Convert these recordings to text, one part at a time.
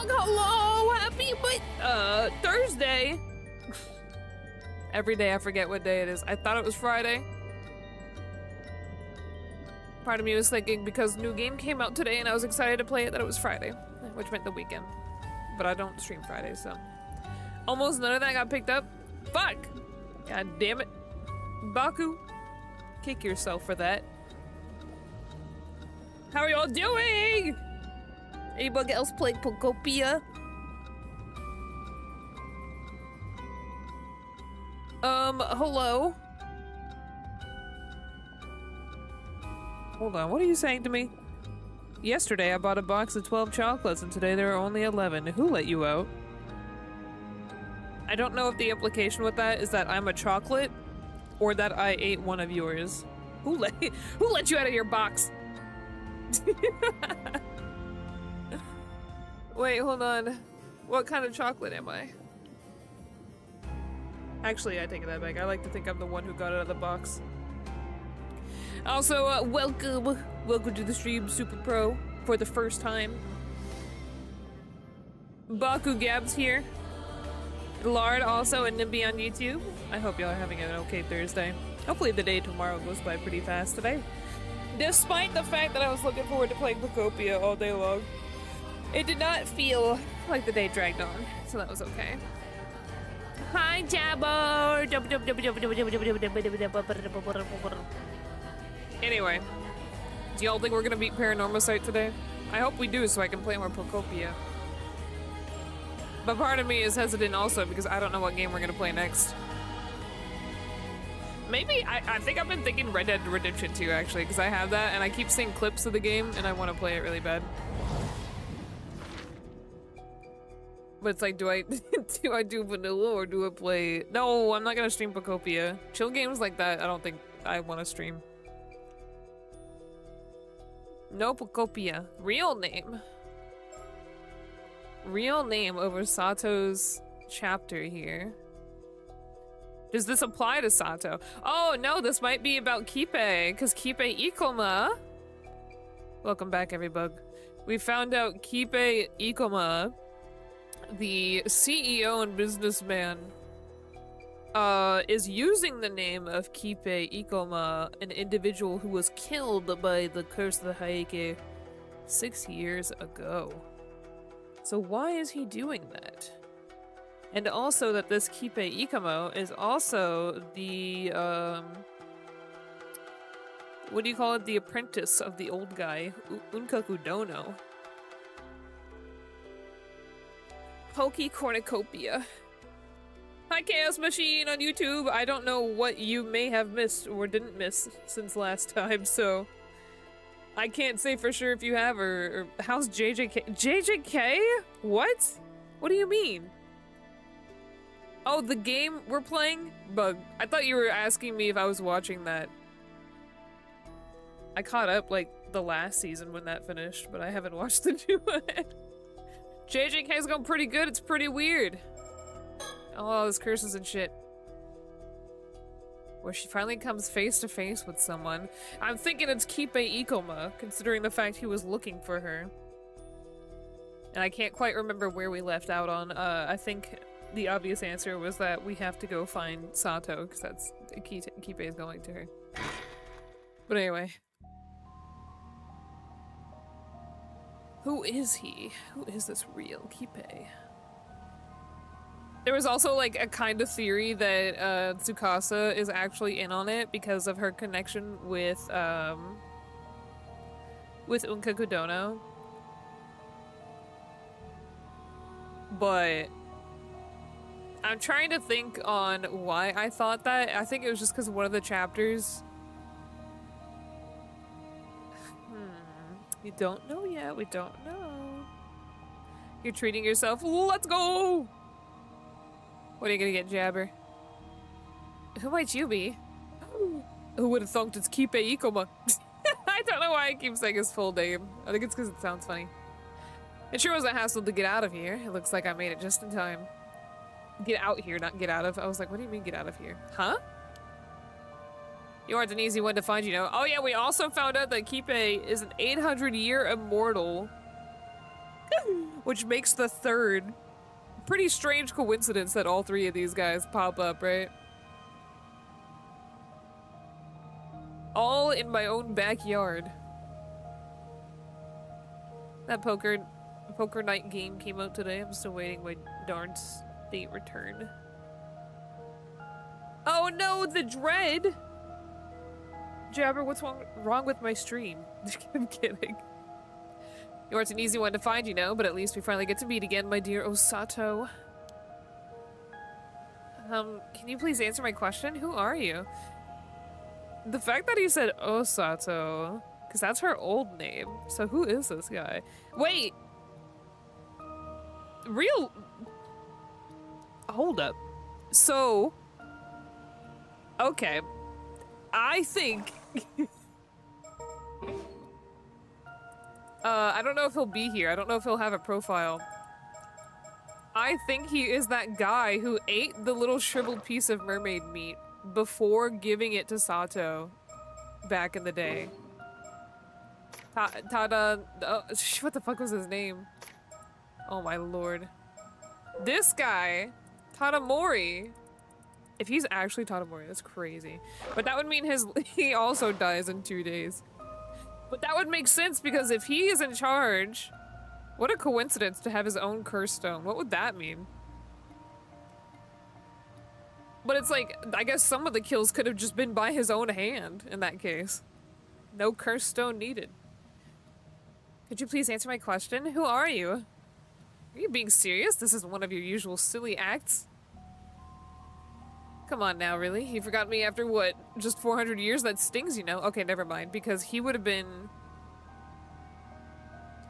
everybug, hello! Happy Thursday! Every day I forget what day it is. I thought it was Friday. Part of me was thinking because new game came out today and I was excited to play it that it was Friday, which meant the weekend. But I don't stream Friday, so. Almost none of that got picked up. Fuck! God damn it. Baku, kick yourself for that. How are y'all doing? Anybody else play Pokopia? Hello? Hold on, what are you saying to me? Yesterday I bought a box of 12 chocolates and today there are only 11. Who let you out? I don't know if the implication with that is that I'm a chocolate or that I ate one of yours. Who let you out of your box? Wait, hold on. What kind of chocolate am I? Actually, I take that back. I like to think I'm the one who got out of the box. Also, welcome to the stream, Super Pro, for the first time. Baku Gab's here. Lard also, and Nimby on YouTube. I hope y'all are having an okay Thursday. Hopefully the day tomorrow goes by pretty fast today. Despite the fact that I was looking forward to playing Pokopia all day long, it did not feel like the day dragged on, so that was okay. Hi, Jabbo! Anyway, do y'all think we're gonna beat Paranormasight today? I hope we do so I can play more Pokopia. But part of me is hesitant also because I don't know what game we're gonna play next. Maybe, I think I've been thinking Red Dead Redemption 2 actually, because I have that and I keep seeing clips of the game and I want to play it really bad. But it's like, do I do vanilla or do I play... No, I'm not gonna stream Pokopia. Chill games like that, I don't think I want to stream. No Pokopia. Real name. Real name over Sato's chapter here. Does this apply to Sato? Oh no, this might be about Kipe, because Kipe Ikoma... Welcome back, everybug. We found out Kipe Ikoma, the CEO and businessman, is using the name of Kipe Ikoma, an individual who was killed by the Curse of the Haike 6 years ago. So why is he doing that? And also that this Kipe Ikoma is also the, what do you call it? The apprentice of the old guy, Unkaku Dono. Poke Cornucopia. Hi, Chaos Machine on YouTube. I don't know what you may have missed or didn't miss since last time, so I can't say for sure if you have or how's JJK? JJK? What? What do you mean? Oh, the game we're playing? Bug. I thought you were asking me if I was watching that. I caught up like the last season when that finished, but I haven't watched the new one. JJK's going pretty good, it's pretty weird. All those curses and shit. Where she finally comes face to face with someone. I'm thinking it's Kipe Ikoma, considering the fact he was looking for her. And I can't quite remember where we left out on. I think the obvious answer was that we have to go find Sato, because that's Kipe is going to her. But anyway. Who is he? Who is this real Kipe? There was also like a kind of theory that Tsukasa is actually in on it because of her connection with Unkaku Dono. But I'm trying to think on why I thought that. I think it was just because one of the chapters. We don't know yet. We don't know. You're treating yourself. Let's go! What are you gonna get, Jabber? Who might you be? Who would have thought it's Kipe Ikoma? I don't know why I keep saying his full name. I think it's because it sounds funny. It sure was a hassle to get out of here. It looks like I made it just in time. Get out here, not get out of. I was like, what do you mean get out of here? Huh? You aren't an easy one to find, you know. Oh yeah, we also found out that Kipe is an 800-year immortal. which makes the third. Pretty strange coincidence that all three of these guys pop up, right? All in my own backyard. That poker night game came out today. I'm still waiting my darn state return. Oh no, the dread! Jabber, what's wrong with my stream? I'm kidding. Yours an easy one to find, you know, but at least we finally get to meet again, my dear Osato. Can you please answer my question? Who are you? The fact that he said Osato, because that's her old name. So who is this guy? Wait! Real... Hold up. So... Okay. I think... I don't know if he'll be here. I don't know if he'll have a profile. I think he is that guy who ate the little shriveled piece of mermaid meat before giving it to Sato back in the day. Tada... what the fuck was his name? Oh my lord. This guy, Tadamori. If he's actually Tadamori, that's crazy. But that would mean he also dies in 2 days. But that would make sense because if he is in charge, what a coincidence to have his own curse stone. What would that mean? But it's like, I guess some of the kills could have just been by his own hand in that case. No curse stone needed. Could you please answer my question? Who are you? Are you being serious? This isn't one of your usual silly acts. Come on now, really? You forgot me after what? Just 400 years? That stings, you know? Okay, never mind, because he would have been...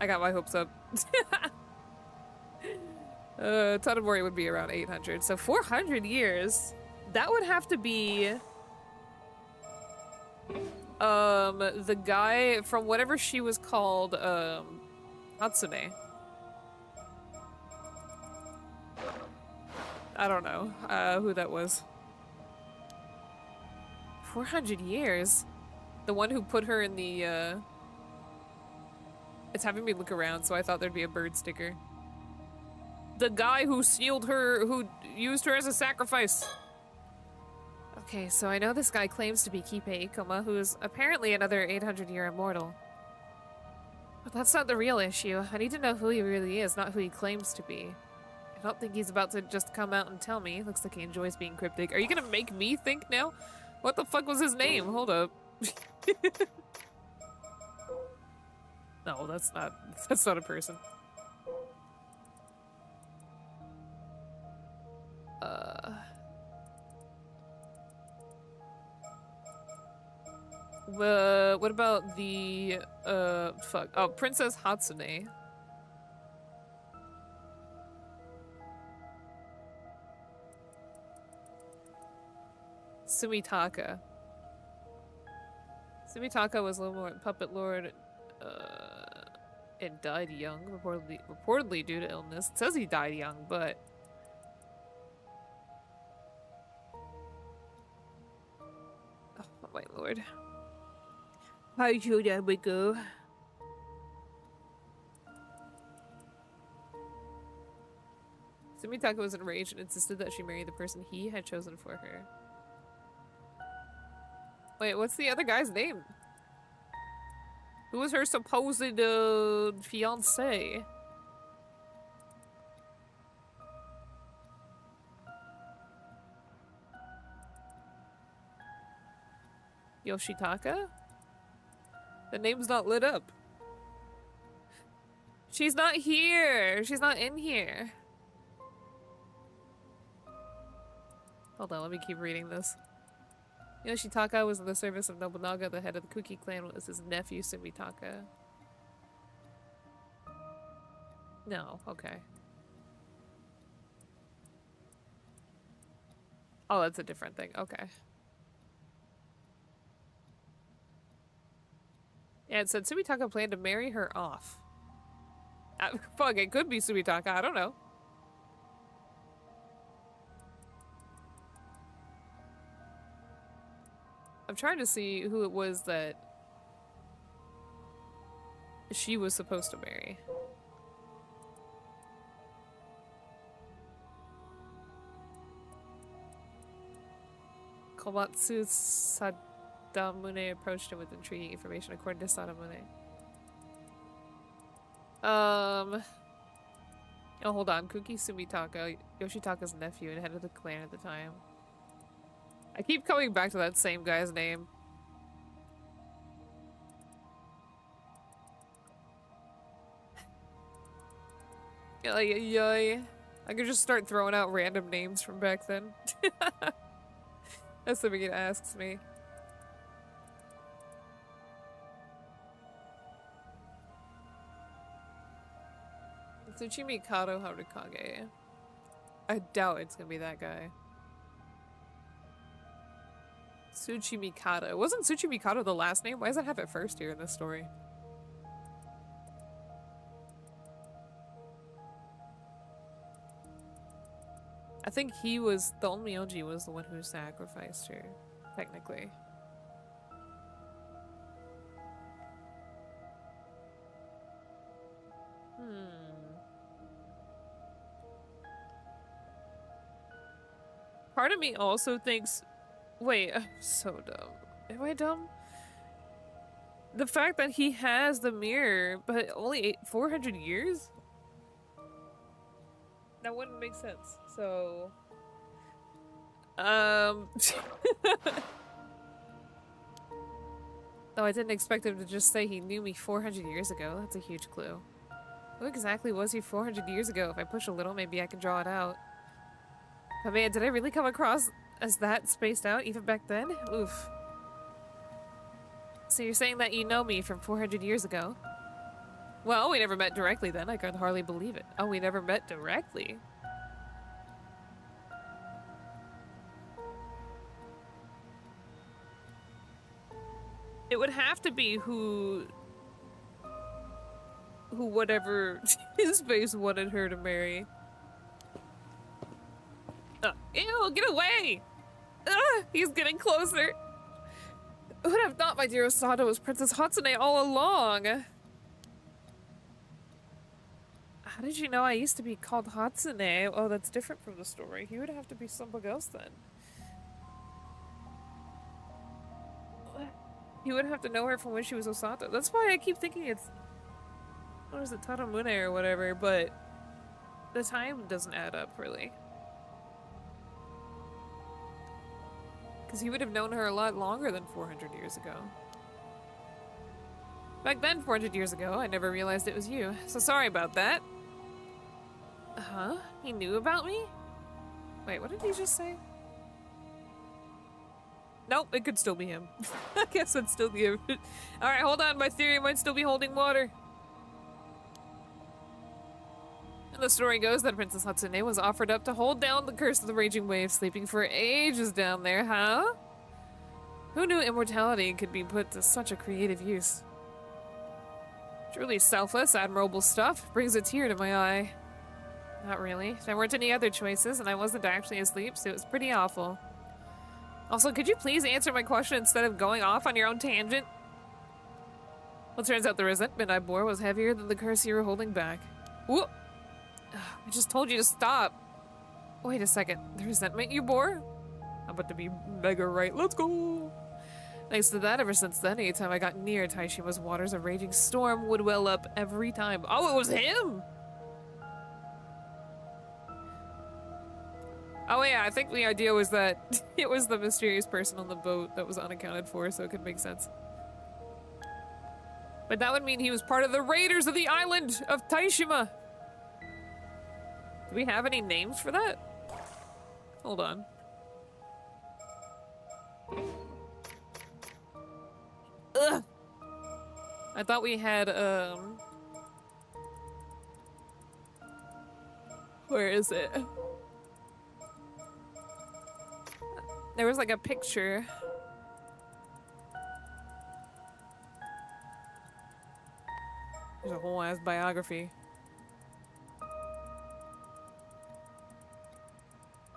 I got my hopes up. Tadamori would be around 800, so 400 years? That would have to be... the guy from whatever she was called, Hatsune. I don't know, who that was. 400 years? The one who put her in the, It's having me look around, so I thought there'd be a bird sticker. The guy who sealed her, who used her as a sacrifice. Okay, so I know this guy claims to be Kipe Ikoma, who's apparently another 800-year immortal. But that's not the real issue. I need to know who he really is, not who he claims to be. I don't think he's about to just come out and tell me. Looks like he enjoys being cryptic. Are you gonna make me think now? What the fuck was his name? Hold up. No, that's not a person. What about the, fuck. Oh, Princess Hatsune. Sumitaka. Sumitaka was puppet lord, and died young, reportedly due to illness. It says he died young, but... Oh my lord. How should we go? Sumitaka was enraged and insisted that she marry the person he had chosen for her. Wait, what's the other guy's name? Who was her supposed fiancé? Yoshitaka? The name's not lit up. She's not here. She's not in here. Hold on, let me keep reading this. Yoshitaka was in the service of Nobunaga. The head of the Kuki clan was his nephew, Sumitaka. No, okay. Oh, that's a different thing. Okay. Yeah, it said Sumitaka planned to marry her off. Fuck, it could be Sumitaka. I don't know. I'm trying to see who it was that she was supposed to marry. Komatsu Sadamune approached him with intriguing information according to Sadamune. Oh, hold on. Kuki Sumitaka, Yoshitaka's nephew and head of the clan at the time. I keep coming back to that same guy's name. Yay. I could just start throwing out random names from back then. That's something it asks me. Tsuchimi Kato Harukage. I doubt it's gonna be that guy. Tsuchimi Kato. Wasn't Tsuchimi Kato the last name? Why does it have it first here in this story? I think he was, the Onmyoji was the one who sacrificed her, technically. Part of me also thinks, wait, I'm so dumb. Am I dumb? The fact that he has the mirror, but only 400 years? That wouldn't make sense. So, no, I didn't expect him to just say he knew me 400 years ago. That's a huge clue. Who exactly was he 400 years ago? If I push a little, maybe I can draw it out. But man, did I really come across as that spaced out even back then? Oof. So you're saying that you know me from 400 years ago? Well, we never met directly then. I could hardly believe it. Oh, we never met directly? It would have to be who whatever his face wanted her to marry. Ew, get away! He's getting closer. Who would have thought my dear Osato was Princess Hatsune all along? How did you know I used to be called Hatsune? Oh, that's different from the story. He would have to be somebody else then. You would have to know her from when she was Osato. That's why I keep thinking it's... what is it, Taramune or whatever, but... the time doesn't add up, really. Because he would have known her a lot longer than 400 years ago. Back then, 400 years ago, I never realized it was you. So sorry about that. Huh? He knew about me? Wait, what did he just say? Nope, it could still be him. I guess it'd still be him. Alright, hold on. My theory might still be holding water. And the story goes that Princess Hatsune was offered up to hold down the curse of the raging waves, sleeping for ages down there, huh? Who knew immortality could be put to such a creative use? Truly selfless, admirable stuff. Brings a tear to my eye. Not really. There weren't any other choices, and I wasn't actually asleep, so it was pretty awful. Also, could you please answer my question instead of going off on your own tangent? Well, turns out the resentment I bore was heavier than the curse you were holding back. Whoop! I just told you to stop. Wait a second. The resentment you bore? I'm about to be mega right. Let's go! Thanks to that, ever since then, anytime I got near Taishima's waters, a raging storm would well up every time. Oh, it was him! Oh yeah, I think the idea was that it was the mysterious person on the boat that was unaccounted for, so it could make sense. But that would mean he was part of the raiders of the island of Taishima! Do we have any names for that? Hold on. Ugh! I thought we had, where is it? There was like a picture. There's a whole ass biography.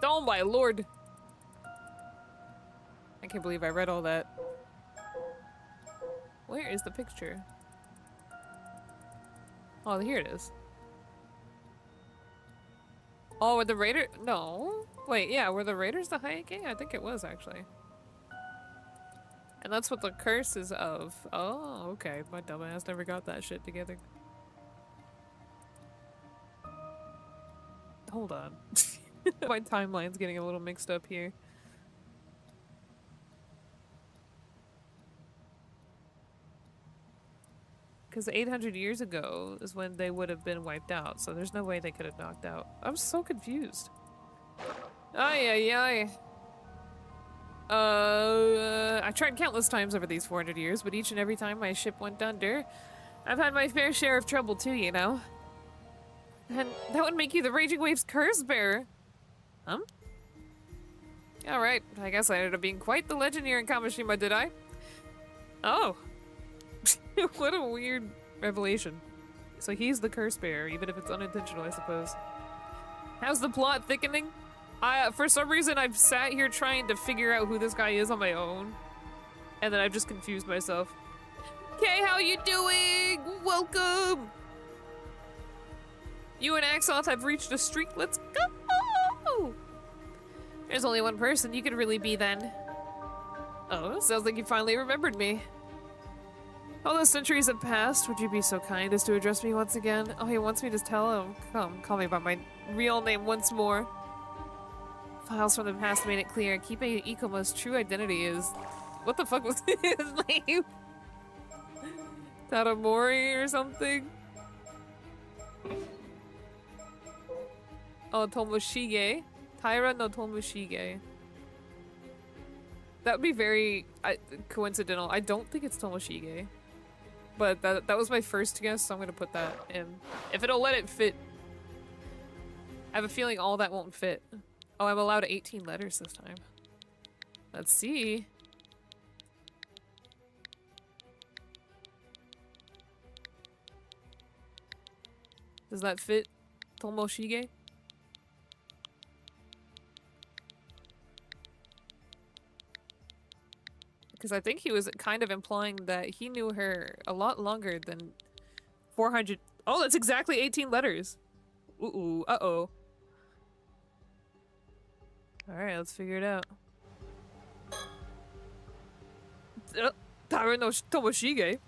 Oh my lord! I can't believe I read all that. Where is the picture? Oh, here it is. Oh, were the Raiders? No. Wait, yeah, were the Raiders the Hayake? I think it was, actually. And that's what the curse is of. Oh, okay. My dumbass never got that shit together. Hold on. My timeline's getting a little mixed up here. Because 800 years ago is when they would have been wiped out, so there's no way they could have knocked out. I'm so confused. Ay, ay, ay. I tried countless times over these 400 years, but each and every time my ship went under, I've had my fair share of trouble too, you know? And that would make you the Raging Waves curse bearer. Huh? Alright, I guess I ended up being quite the legend here in Kamishima, did I? Oh. What a weird revelation. So he's the curse bearer, even if it's unintentional, I suppose. How's the plot thickening? For some reason, I've sat here trying to figure out who this guy is on my own. And then I've just confused myself. Okay, how you doing? Welcome! You and Axoth have reached a streak. Let's go! There's only one person you could really be then. Oh, sounds like you finally remembered me. All those centuries have passed. Would you be so kind as to address me once again? Oh, he wants me to tell him. Come, call me by my real name once more. Files from the past made it clear. Kipe Ikoma's true identity is... What the fuck was his name? Taramori or something? Oh, Tomoshige. Taira no Tomoshige. That would be very coincidental. I don't think it's Tomoshige. But that was my first guess, so I'm gonna put that in. If it'll let it fit. I have a feeling all that won't fit. Oh, I'm allowed 18 letters this time. Let's see. Does that fit Tomoshige? Because I think he was kind of implying that he knew her a lot longer than 400. Oh, that's exactly 18 letters. Ooh, uh-oh. Alright, let's figure it out. Taira no Tomoshige.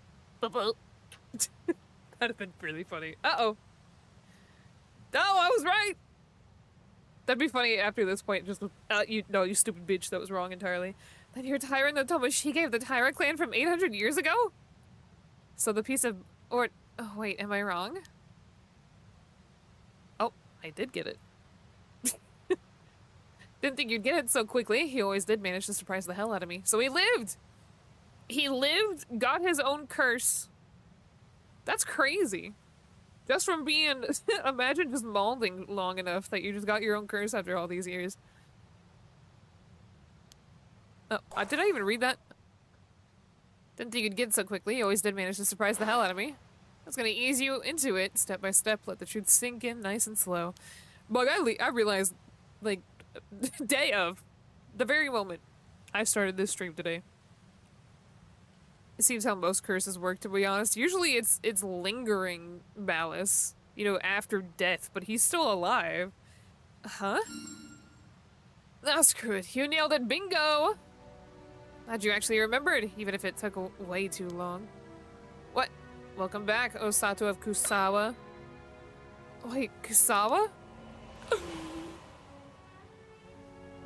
That'd have been really funny. Uh-oh. Oh, I was right! That'd be funny after this point, just you stupid bitch, that was wrong entirely. Then you're Taira no Tomoshige of the Taira clan from 800 years ago? So the piece of... oh wait, am I wrong? Oh, I did get it. Didn't think you'd get it so quickly. He always did manage to surprise the hell out of me. So he lived! He lived, got his own curse. That's crazy. Just from being... imagine just molding long enough that you just got your own curse after all these years. Oh, did I even read that? Didn't think you'd get it so quickly. You always did manage to surprise the hell out of me. I was gonna ease you into it, step by step, let the truth sink in nice and slow. But I realized, like, day of, the very moment I started this stream today. It seems how most curses work, to be honest. Usually it's lingering malice, you know, after death, but he's still alive. Huh? Ah, screw it. You nailed it. Bingo! Glad you actually remembered, even if it took way too long. What? Welcome back, Osato of Kusawa. Wait, Kusawa?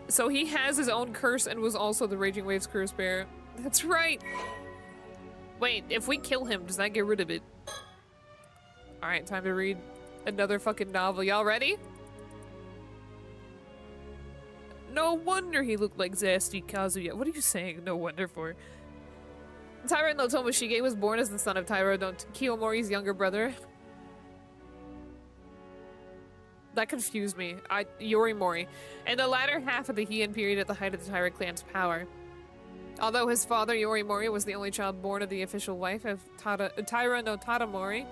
So he has his own curse and was also the Raging Waves curse bearer. That's right! Wait, if we kill him, does that get rid of it? Alright, time to read another fucking novel. Y'all ready? No wonder he looked like Zesty Kazuya. What are you saying? No wonder for? Taira no Tomoshige was born as the son of Taira no Kiyomori's younger brother. That confused me. Yorimori. And the latter half of the Heian period at the height of the Taira clan's power. Although his father, Yorimori, was the only child born of the official wife of Taira no Taramori.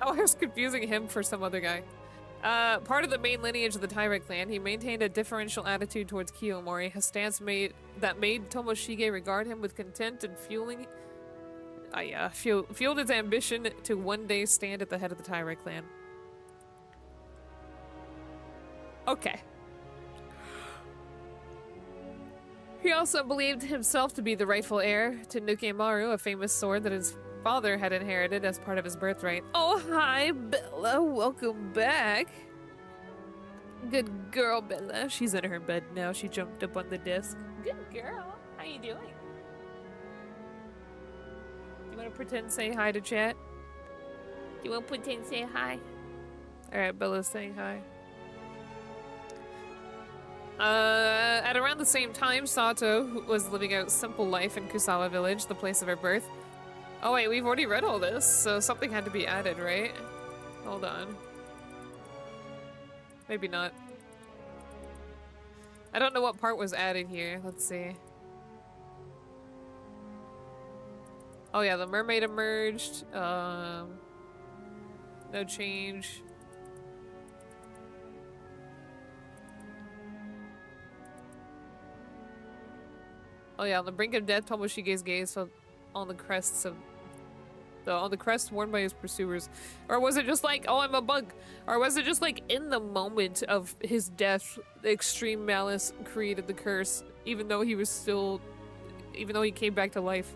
Oh, I was confusing him for some other guy. Part of the main lineage of the Taira clan, he maintained a differential attitude towards Kiyomori, a stance that made Tomoshige regard him with contempt and fueled his ambition to one day stand at the head of the Taira clan. Okay. He also believed himself to be the rightful heir to Nukemaru, a famous sword that his father had inherited as part of his birthright. Oh, hi, Bella. Welcome back. Good girl, Bella. She's in her bed now. She jumped up on the desk. Good girl. How you doing? Do you want to pretend say hi to chat? Do you want to pretend say hi? Alright, Bella's saying hi. At around the same time, Sato was living a simple life in Kusawa village, the place of her birth. Oh wait, we've already read all this, so something had to be added, right? Hold on. Maybe not. I don't know what part was added here. Let's see. Oh yeah, the mermaid emerged. No change. Oh yeah, on the brink of death, Tomoshige's gaze fell on the crests of on the crest worn by his pursuers. Or was it just like, oh, I'm a bug? Or was it just like in the moment of his death, the extreme malice created the curse, even though he came back to life?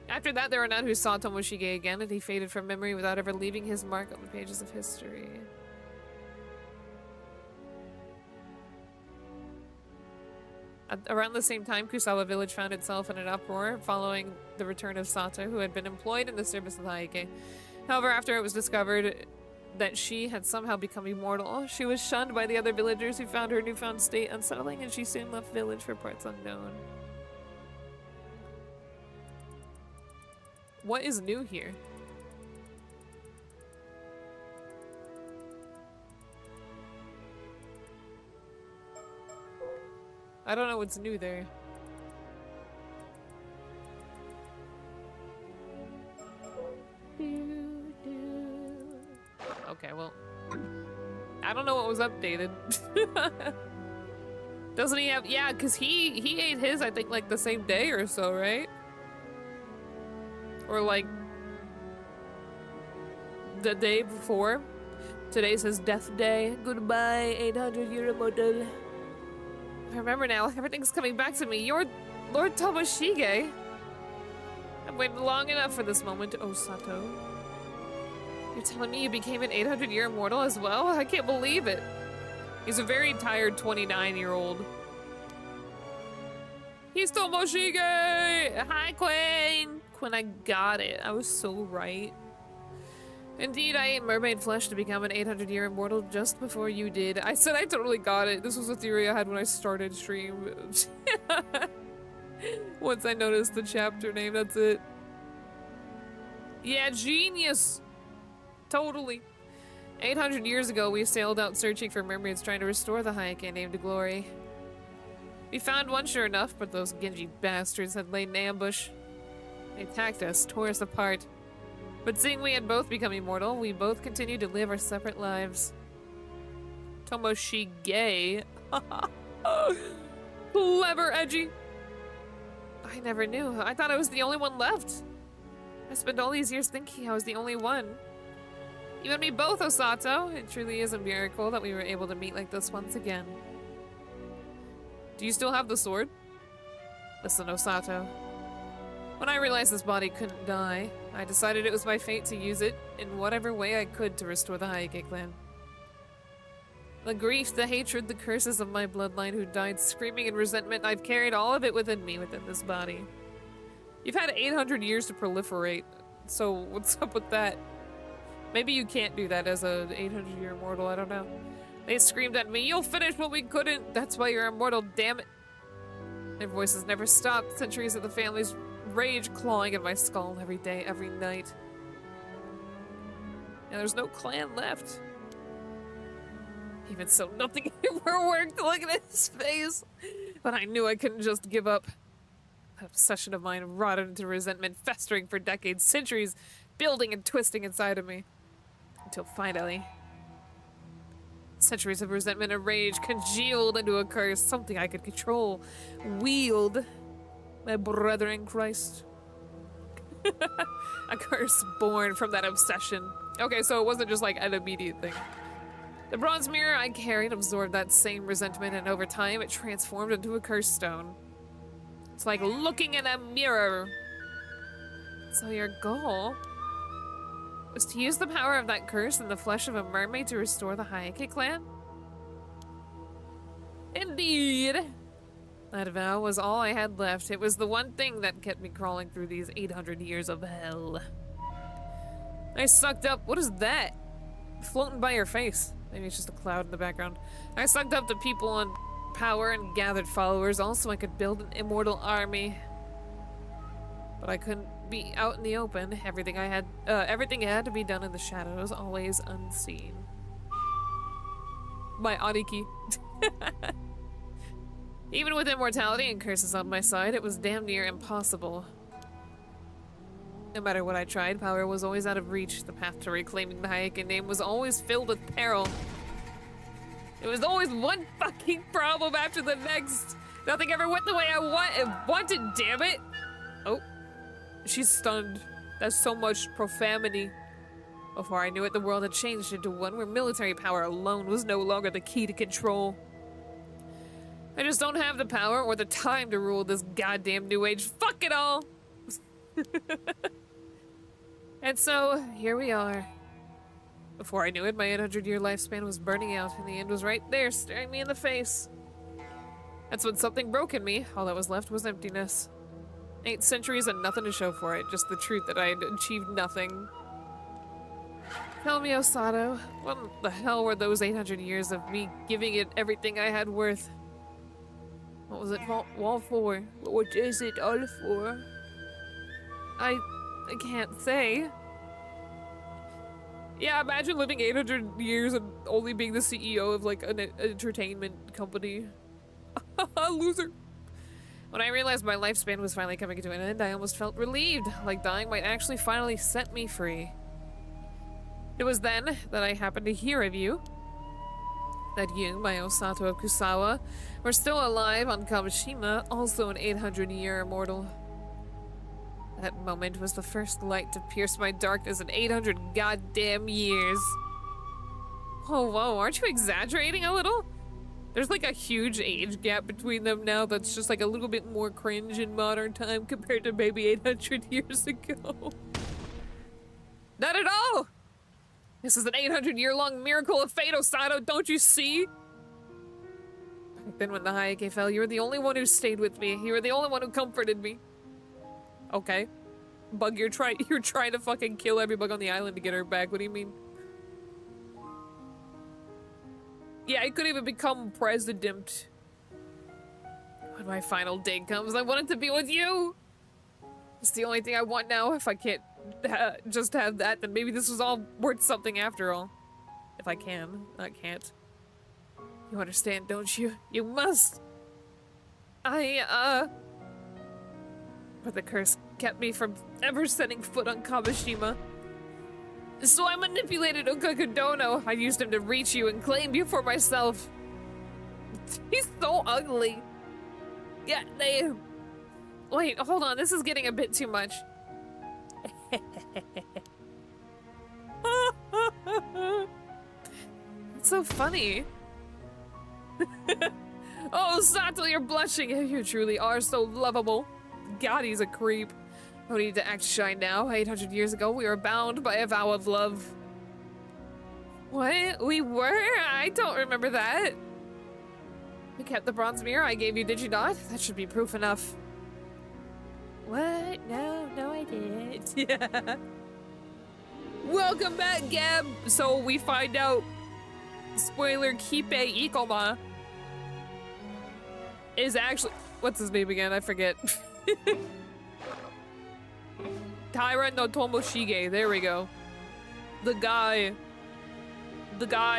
After that, there were none who saw Tomoshige again, and he faded from memory without ever leaving his mark on the pages of history. Around the same time, Kusawa village found itself in an uproar following the return of Sato, who had been employed in the service of the Heike. However, after it was discovered that she had somehow become immortal, she was shunned by the other villagers who found her newfound state unsettling, and she soon left village for parts unknown. What is new here? I don't know what's new there. Okay, well, I don't know what was updated. Doesn't he have? Yeah, because he ate his, I think, like the same day or so, right? Or like the day before. Today's his death day. Goodbye, 800-year immortal. I remember now, everything's coming back to me. You're Lord Tomoshige. I've waited long enough for this moment, oh Sato. You're telling me you became an 800-year immortal as well? I can't believe it. He's a very tired 29-year-old. He's Tomoshige! Hi, Quinn! Quinn, I got it. I was so right. Indeed, I ate mermaid flesh to become an 800-year immortal just before you did. I said I totally got it. This was a theory I had when I started stream. Once I noticed the chapter name, that's it. Yeah, genius! Totally. 800 years ago, we sailed out searching for mermaids trying to restore the Heike named to glory. We found one, sure enough, but those Genji bastards had laid an ambush. They attacked us, tore us apart. But seeing we had both become immortal, we both continued to live our separate lives. Tomoshige. Clever, edgy. I never knew. I thought I was the only one left. I spent all these years thinking I was the only one. You and me both, Osato. It truly is a miracle that we were able to meet like this once again. Do you still have the sword? Listen, Osato. When I realized this body couldn't die, I decided it was my fate to use it in whatever way I could to restore the Heike clan. The grief, the hatred, the curses of my bloodline who died screaming in resentment, I've carried all of it within me, within this body. You've had 800 years to proliferate, so what's up with that? Maybe you can't do that as a 800-year immortal, I don't know. They screamed at me, you'll finish what we couldn't, that's why you're immortal, damn it. Their voices never stopped, centuries of the family's rage clawing at my skull every day, every night. And there's no clan left. Even so, nothing ever worked. Look at his face. But I knew I couldn't just give up. That obsession of mine rotted into resentment, festering for decades, centuries, building and twisting inside of me. Until finally, centuries of resentment and rage congealed into a curse, something I could control, wield. My brother in Christ. A curse born from that obsession. Okay, so it wasn't just like an immediate thing. The bronze mirror I carried absorbed that same resentment, and over time it transformed into a curse stone. It's like looking in a mirror. So your goal was to use the power of that curse in the flesh of a mermaid to restore the Hayake clan? Indeed. That vow was all I had left. It was the one thing that kept me crawling through these 800 years of hell. I sucked up— what is that? Floating by your face. Maybe it's just a cloud in the background. I sucked up the people on power and gathered followers, also I could build an immortal army. But I couldn't be out in the open. Everything had to be done in the shadows, always unseen. My Aniki. Even with immortality and curses on my side, it was damn near impossible. No matter what I tried, power was always out of reach. The path to reclaiming the Hayake name was always filled with peril. It was always one fucking problem after the next. Nothing ever went the way I wanted, damn it! Oh. She's stunned. That's so much profanity. Before I knew it, the world had changed into one where military power alone was no longer the key to control. I just don't have the power or the time to rule this goddamn new age. Fuck it all! And so, here we are. Before I knew it, my 800-year lifespan was burning out, and the end was right there, staring me in the face. That's when something broke in me. All that was left was emptiness. 8 centuries and nothing to show for it, just the truth that I had achieved nothing. Tell me, Osato, what the hell were those 800 years of me giving it everything I had worth? What was it all for? What is it all for? I can't say. Yeah, imagine living 800 years and only being the CEO of, like, an entertainment company. Loser. When I realized my lifespan was finally coming to an end, I almost felt relieved, like dying might actually finally set me free. It was then that I happened to hear of you. That you, my Osato of Kusawa, were still alive on Kamishima, also an 800-year immortal. That moment was the first light to pierce my darkness in 800 goddamn years. Oh, whoa, aren't you exaggerating a little? There's like a huge age gap between them now that's just like a little bit more cringe in modern time compared to maybe 800 years ago. Not at all! This is an 800-year-long miracle of fate, Osato, don't you see? Back then when the Hayake fell, you were the only one who stayed with me. You were the only one who comforted me. Okay. Bug, you're trying to fucking kill every bug on the island to get her back. What do you mean? Yeah, I could even become president. When my final day comes, I want it to be with you! It's the only thing I want now. If I can't just have that, then maybe this was all worth something after all. If I can. I can't. You understand, don't you? You must! But the curse kept me from ever setting foot on Kamishima. So I manipulated Okakudono. I used him to reach you and claim you for myself. He's so ugly. Yeah, wait, hold on. This is getting a bit too much. It's so funny. Oh, Sato, you're blushing. You truly are so lovable. God, he's a creep. No need to act shy now. 800 years ago, we were bound by a vow of love. What? We were? I don't remember that. You kept the bronze mirror I gave you, did you not? That should be proof enough. What? No, I didn't. Yeah. Welcome back, Gab. So we find out, spoiler, Kipe Ikoma is actually, what's his name again? I forget. Taira no Tomoshige, there we go. The guy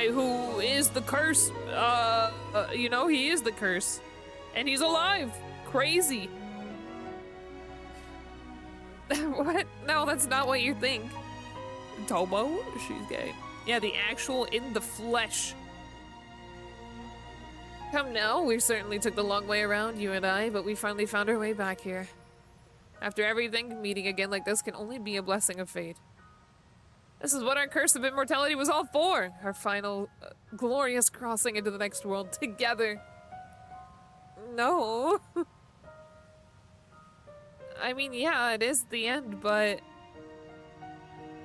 who is the curse, you know, he is the curse. And he's alive. Crazy. What? No, that's not what you think. Tomo? She's gay. Yeah, the actual in the flesh. Come now, we certainly took the long way around, you and I, but we finally found our way back here. After everything, meeting again like this can only be a blessing of fate. This is what our curse of immortality was all for. Our final glorious crossing into the next world together. No. I mean, yeah, it is the end, but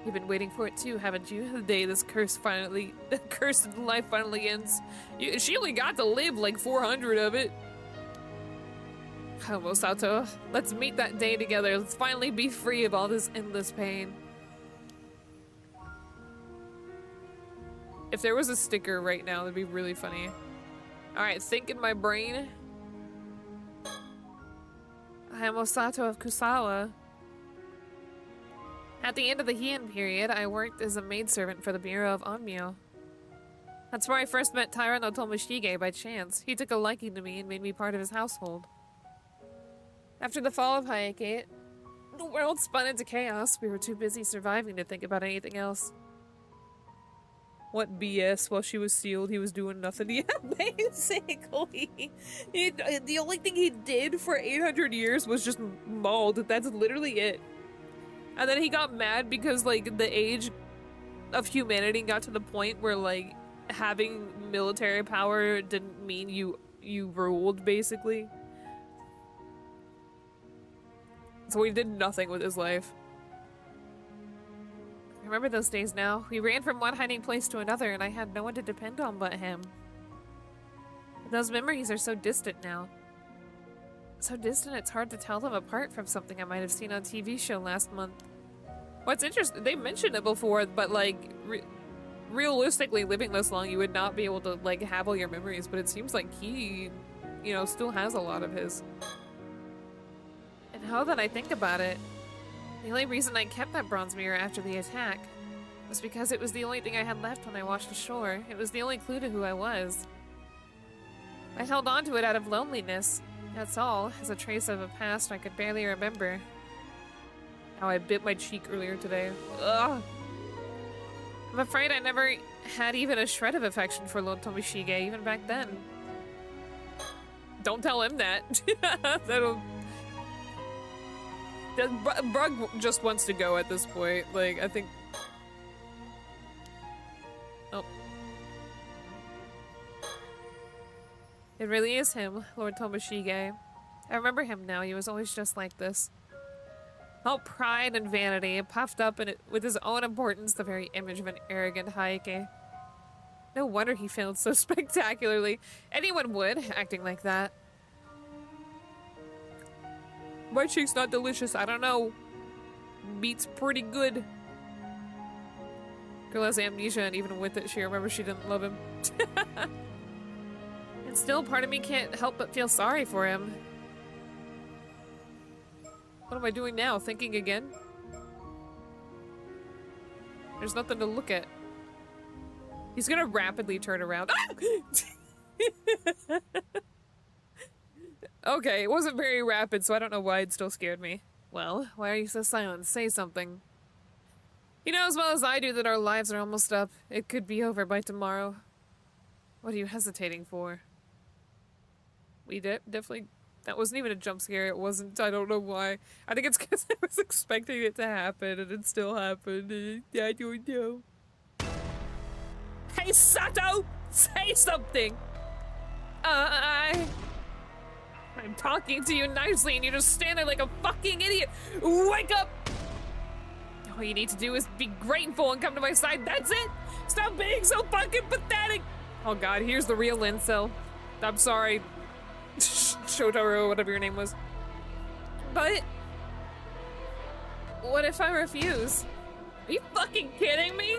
you've been waiting for it too, haven't you? The day this cursed life finally ends. She only got to live like 400 of it. Come, Osato, let's meet that day together. Let's finally be free of all this endless pain. If there was a sticker right now, that'd be really funny. Alright, think in my brain. I am Osato of Kusawa. At the end of the Heian period, I worked as a maidservant for the Bureau of Onmyo. That's where I first met Taira no Tomoshige by chance. He took a liking to me and made me part of his household. After the fall of Hayake, the world spun into chaos. We were too busy surviving to think about anything else. What BS? While she was sealed, he was doing nothing. Yeah, basically. The only thing he did for 800 years was just mauled. That's literally it. And then he got mad because, like, the age of humanity got to the point where, like, having military power didn't mean you ruled, basically. So he did nothing with his life. I remember those days now. We ran from one hiding place to another, and I had no one to depend on but him. Those memories are so distant now. So distant it's hard to tell them apart from something I might have seen on a TV show last month. What's interesting, they mentioned it before, but like, realistically, living this long, you would not be able to like have all your memories, but it seems like he, you know, still has a lot of his. And now that I think about it, the only reason I kept that bronze mirror after the attack was because it was the only thing I had left when I washed ashore. It was the only clue to who I was. I held on to it out of loneliness. That's all, as a trace of a past I could barely remember. How I bit my cheek earlier today. Ugh. I'm afraid I never had even a shred of affection for Lord Tomoshige, even back then. Don't tell him that. That'll... Brug just wants to go at this point. Like, I think... Oh. It really is him, Lord Tomoshige. I remember him now. He was always just like this. All pride and vanity, puffed up in it with his own importance, the very image of an arrogant Hayake. No wonder he failed so spectacularly. Anyone would, acting like that. My cheek's not delicious, I don't know. Meat's pretty good. Girl has amnesia, and even with it, she remembers she didn't love him. And still, part of me can't help but feel sorry for him. What am I doing now? Thinking again? There's nothing to look at. He's gonna rapidly turn around. Ah! Okay, it wasn't very rapid, so I don't know why it still scared me. Well, why are you so silent? Say something. You know as well as I do that our lives are almost up. It could be over by tomorrow. What are you hesitating for? We definitely... That wasn't even a jump scare, it wasn't. I don't know why. I think it's because I was expecting it to happen, and it still happened. I don't know. Hey, Sato! Say something! I'm talking to you nicely, and you just stand there like a fucking idiot! Wake up! All you need to do is be grateful and come to my side, that's it! Stop being so fucking pathetic! Oh god, here's the real incel. I'm sorry. Shotaro, whatever your name was. But... what if I refuse? Are you fucking kidding me?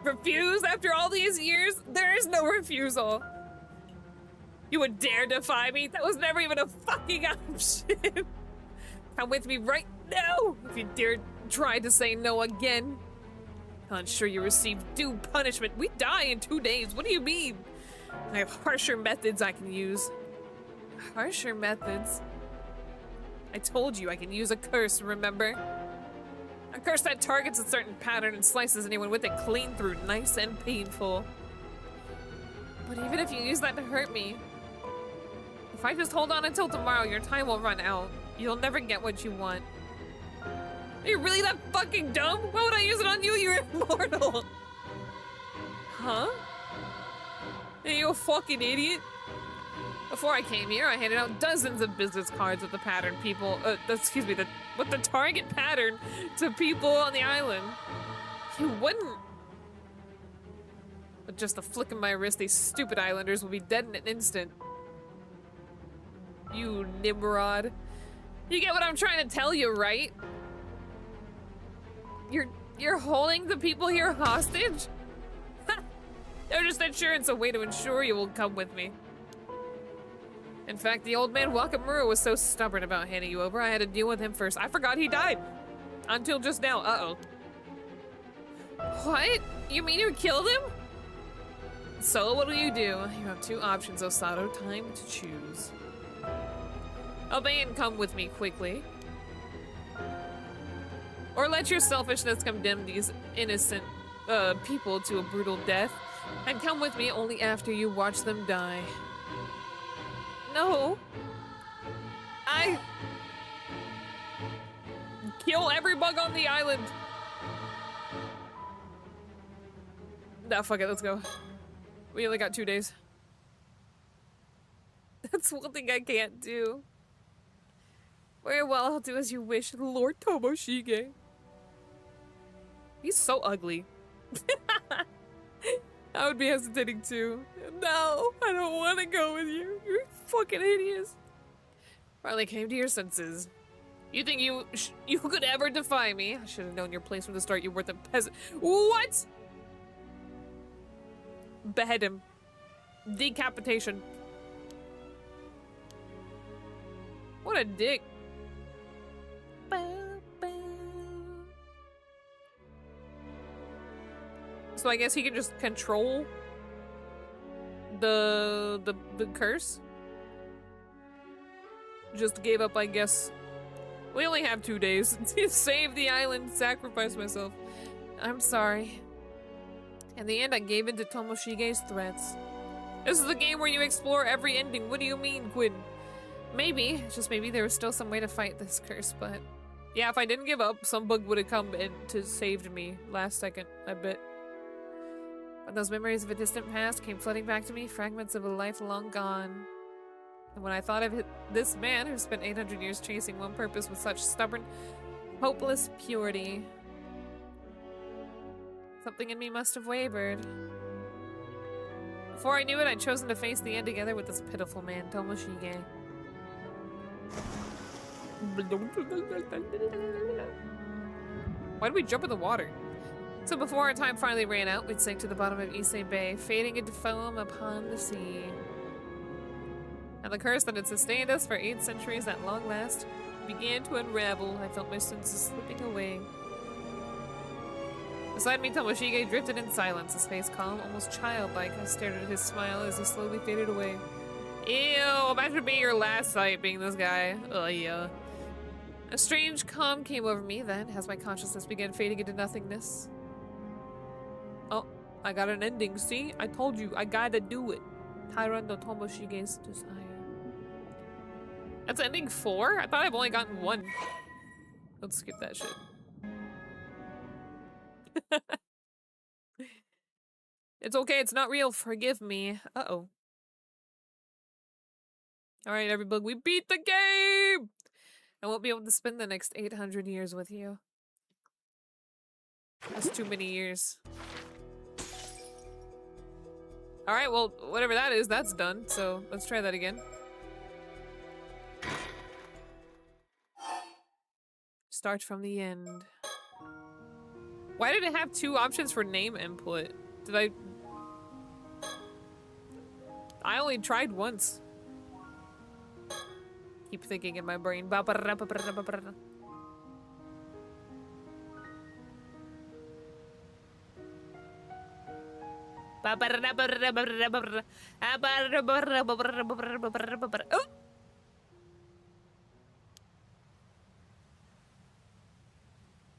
Refuse after all these years? There is no refusal. You would dare defy me? That was never even a fucking option. Come with me right now if you dare try to say no again. I'll ensure you receive due punishment. We die in 2 days. What do you mean? I have harsher methods I can use. Harsher methods? I told you I can use a curse, remember? A curse that targets a certain pattern and slices anyone with it clean through, nice and painful. But even if you use that to hurt me, if I just hold on until tomorrow, your time will run out. You'll never get what you want. Are you really that fucking dumb? Why would I use it on you? You're immortal. Huh? Are you a fucking idiot? Before I came here, I handed out dozens of business cards with the pattern people, excuse me, with the target pattern to people on the island. You wouldn't. With just a flick of my wrist, these stupid islanders will be dead in an instant. You Nimrod. You get what I'm trying to tell you, right? You're holding the people here hostage? They're just insurance, a way to ensure you will come with me. In fact, the old man Wakamura was so stubborn about handing you over, I had to deal with him first. I forgot he died. Until just now. Uh-oh. What? You mean you killed him? So what do? You have two options, Osato. Time to choose. Obey and come with me quickly. Or let your selfishness condemn these innocent people to a brutal death. And come with me only after you watch them die. No. I kill every bug on the island. Nah, fuck it, let's go. We only got 2 days. That's one thing I can't do. Very well, I'll do as you wish, Lord Tomoshige. He's so ugly. I would be hesitating too. No, I don't want to go with you. You're fucking hideous. Finally came to your senses. You think you could ever defy me? I should have known your place from the start. You're worth a peasant. What? Behead him. Decapitation. What a dick. So I guess he can just control the curse. Just gave up, I guess. We only have 2 days to save the island, sacrifice myself. I'm sorry. In the end, I gave in to Tomoshige's threats. This is a game where you explore every ending. What do you mean, Quinn? Maybe, just maybe there was still some way to fight this curse, but... Yeah, if I didn't give up, some bug would have come in to saved me last second, I bet. But those memories of a distant past came flooding back to me, fragments of a life long gone. And when I thought of this man who spent 800 years chasing one purpose with such stubborn, hopeless purity, something in me must have wavered. Before I knew it, I'd chosen to face the end together with this pitiful man, Tomoshige. Why did we jump in the water? So before our time finally ran out, we'd sink to the bottom of Issei Bay, fading into foam upon the sea. And the curse that had sustained us for 8 centuries at long last began to unravel. I felt my senses slipping away. Beside me, Tomoshige drifted in silence, his face calm, almost childlike. I stared at his smile as he slowly faded away. Ew, imagine being your last sight, being this guy. Yeah. A strange calm came over me then, as my consciousness began fading into nothingness. Oh, I got an ending, see? I told you, I gotta do it. Tyrant no Tomoshige's desire. That's ending 4? I thought I've only gotten 1. Let's skip that shit. It's okay, it's not real, forgive me. Uh-oh. Alright, everybody, we beat the game! I won't be able to spend the next 800 years with you. That's too many years. Alright, well, whatever that is, that's done. So, let's try that again. Start from the end. Why did it have 2 options for name input? Did I only tried once. Keep thinking in my brain. Oh!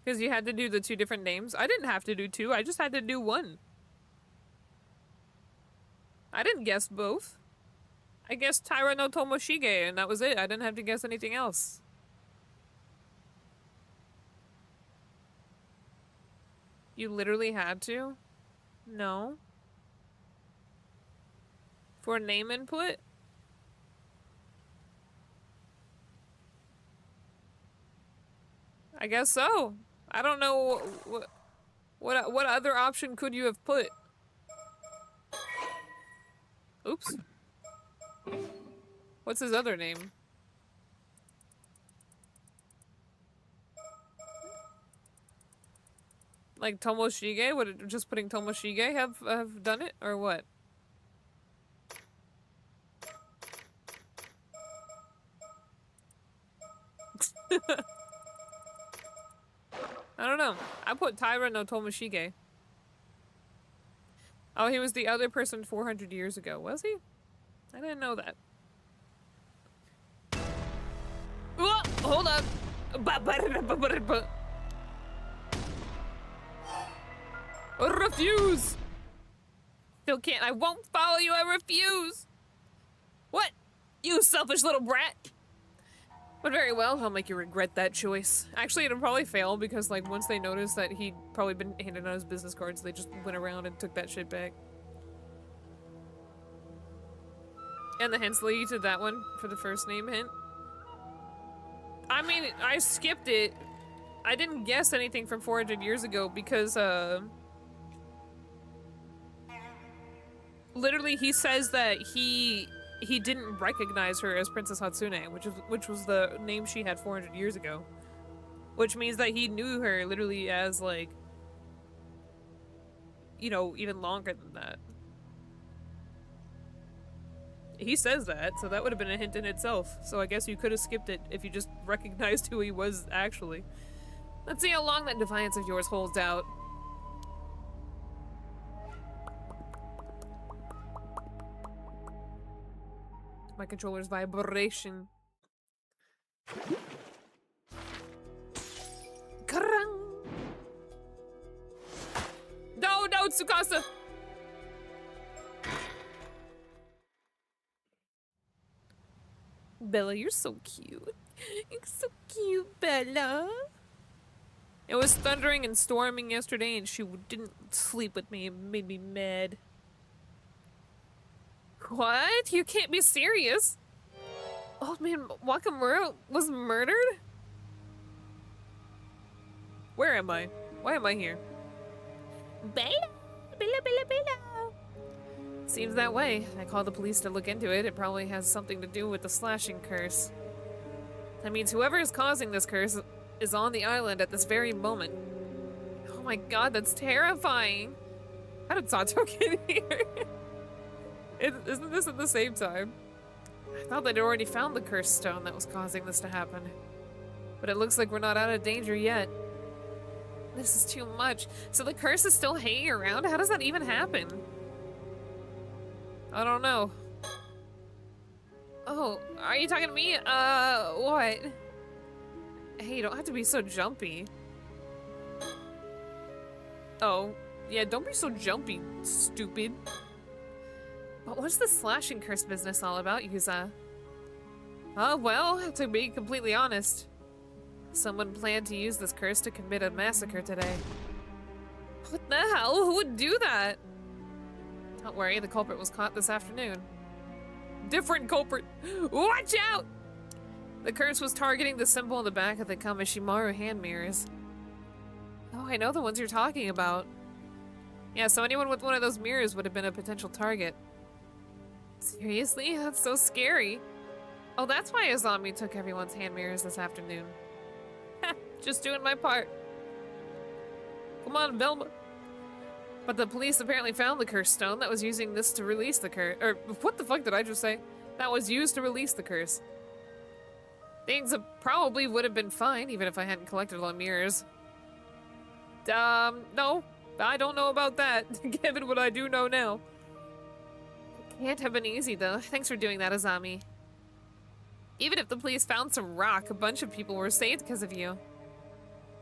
Because you had to do the 2 different names. I didn't have to do 2, I just had to do 1. I didn't guess both. I guessed Taira no Tomoshige, and that was it. I didn't have to guess anything else. You literally had to? No. For name input? I guess so. I don't know what other option could you have put? Oops. What's his other name? Like Tomoshige? Would just putting Tomoshige have done it, or what? I don't know. I put Taira no Tomoshige. Oh, he was the other person 400 years ago, was he? I didn't know that. Oh, hold up. Refuse! Still can't. I won't follow you. I refuse. What? You selfish little brat. But very well, I'll make you regret that choice. Actually, it'll probably fail because, like, once they noticed that he'd probably been handing out his business cards, they just went around and took that shit back. And the hints lead to that one for the first name hint. I mean, I skipped it. I didn't guess anything from 400 years ago because, literally he says that he didn't recognize her as Princess Hatsune, which was the name she had 400 years ago. Which means that he knew her literally as, like, you know, even longer than that. He says that, so that would have been a hint in itself. So I guess you could have skipped it if you just recognized who he was actually. Let's see how long that defiance of yours holds out. My controller's vibration. Karang! No, Tsukasa! Bella, you're so cute. You're so cute, Bella. It was thundering and storming yesterday and she didn't sleep with me. It made me mad. What? You can't be serious. Old man Wakamura was murdered? Where am I? Why am I here? Bella! Bella, Bella, Bella! Seems that way. I called the police to look into it. It probably has something to do with the slashing curse. That means whoever is causing this curse is on the island at this very moment. Oh my god, that's terrifying! How did Sato get here? Isn't this at the same time? I thought they'd already found the cursed stone that was causing this to happen. But it looks like we're not out of danger yet. This is too much. So the curse is still hanging around? How does that even happen? I don't know. Oh, are you talking to me? What? Hey, you don't have to be so jumpy. Oh, yeah, don't be so jumpy, stupid. But what's the slashing curse business all about, Yuza? Oh, well, to be completely honest, someone planned to use this curse to commit a massacre today. What the hell? Who would do that? Don't worry, the culprit was caught this afternoon. Different culprit! Watch out! The curse was targeting the symbol on the back of the Kameshimaru hand mirrors. Oh, I know the ones you're talking about. Yeah, so anyone with one of those mirrors would have been a potential target. Seriously? That's so scary. Oh, that's why Azami took everyone's hand mirrors this afternoon. Just doing my part. Come on, Velma. But the police apparently found the curse stone that was using this to release the curse. Or, what the fuck did I just say? That was used to release the curse. Things probably would have been fine, even if I hadn't collected all the mirrors. No. I don't know about that, given what I do know now. It can't have been easy, though. Thanks for doing that, Azami. Even if the police found some rock, a bunch of people were saved because of you.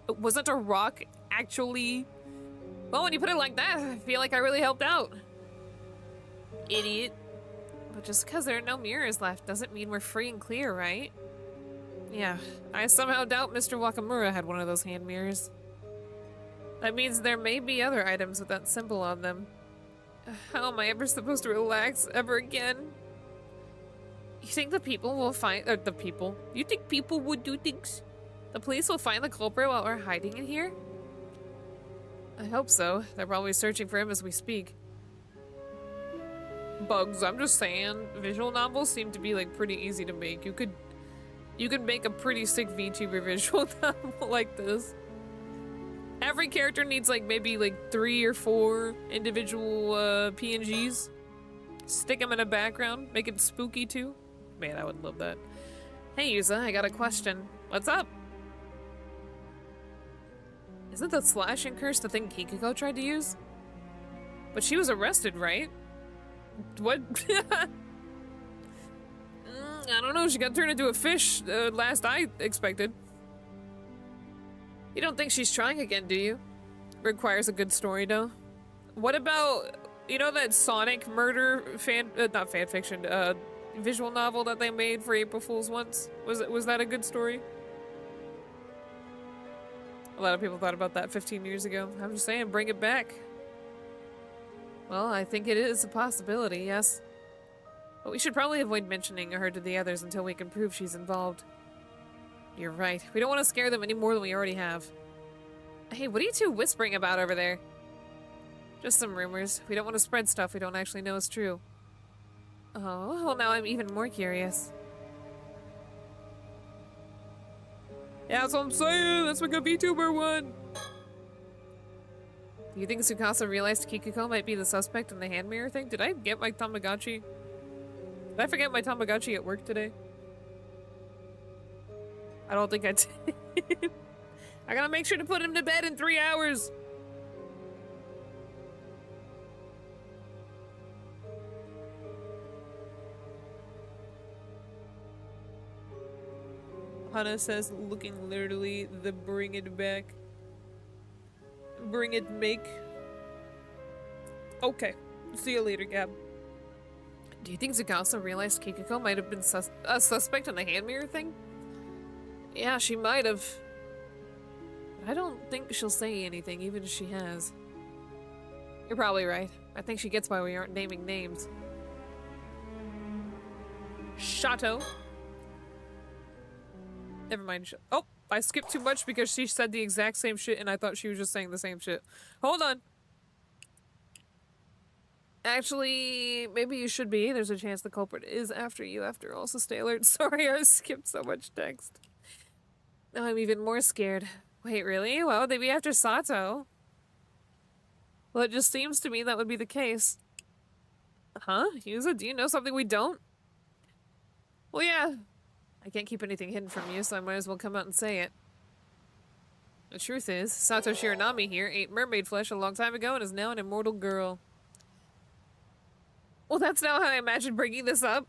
Wasn't a rock actually... Well, when you put it like that, I feel like I really helped out. Idiot. But just because there are no mirrors left doesn't mean we're free and clear, right? Yeah, I somehow doubt Mr. Wakamura had one of those hand mirrors. That means there may be other items with that symbol on them. How am I ever supposed to relax ever again? You think the people will find- the people? You think people would do things? The police will find the culprit while we're hiding in here? I hope so. They're probably searching for him as we speak. Bugs, I'm just saying. Visual novels seem to be like pretty easy to make. You could make a pretty sick VTuber visual novel like this. Every character needs like maybe like 3 or 4 individual PNGs. Stick them in a background, make it spooky too. Man, I would love that. Hey Yuza, I got a question. What's up? Isn't the slashing curse the thing Kikuko tried to use? But she was arrested, right? What? I don't know, she got turned into a fish, last I expected. You don't think she's trying again, do you? Requires a good story, though. What about, you know that Sonic murder not fan fiction, visual novel that they made for April Fool's once? Was that a good story? A lot of people thought about that 15 years ago. I'm just saying, bring it back. Well, I think it is a possibility, yes. But we should probably avoid mentioning her to the others until we can prove she's involved. You're right. We don't want to scare them any more than we already have. Hey, what are you two whispering about over there? Just some rumors. We don't want to spread stuff we don't actually know is true. Oh, well now I'm even more curious. Yeah, that's what I'm saying! That's what a VTuber won! Do you think Tsukasa realized Kikuko might be the suspect in the hand mirror thing? Did I get my Tamagotchi? Did I forget my Tamagotchi at work today? I don't think I did. I gotta make sure to put him to bed in 3 hours! Hana says, looking literally the bring it back. Bring it make. Okay. See you later, Gab. Do you think Tsukasa realized Kikuko might have been a suspect in the hand mirror thing? Yeah, she might have. But I don't think she'll say anything, even if she has. You're probably right. I think she gets why we aren't naming names. Shato. Never mind. Oh, I skipped too much because she said the exact same shit and I thought she was just saying the same shit. Hold on. Actually, maybe you should be. There's a chance the culprit is after you after all, so stay alert. Sorry, I skipped so much text. Now I'm even more scared. Wait, really? Why would they be after Sato? Well, it just seems to me that would be the case. Huh? Yuza, do you know something we don't? Well, yeah. I can't keep anything hidden from you, so I might as well come out and say it. The truth is, Sato Shiranami here ate mermaid flesh a long time ago and is now an immortal girl. Well, that's not how I imagined bringing this up.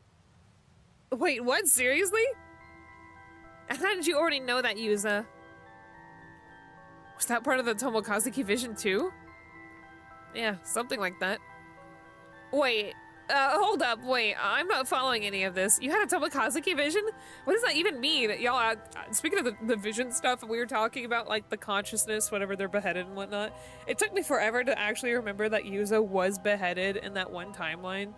Wait, what? Seriously? How did you already know that, Yuza? Was that part of the Tomokazuki vision too? Yeah, something like that. Wait, hold up, wait, I'm not following any of this. You had a Tomokazuki vision? What does that even mean? Y'all, speaking of the vision stuff, we were talking about, like, the consciousness, whenever they're beheaded and whatnot. It took me forever to actually remember that Yuza was beheaded in that one timeline.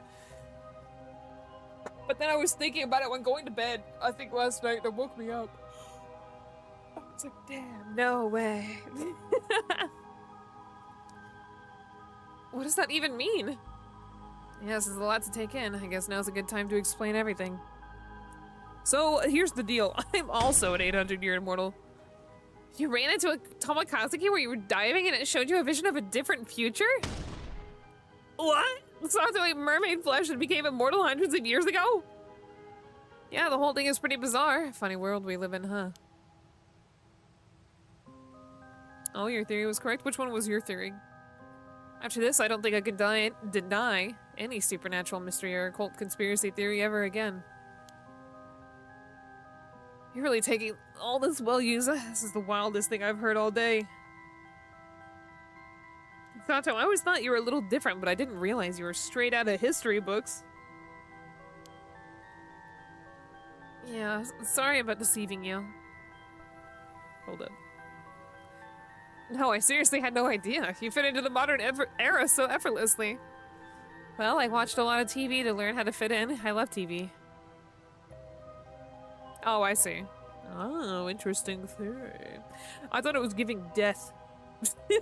But then I was thinking about it when going to bed, I think last night, that woke me up. I was like, damn, no way. What does that even mean? Yeah, this is a lot to take in. I guess now's a good time to explain everything. So, here's the deal. I'm also an 800-year immortal. You ran into a Tomokazuki where you were diving and it showed you a vision of a different future? What? Sato ate mermaid flesh and became immortal hundreds of years ago? Yeah, the whole thing is pretty bizarre. Funny world we live in, huh? Oh, your theory was correct? Which one was your theory? After this, I don't think I can deny any supernatural mystery or occult conspiracy theory ever again. You're really taking all this well, Yuza. This is the wildest thing I've heard all day. Sato, I always thought you were a little different, but I didn't realize you were straight out of history books. Yeah, sorry about deceiving you. Hold up. No, I seriously had no idea. You fit into the modern era so effortlessly. Well, I watched a lot of TV to learn how to fit in. I love TV. Oh, I see. Oh, interesting theory. I thought it was giving death.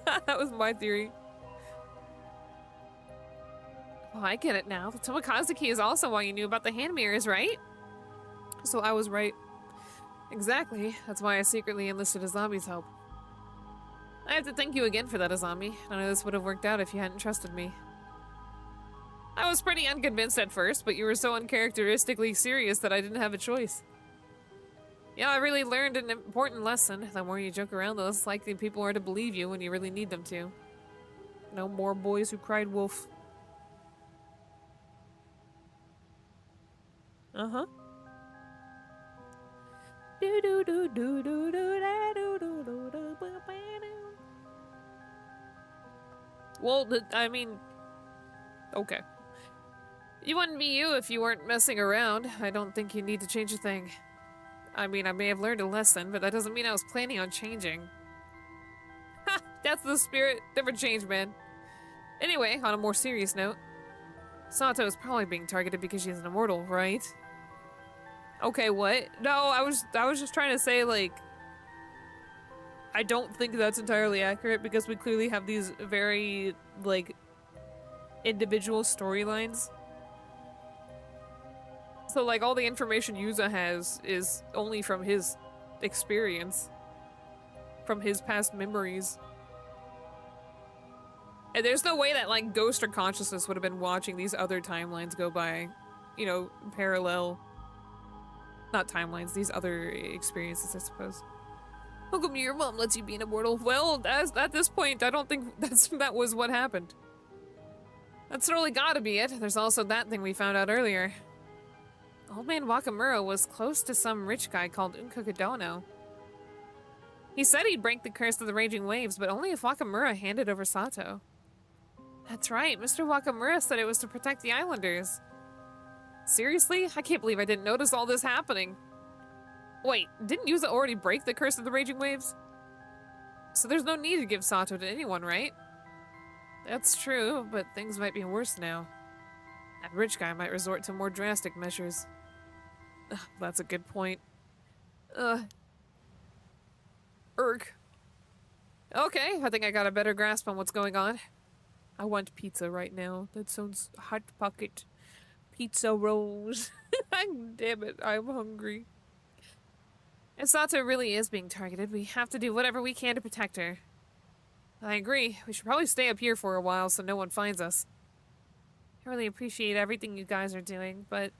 That was my theory. Oh, I get it now. The Tomokazu key is also why you knew about the hand mirrors, right? So I was right. Exactly. That's why I secretly enlisted Azami's help. I have to thank you again for that, Azami. None of this would have worked out if you hadn't trusted me. I was pretty unconvinced at first, but you were so uncharacteristically serious that I didn't have a choice. Yeah, I really learned an important lesson. The more you joke around, the less likely people are to believe you when you really need them to. No more boys who cried wolf. Uh-huh. Well, I mean... Okay. You wouldn't be you if you weren't messing around. I don't think you need to change a thing. I mean, I may have learned a lesson, but that doesn't mean I was planning on changing. Ha! That's the spirit. Never change, man. Anyway, on a more serious note, Sato is probably being targeted because she's an immortal, right? Okay, what? No, I was just trying to say, like, I don't think that's entirely accurate because we clearly have these very, like, individual storylines. So, like, all the information Yuza has is only from his experience. From his past memories. And there's no way that, like, Ghost or Consciousness would have been watching these other timelines go by. You know, parallel. Not timelines, these other experiences, I suppose. How come your mom lets you be an immortal? Well, at this point, I don't think that was what happened. That's totally gotta be it. There's also that thing we found out earlier. Old man Wakamura was close to some rich guy called Unkokodono. He said he'd break the curse of the raging waves, but only if Wakamura handed over Sato. That's right, Mr. Wakamura said it was to protect the islanders. Seriously? I can't believe I didn't notice all this happening. Wait, didn't Yuza already break the curse of the raging waves? So there's no need to give Sato to anyone, right? That's true, but things might be worse now. That rich guy might resort to more drastic measures. Ugh, that's a good point. Irk. Okay, I think I got a better grasp on what's going on. I want pizza right now. That sounds hot pocket. Pizza rolls. Damn it, I'm hungry. If Sato really is being targeted, we have to do whatever we can to protect her. I agree. We should probably stay up here for a while so no one finds us. I really appreciate everything you guys are doing, but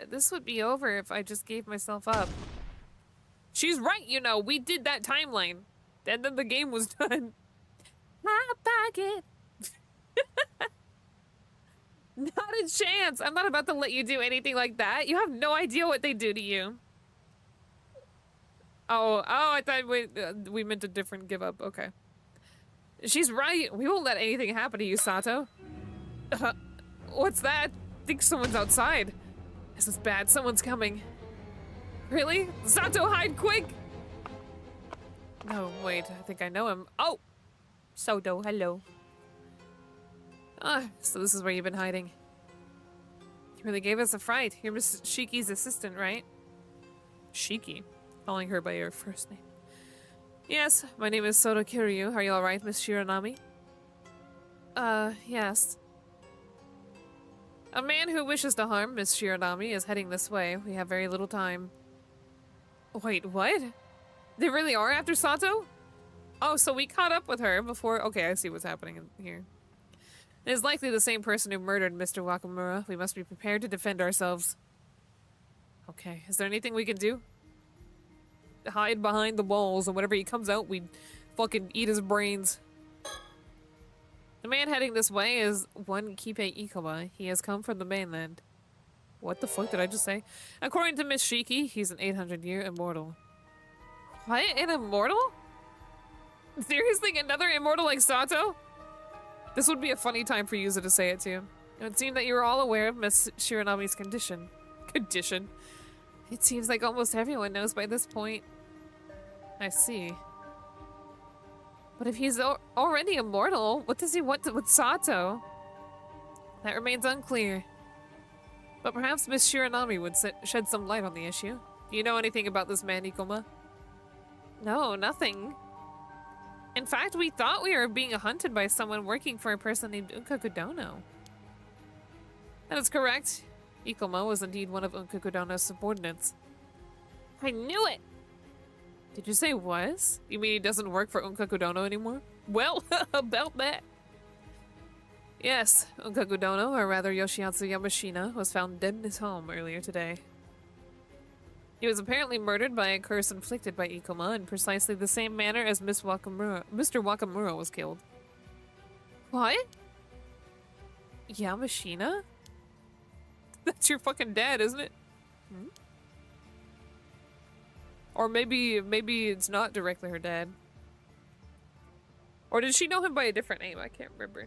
this would be over if I just gave myself up. She's right, you know. We did that timeline. And then the game was done. Hot pocket. Not a chance. I'm not about to let you do anything like that. You have no idea what they do to you. Oh, I thought we meant a different give up. Okay. She's right. We won't let anything happen to you, Sato. What's that? I think someone's outside. This is bad. Someone's coming. Really? Sato, hide quick! No, wait. I think I know him. Oh! Soto, hello. So this is where you've been hiding. You really gave us a fright. You're Miss Shiki's assistant, right? Shiki? Calling her by her first name. Yes, my name is Soto Kiryu. Are you alright, Miss Shiranami? Yes. A man who wishes to harm Miss Shiranami is heading this way. We have very little time. Wait, what? They really are after Sato? Oh, so we caught up with her before... Okay, I see what's happening in here. It is likely the same person who murdered Mr. Wakamura. We must be prepared to defend ourselves. Okay, is there anything we can do? Hide behind the walls, and whenever he comes out, we fucking eat his brains. The man heading this way is one Kipe Ikawa. He has come from the mainland. What the fuck did I just say? According to Miss Shiki, he's an 800-year immortal. What? An immortal? Seriously? Another immortal like Sato? This would be a funny time for Yuza to say it to. It would seem that you were all aware of Miss Shiranami's condition. Condition? It seems like almost everyone knows by this point. I see. But if he's already immortal, what does he want with Sato? That remains unclear. But perhaps Miss Shiranami would shed some light on the issue. Do you know anything about this man, Ikoma? No, nothing. In fact, we thought we were being hunted by someone working for a person named Unkakudono. That is correct. Ikoma was indeed one of Unkakudono's subordinates. I knew it! Did you say was? You mean he doesn't work for Unkakudono anymore? Well, about that. Yes, Unkakudono, or rather Yoshiatsu Yamashina, was found dead in his home earlier today. He was apparently murdered by a curse inflicted by Ikoma in precisely the same manner as Mr. Wakamura was killed. What? Yamashina? That's your fucking dad, isn't it? Hmm? Or maybe it's not directly her dad. Or did she know him by a different name? I can't remember.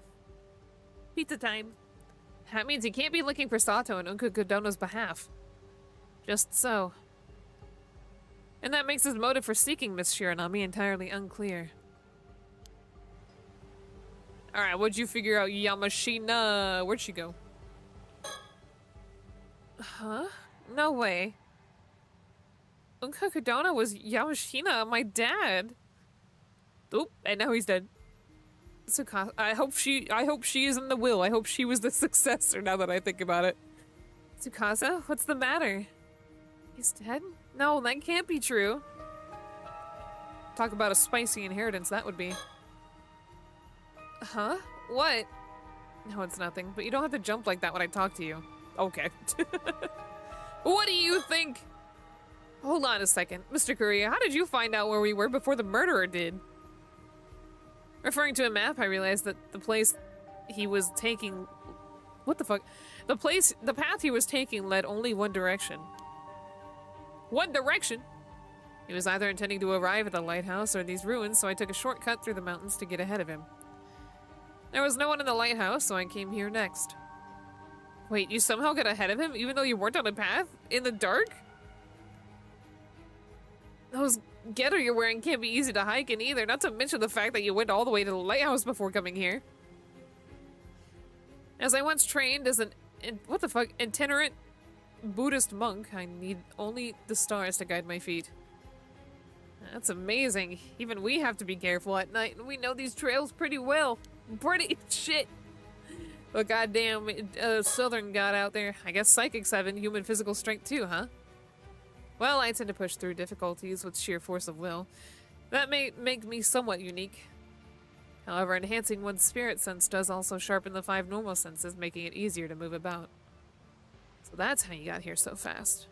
Pizza time. That means he can't be looking for Sato on Unkakudono's behalf. Just so. And that makes his motive for seeking Miss Shiranami entirely unclear. Alright, what'd you figure out, Yamashina? Where'd she go? Huh? No way. Unkakudono was Yamashina, my dad. Oop, and now he's dead. Tsukasa, I hope she is in the will. I hope she was the successor now that I think about it. Tsukasa, what's the matter? He's dead? No, that can't be true. Talk about a spicy inheritance, that would be. Huh? What? No, it's nothing, but you don't have to jump like that when I talk to you. Okay. What do you think? Hold on a second. Mr. Korea, how did you find out where we were before the murderer did? Referring to a map, I realized that the place he was taking... What the fuck? The path he was taking led only one direction. One direction? He was either intending to arrive at the lighthouse or these ruins, so I took a shortcut through the mountains to get ahead of him. There was no one in the lighthouse, so I came here next. Wait, you somehow got ahead of him, even though you weren't on a path? In the dark? Those getter you're wearing can't be easy to hike in either, not to mention the fact that you went all the way to the lighthouse before coming here. As I once trained as an itinerant Buddhist monk, I need only the stars to guide my feet. That's amazing. Even we have to be careful at night, and we know these trails pretty well. Pretty shit. But goddamn, southern god out there. I guess psychics have inhuman physical strength too, huh? Well, I tend to push through difficulties with sheer force of will. That may make me somewhat unique. However, enhancing one's spirit sense does also sharpen the 5 normal senses, making it easier to move about. So that's how you got here so fast.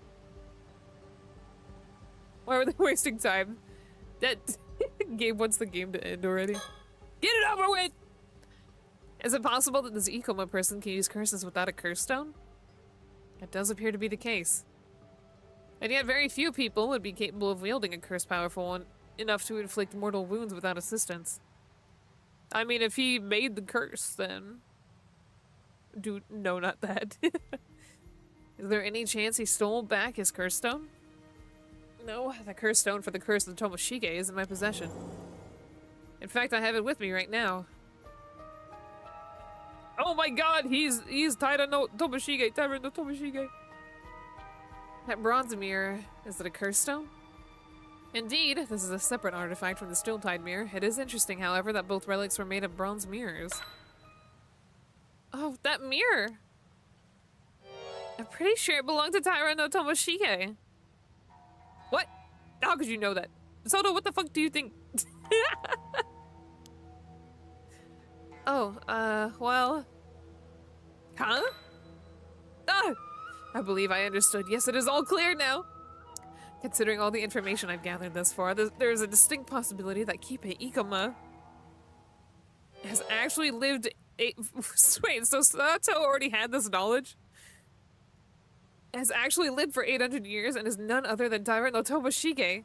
Why were they wasting time? That game wants the game to end already. Get it over with! Is it possible that this Ikoma person can use curses without a curse stone? That does appear to be the case. And yet very few people would be capable of wielding a curse powerful enough to inflict mortal wounds without assistance. I mean, if he made the curse, then... Dude, no, not that. Is there any chance he stole back his curse stone? No, the curse stone for the curse of the Tomoshige is in my possession. In fact, I have it with me right now. Oh my god, he's Taira no Tomoshige. That bronze mirror, is it a curse stone? Indeed, this is a separate artifact from the Stone-Tide mirror. It is interesting, however, that both relics were made of bronze mirrors. Oh, that mirror! I'm pretty sure it belonged to Taira no Tomoshige. What? How could you know that? Soto, what the fuck do you think? Oh, well... Huh? Ah! I believe I understood. Yes, it is all clear now. Considering all the information I've gathered thus far, there's a distinct possibility that Kipe Ikoma has actually lived Wait, so Sato already had this knowledge? Has actually lived for 800 years and is none other than Taira no Tomoshige.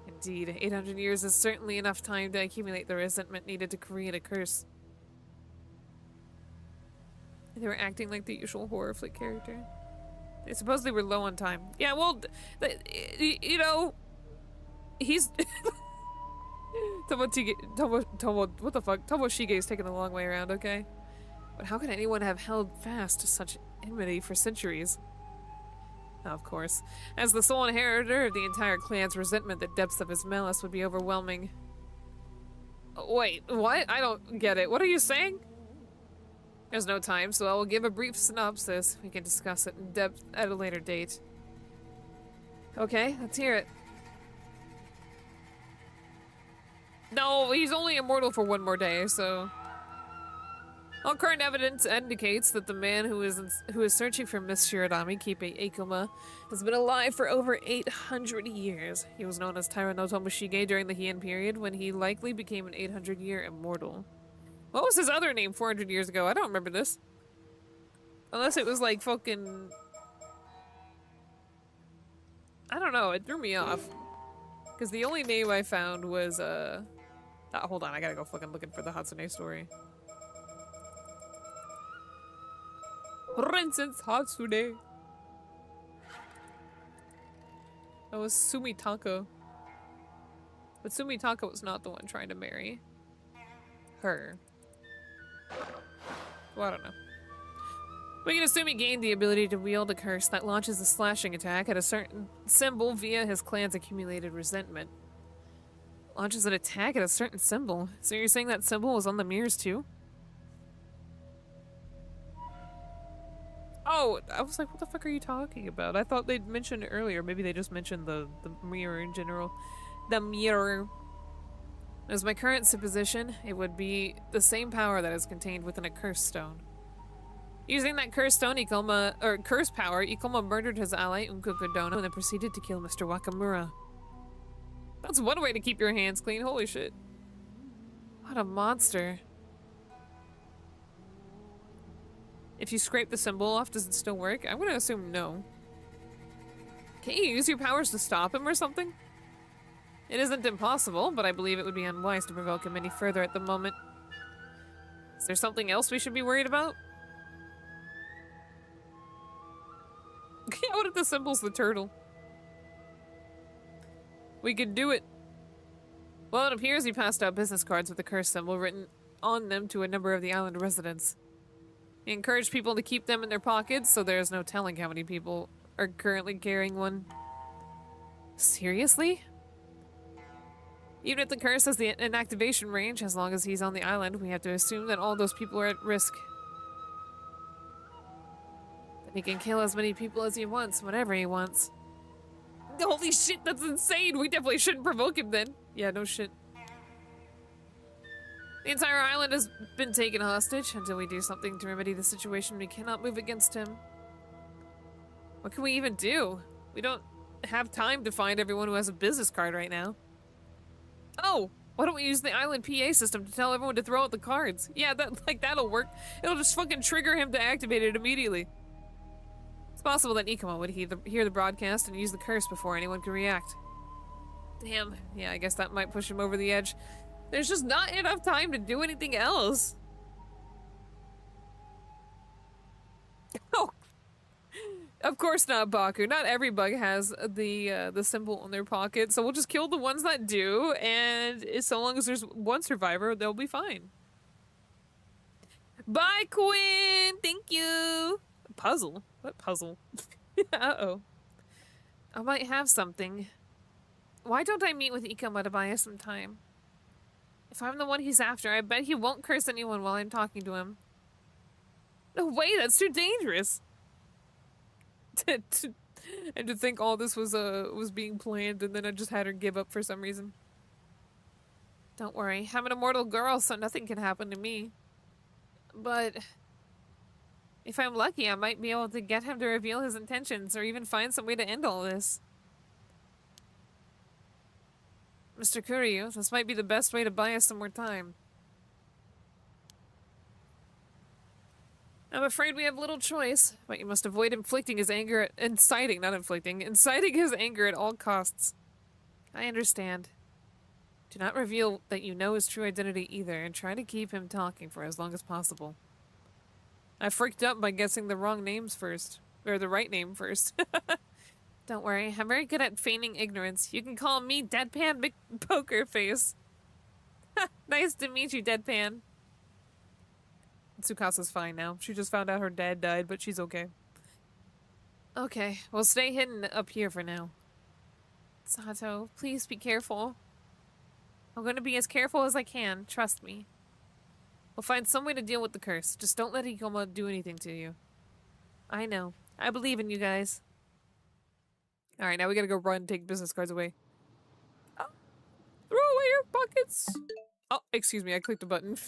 Indeed, 800 years is certainly enough time to accumulate the resentment needed to create a curse. They were acting like the usual horror flick character. They supposedly were low on time. Yeah, well, you know, he's... What the fuck? Tomoshige is taking the long way around, okay? But how can anyone have held fast to such enmity for centuries? Of course. As the sole inheritor of the entire clan's resentment, the depths of his malice would be overwhelming. Wait, what? I don't get it. What are you saying? There's no time, so I will give a brief synopsis. We can discuss it in depth at a later date. Okay, let's hear it. No, he's only immortal for one more day, so... All current evidence indicates that the man who is searching for Miss Shirodami, Kipe Ikuma, has been alive for over 800 years. He was known as Taira no Tomoshige during the Heian period, when he likely became an 800-year immortal. What was his other name 400 years ago? I don't remember this. Unless it was like fucking... I don't know, it threw me off. Because the only name I found was, hold on, I gotta go fucking looking for the Hatsune story. Princess Hatsune. That was Sumitaka. But Sumitaka was not the one trying to marry her. Well, I don't know. We can assume he gained the ability to wield a curse that launches a slashing attack at a certain symbol via his clan's accumulated resentment. Launches an attack at a certain symbol? So you're saying that symbol was on the mirrors too? Oh, I was like, what the fuck are you talking about? I thought they'd mentioned it earlier. Maybe they just mentioned the mirror in general. The mirror. As my current supposition, it would be the same power that is contained within a curse stone. Using that curse stone, curse power, Ikoma murdered his ally, Unkoku Dono, and then proceeded to kill Mr. Wakamura. That's one way to keep your hands clean, holy shit. What a monster. If you scrape the symbol off, does it still work? I'm gonna assume no. Can't you use your powers to stop him or something? It isn't impossible, but I believe it would be unwise to provoke him any further at the moment. Is there something else we should be worried about? What if the symbol's the turtle? We could do it. Well, it appears he passed out business cards with the curse symbol written on them to a number of the island residents. He encouraged people to keep them in their pockets, so there's no telling how many people are currently carrying one. Seriously? Even if the curse has an activation range, as long as he's on the island, we have to assume that all those people are at risk. Then he can kill as many people as he wants, whenever he wants. Holy shit, that's insane! We definitely shouldn't provoke him then. Yeah, no shit. The entire island has been taken hostage. Until we do something to remedy the situation, we cannot move against him. What can we even do? We don't have time to find everyone who has a business card right now. Oh! Why don't we use the island PA system to tell everyone to throw out the cards? Yeah, that'll work. It'll just fucking trigger him to activate it immediately. It's possible that Ikuma would hear the broadcast and use the curse before anyone could react. Damn. Yeah, I guess that might push him over the edge. There's just not enough time to do anything else. Oh. Of course not, Baku. Not every bug has the symbol on their pocket, so we'll just kill the ones that do, and so long as there's one survivor, they'll be fine. Bye, Quinn! Thank you! Puzzle? What puzzle? Uh-oh. I might have something. Why don't I meet with Ikuma to buy us some time? If I'm the one he's after, I bet he won't curse anyone while I'm talking to him. No way, that's too dangerous! And to think all this was being planned, and then I just had her give up for some reason. Don't worry, I'm an immortal girl, so nothing can happen to me. But if I'm lucky, I might be able to get him to reveal his intentions, or even find some way to end all this. Mr. Kuryu, this might be the best way to buy us some more time. I'm afraid we have little choice, but you must avoid inciting his anger at all costs. I understand. Do not reveal that you know his true identity either, and try to keep him talking for as long as possible. I freaked up by guessing the wrong names first. Or the right name first. Don't worry, I'm very good at feigning ignorance. You can call me Deadpan Big Poker Face. Nice to meet you, Deadpan. Tsukasa's fine now. She just found out her dad died, but she's okay. Okay, we'll stay hidden up here for now. Sato, please be careful. I'm gonna be as careful as I can, trust me. We'll find some way to deal with the curse. Just don't let Ikoma do anything to you. I know. I believe in you guys. Alright, now we gotta go run and take business cards away. Oh, throw away your buckets! Oh, excuse me, I clicked the button.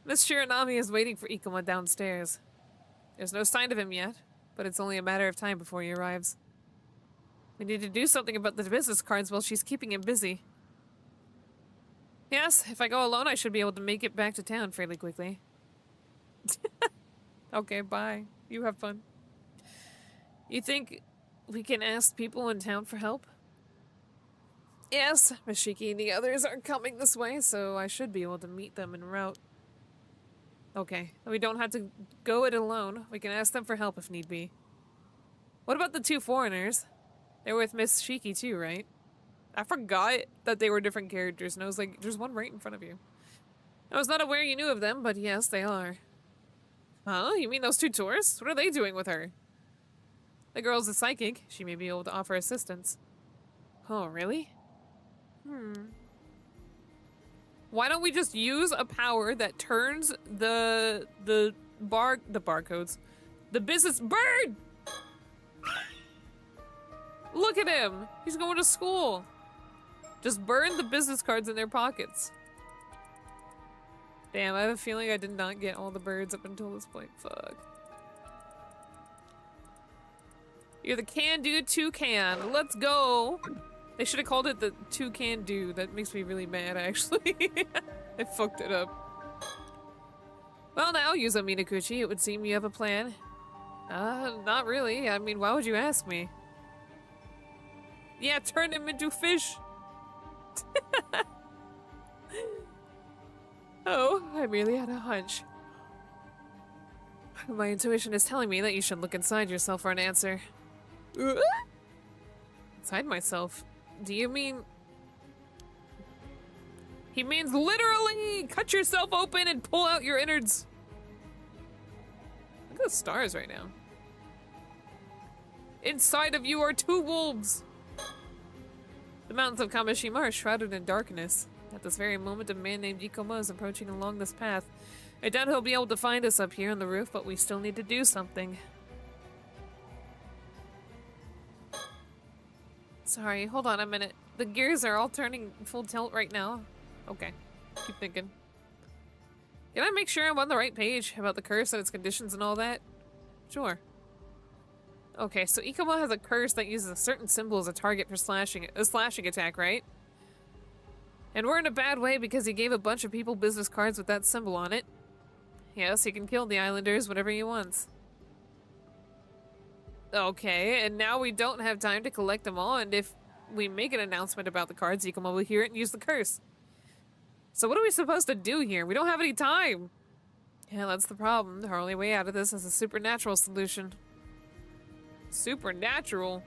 Miss Shiranami is waiting for Ikoma downstairs. There's no sign of him yet, but it's only a matter of time before he arrives. We need to do something about the business cards while she's keeping him busy. Yes, if I go alone, I should be able to make it back to town fairly quickly. Okay, bye. You have fun. You think we can ask people in town for help? Yes, Mashiki and the others are coming this way, so I should be able to meet them en route. Okay, we don't have to go it alone. We can ask them for help if need be. What about the two foreigners? They're with Miss Shiki too, right? I forgot that they were different characters, and I was like, there's one right in front of you. I was not aware you knew of them, but yes, they are. Huh? You mean those two tourists? What are they doing with her? The girl's a psychic. She may be able to offer assistance. Oh, really? Why don't we just use a power that turns the barcodes, the business bird? Look at him. He's going to school. Just burn the business cards in their pockets. Damn, I have a feeling I did not get all the birds up until this point. Fuck. You're the can-do toucan. Let's go. They should have called it the toucan-do. That makes me really mad, actually. I fucked it up. Well, now, Yuzo Minakuchi, it would seem you have a plan. Not really. I mean, why would you ask me? Yeah, turn him into fish. Oh, I merely had a hunch. My intuition is telling me that you should look inside yourself for an answer. Inside myself? Do you mean... He means literally! Cut yourself open and pull out your innards! Look at the stars right now. Inside of you are two wolves! The mountains of Kamishima are shrouded in darkness. At this very moment, a man named Ikoma is approaching along this path. I doubt he'll be able to find us up here on the roof, but we still need to do something. Sorry, hold on a minute. The gears are all turning full tilt right now. Okay, keep thinking. Can I make sure I'm on the right page about the curse and its conditions and all that? Sure. Okay, so Ikoma has a curse that uses a certain symbol as a target for a slashing attack, right? And we're in a bad way because he gave a bunch of people business cards with that symbol on it. Yes, he can kill the islanders whenever he wants. Okay, and now we don't have time to collect them all, and if we make an announcement about the cards, Ikoma will hear it and use the curse. So what are we supposed to do here? We don't have any time! Yeah, that's the problem. Our only way out of this is a supernatural solution. Supernatural?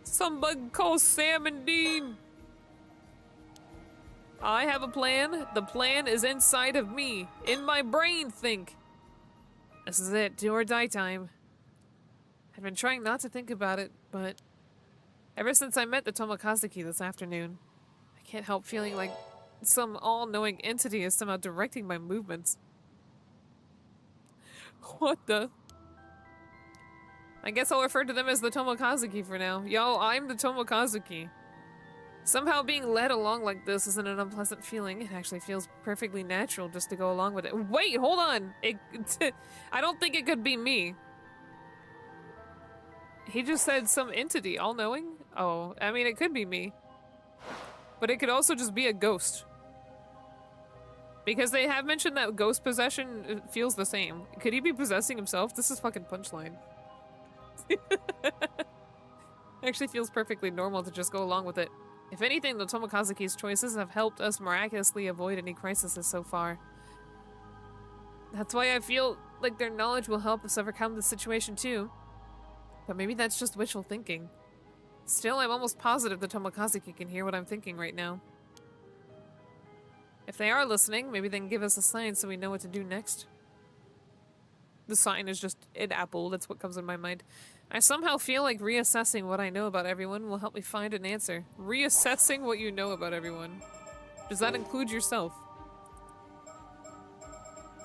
Some bug called Sam and Dean! I have a plan. The plan is inside of me. In my brain, think. This is it. Do or die time. I've been trying not to think about it, but ever since I met the Tomokazuki this afternoon, I can't help feeling like some all-knowing entity is somehow directing my movements. What the? I guess I'll refer to them as the Tomokazuki for now. Yo, I'm the Tomokazuki. Somehow being led along like this isn't an unpleasant feeling. It actually feels perfectly natural just to go along with it. Wait, hold on! I don't think it could be me. He just said some entity, all-knowing? Oh, I mean, it could be me. But it could also just be a ghost. Because they have mentioned that ghost possession feels the same. Could he be possessing himself? This is fucking Punchline. Actually feels perfectly normal to just go along with it. If anything, the Tomokazuki's choices have helped us miraculously avoid any crises so far. That's why I feel like their knowledge will help us overcome the situation too. But maybe that's just wishful thinking. Still, I'm almost positive the Tomokazuki can hear what I'm thinking right now. If they are listening, maybe they can give us a sign so we know what to do next. The sign is just an apple, that's what comes in my mind. I somehow feel like reassessing what I know about everyone will help me find an answer. Reassessing what you know about everyone. Does that include yourself?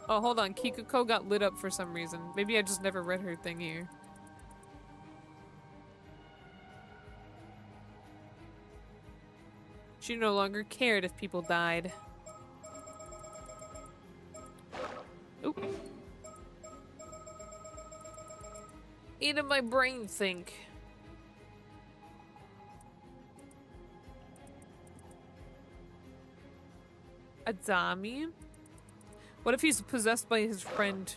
Oh, hold on. Kikuko got lit up for some reason. Maybe I just never read her thing here. She no longer cared if people died. Oop. Even my brain think. Adami? What if he's possessed by his friend?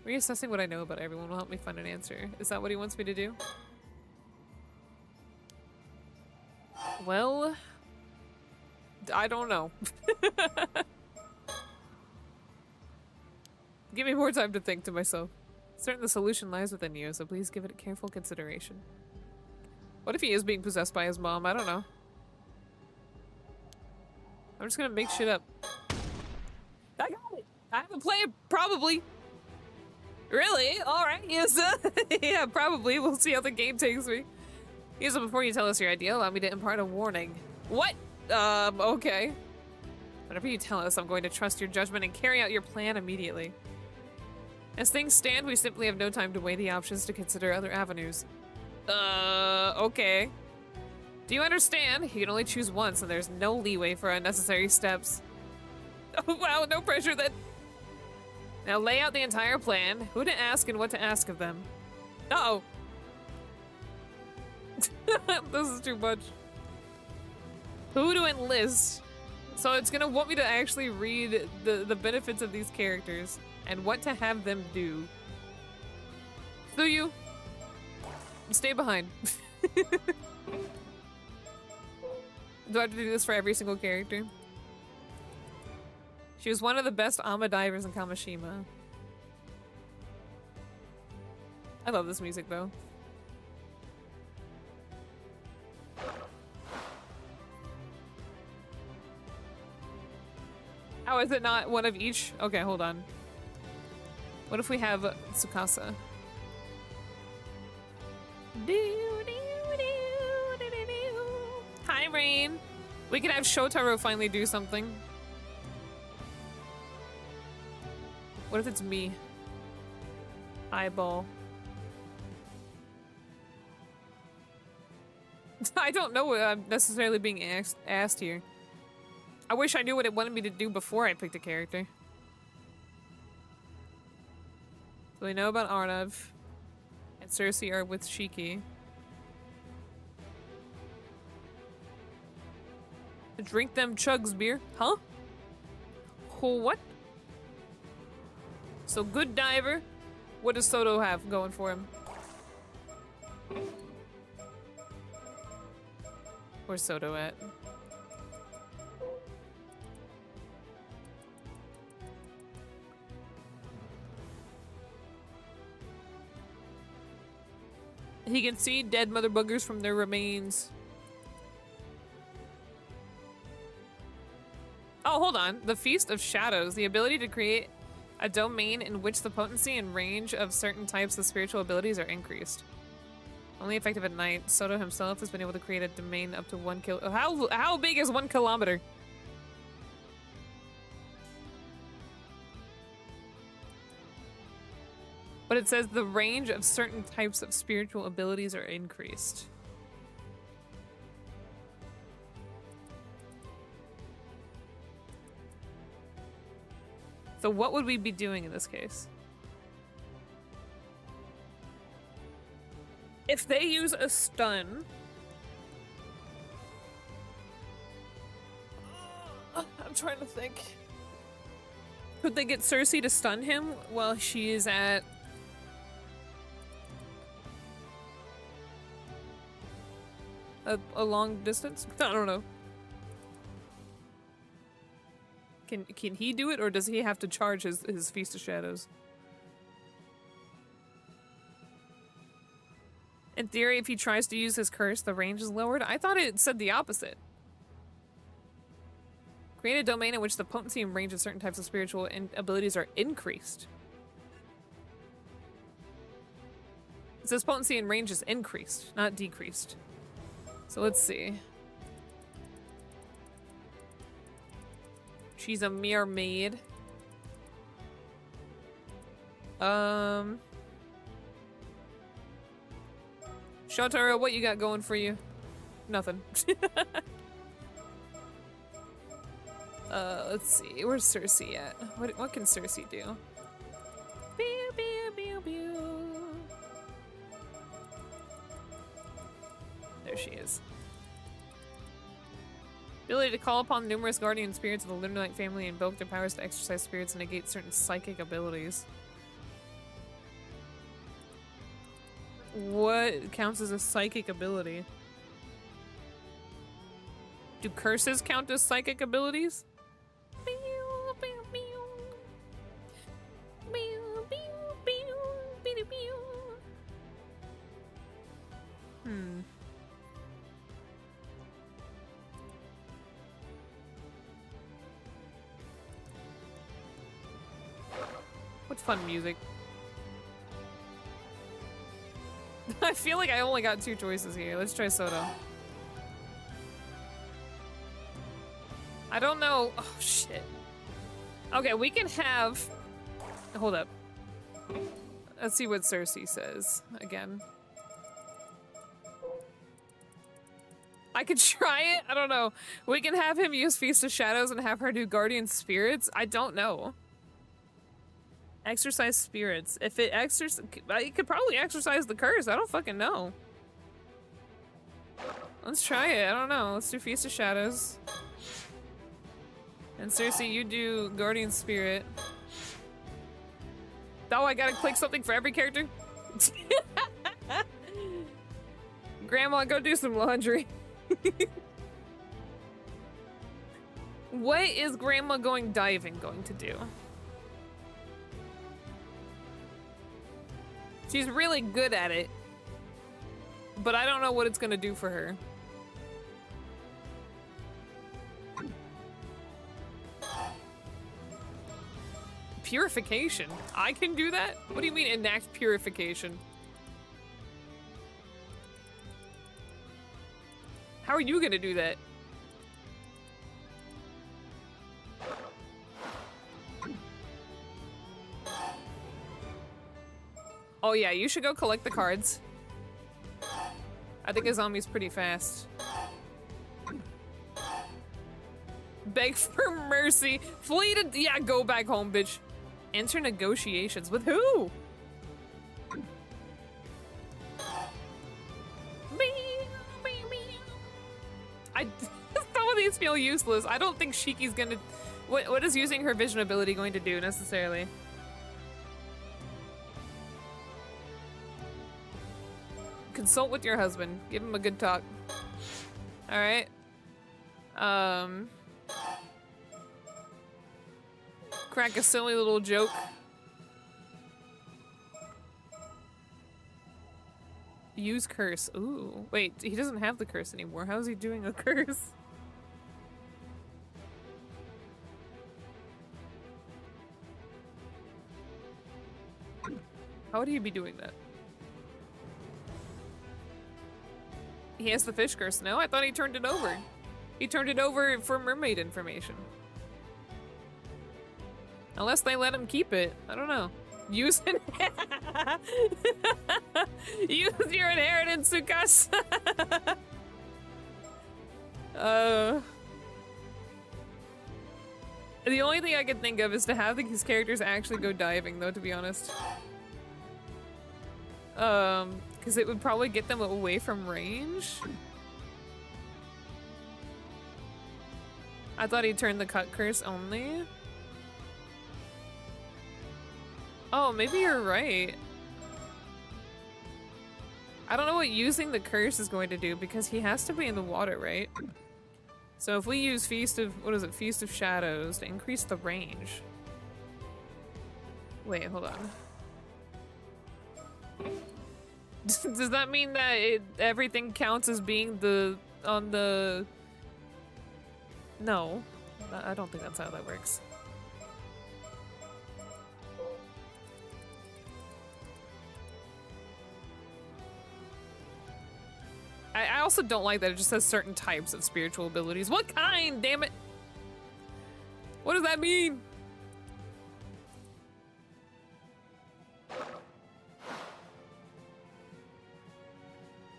Reassessing what I know about everyone will help me find an answer. Is that what he wants me to do? Well, I don't know. Give me more time to think to myself. Certain the solution lies within you, so please give it careful consideration. What if he is being possessed by his mom? I don't know. I'm just gonna make shit up. I got it! I have a plan, probably! Really? Alright, yes. Yeah, probably. We'll see how the game takes me. Yes, before you tell us your idea, allow me to impart a warning. What? Okay. Whatever you tell us, I'm going to trust your judgment and carry out your plan immediately. As things stand, we simply have no time to weigh the options to consider other avenues. Okay. Do you understand? You can only choose once, and there's no leeway for unnecessary steps. Oh, wow, no pressure then. Now lay out the entire plan, who to ask and what to ask of them. Uh-oh. This is too much. Who to enlist. So it's gonna want me to actually read the benefits of these characters and what to have them do. So you stay behind. Do I have to do this for every single character? She was one of the best Ama divers in Kamishima. I love this music though. How is it not one of each? Okay, hold on. What if we have Tsukasa? Hi, Rain. We can have Shotaro finally do something. What if it's me? Eyeball. I don't know what I'm necessarily being asked here. I wish I knew what it wanted me to do before I picked a character. So we know about Arnav and Cersei are with Shiki. Drink them chugs beer. Huh? What? So good diver. What does Soto have going for him? Where's Soto at? He can see dead mother buggers from their remains. Oh, hold on. The Feast of Shadows. The ability to create a domain in which the potency and range of certain types of spiritual abilities are increased. Only effective at night. Soto himself has been able to create a domain up to 1 kilo. How big is 1 kilometer? But it says the range of certain types of spiritual abilities are increased. So what would we be doing in this case? If they use a stun... I'm trying to think. Could they get Cersei to stun him while she is at... a long distance? I don't know. Can he do it, or does he have to charge his Feast of Shadows? theory, if he tries to use his curse, the range is lowered. I thought it said the opposite. Create a domain in which the potency and range of certain types of spiritual abilities are increased. It says potency and range is increased, not decreased. So let's see. She's a mermaid. Shotaro, what you got going for you? Nothing. Let's see. Where's Cersei at? What can Cersei do? Pew, pew, pew, pew. There she is. Ability to call upon numerous guardian spirits of the Lunarite family and invoke their powers to exercise spirits and negate certain psychic abilities. What counts as a psychic ability? Do curses count as psychic abilities? What fun music. I feel like I only got 2 choices here. Let's try Soda. I don't know. Oh, shit. Okay, we can have... Hold up. Let's see what Cersei says again. I could try it? I don't know. We can have him use Feast of Shadows and have her do Guardian Spirits? I don't know. Exercise spirits. If it you could probably exercise the curse. I don't fucking know. Let's try it. I don't know. Let's do Feast of Shadows. And Cersei, you do Guardian Spirit. Oh, I gotta click something for every character? Grandma, go do some laundry. What is Grandma going diving going to do? She's really good at it, but I don't know what it's gonna do for her. Purification? I can do that? What do you mean enact purification? How are you gonna do that? Oh yeah, you should go collect the cards. I think a zombie's pretty fast. Beg for mercy. Flee to- yeah, go back home, bitch. Enter negotiations. With who? Some of these feel useless. I don't think Shiki's gonna... What is using her vision ability going to do, necessarily? Consult with your husband. Give him a good talk. Alright. Crack a silly little joke. Use curse. Ooh. Wait, he doesn't have the curse anymore. How is he doing a curse? How would he be doing that? He has the fish curse now? I thought he turned it over. He turned it over for mermaid information. Unless they let him keep it. I don't know. Use it. Use your inheritance, Sukas. The only thing I can think of is to have these characters actually go diving, though, to be honest. Because it would probably get them away from range. I thought he turned the cut curse only. Oh, maybe you're right. I don't know what using the curse is going to do because he has to be in the water, right? So if we use Feast of, what is it? Feast of Shadows to increase the range. Wait, hold on. Does that mean that everything counts as being on the... No. I don't think that's how that works. I also don't like that it just says certain types of spiritual abilities. What kind? Damn it! What does that mean?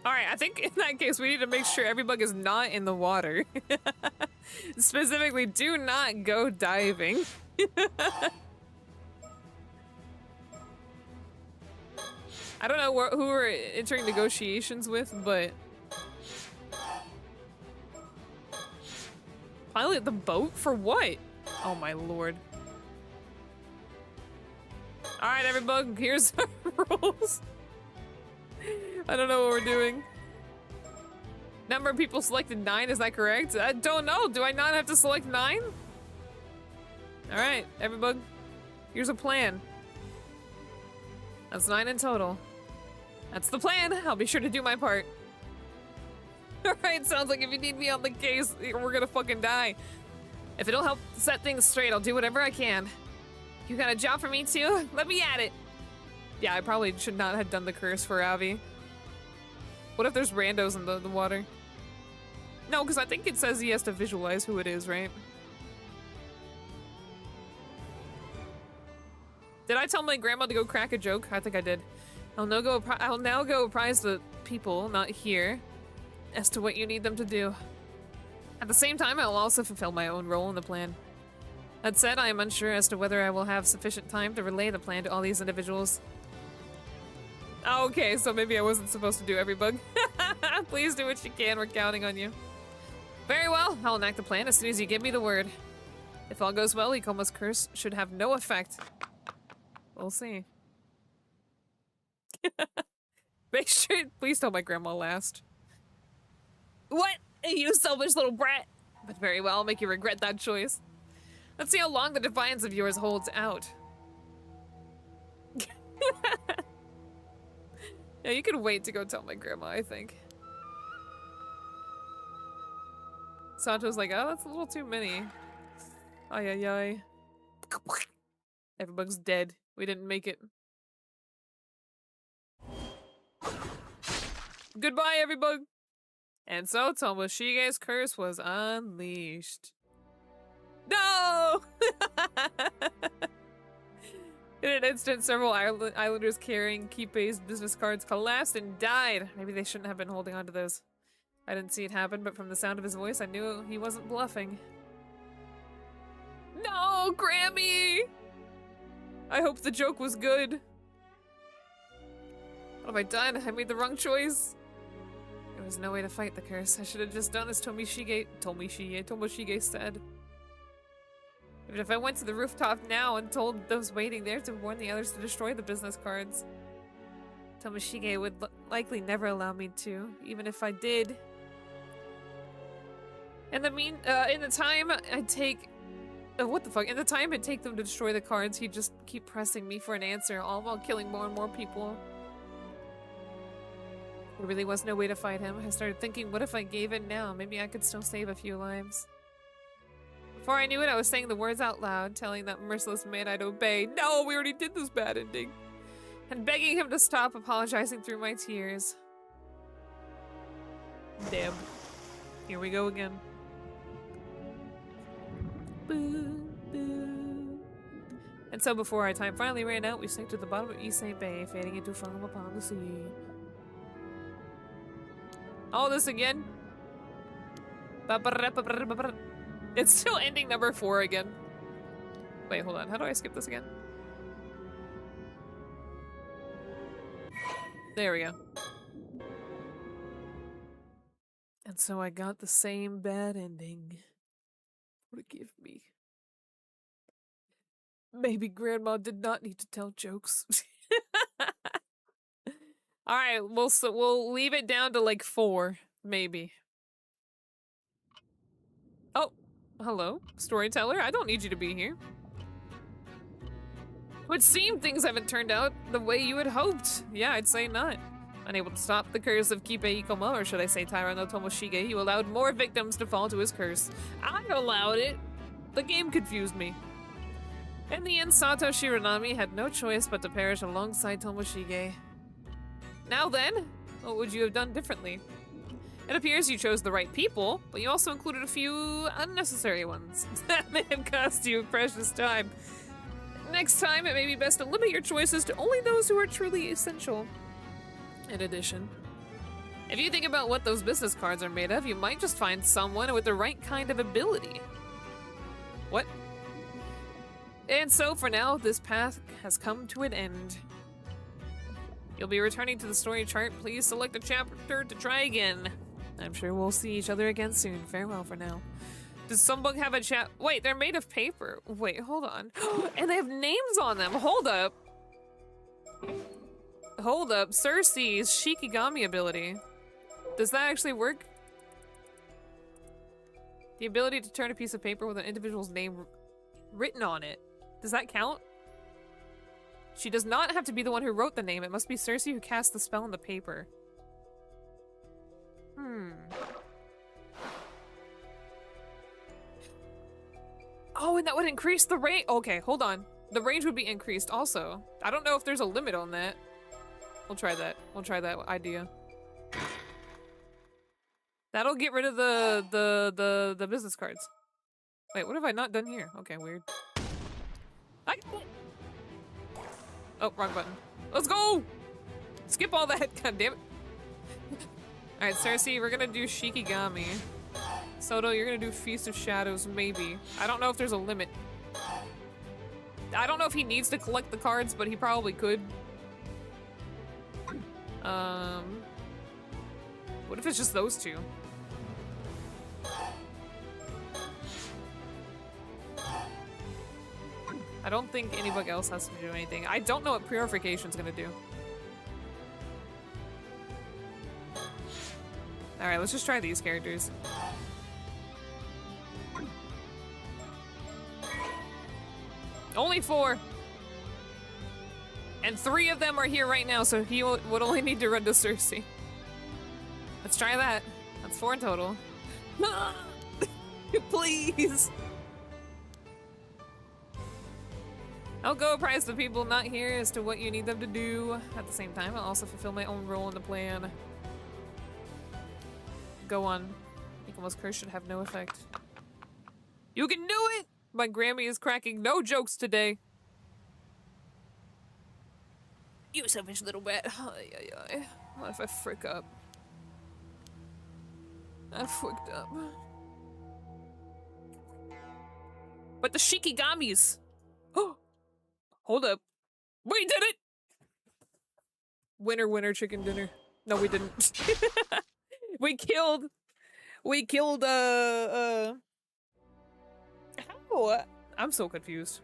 Alright, I think in that case we need to make sure everybug is not in the water. Specifically, do not go diving. I don't know who we're entering negotiations with, but... Pilot the boat? For what? Oh my lord. Alright, everybug, here's our rules. I don't know what we're doing. Number of people selected 9, is that correct? I don't know. Do I not have to select 9? Alright, everybug. Here's a plan. That's 9 in total. That's the plan. I'll be sure to do my part. Alright, sounds like if you need me on the case, we're gonna fucking die. If it'll help set things straight, I'll do whatever I can. You got a job for me too? Let me at it. Yeah, I probably should not have done the curse for Avi. What if there's randos in the water? No, because I think it says he has to visualize who it is, right? Did I tell my grandma to go crack a joke? I think I did. I'll now go apprise the people not here as to what you need them to do. At the same time, I'll also fulfill my own role in the plan. That said, I am unsure as to whether I will have sufficient time to relay the plan to all these individuals. Okay, so maybe I wasn't supposed to do every bug. Please do what you can, we're counting on you. Very well, I'll enact the plan as soon as you give me the word. If all goes well, Ikoma's curse should have no effect. We'll see. Make sure, please tell my grandma last. What? You selfish little brat! But very well, I'll make you regret that choice. Let's see how long the defiance of yours holds out. Yeah, you can wait to go tell my grandma, I think. Santo's like, oh, that's a little too many. Ay, ay, ay. Everybug's dead. We didn't make it. Goodbye, everybug! And so, Tomoshige's curse was unleashed. No! In an instant, several islanders carrying Kippei's business cards collapsed and died. Maybe they shouldn't have been holding on to those. I didn't see it happen, but from the sound of his voice, I knew he wasn't bluffing. No, Grammy! I hope the joke was good. What have I done? I made the wrong choice. There was no way to fight the curse. I should have just done as Tomoshige said. Even if I went to the rooftop now and told those waiting there to warn the others to destroy the business cards, Tomoshige would likely never allow me to, even if I did. In the time I'd take... what the fuck? In the time it'd take them to destroy the cards, he'd just keep pressing me for an answer, all while killing more and more people. There really was no way to fight him. I started thinking, what if I gave in now? Maybe I could still save a few lives. Before I knew it, I was saying the words out loud, telling that merciless man I'd obey. No, we already did this bad ending. And begging him to stop, apologizing through my tears. Damn. Here we go again. Boo, boo. And so before our time finally ran out, we sank to the bottom of Issei Bay, fading into foam upon the sea. All this again? It's still ending number 4 again. Wait, hold on. How do I skip this again? There we go. And so I got the same bad ending. Forgive me. Maybe Grandma did not need to tell jokes. Alright, we'll leave it down to like 4, maybe. Oh, hello, storyteller. I don't need you to be here. It would seem things haven't turned out the way you had hoped. Yeah, I'd say not. Unable to stop the curse of Kipe Ikoma, or should I say Taira no Tomoshige, you allowed more victims to fall to his curse. I allowed it! The game confused me. In the end, Sato Shiranami had no choice but to perish alongside Tomoshige. Now then, what would you have done differently? It appears you chose the right people, but you also included a few unnecessary ones. That may have cost you precious time. Next time, it may be best to limit your choices to only those who are truly essential. In addition, if you think about what those business cards are made of, you might just find someone with the right kind of ability. What? And so, for now, this path has come to an end. You'll be returning to the story chart. Please select a chapter to try again. I'm sure we'll see each other again soon. Farewell for now. Does some book have a chat? Wait, they're made of paper. Wait, hold on. And they have names on them. Hold up. Hold up. Cersei's Shikigami ability. Does that actually work? The ability to turn a piece of paper with an individual's name written on it. Does that count? She does not have to be the one who wrote the name. It must be Cersei who cast the spell on the paper. Oh, and that would increase the range. Okay, hold on. The range would be increased also. I don't know if there's a limit on that. We'll try that. We'll try that idea. That'll get rid of the business cards. Wait, what have I not done here? Okay, weird. Oh, wrong button. Let's go! Skip all that. God damn it. Alright, Cersei, we're gonna do Shikigami. Soto, you're gonna do Feast of Shadows, maybe. I don't know if there's a limit. I don't know if he needs to collect the cards, but he probably could. What if it's just those two? I don't think anybody else has to do anything. I don't know what Purification's gonna do. Alright, let's just try these characters. Only 4! And 3 of them are here right now, so he would only need to run to Cersei. Let's try that. That's 4 in total. Please! I'll go apprise the people not here as to what you need them to do. At the same time, I'll also fulfill my own role in the plan. Go on. Ikoma's curse should have no effect. You can do it! My Grammy is cracking no jokes today. You selfish little bat. What if I frick up? I fricked up. But the Shikigamis! Oh! Hold up. We did it! Winner, winner, chicken dinner. No, we didn't. We killed, how? I'm so confused.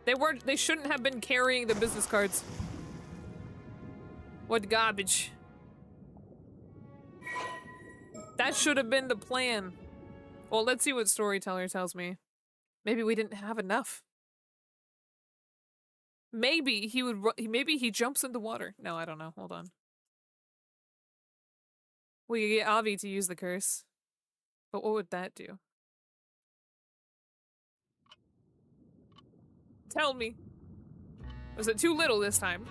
They shouldn't have been carrying the business cards. What garbage. That should have been the plan. Well, let's see what Storyteller tells me. Maybe we didn't have enough. Maybe he would. Maybe he jumps in the water. No, I don't know. Hold on. We could get Avi to use the curse. But what would that do? Tell me. Was it too little this time?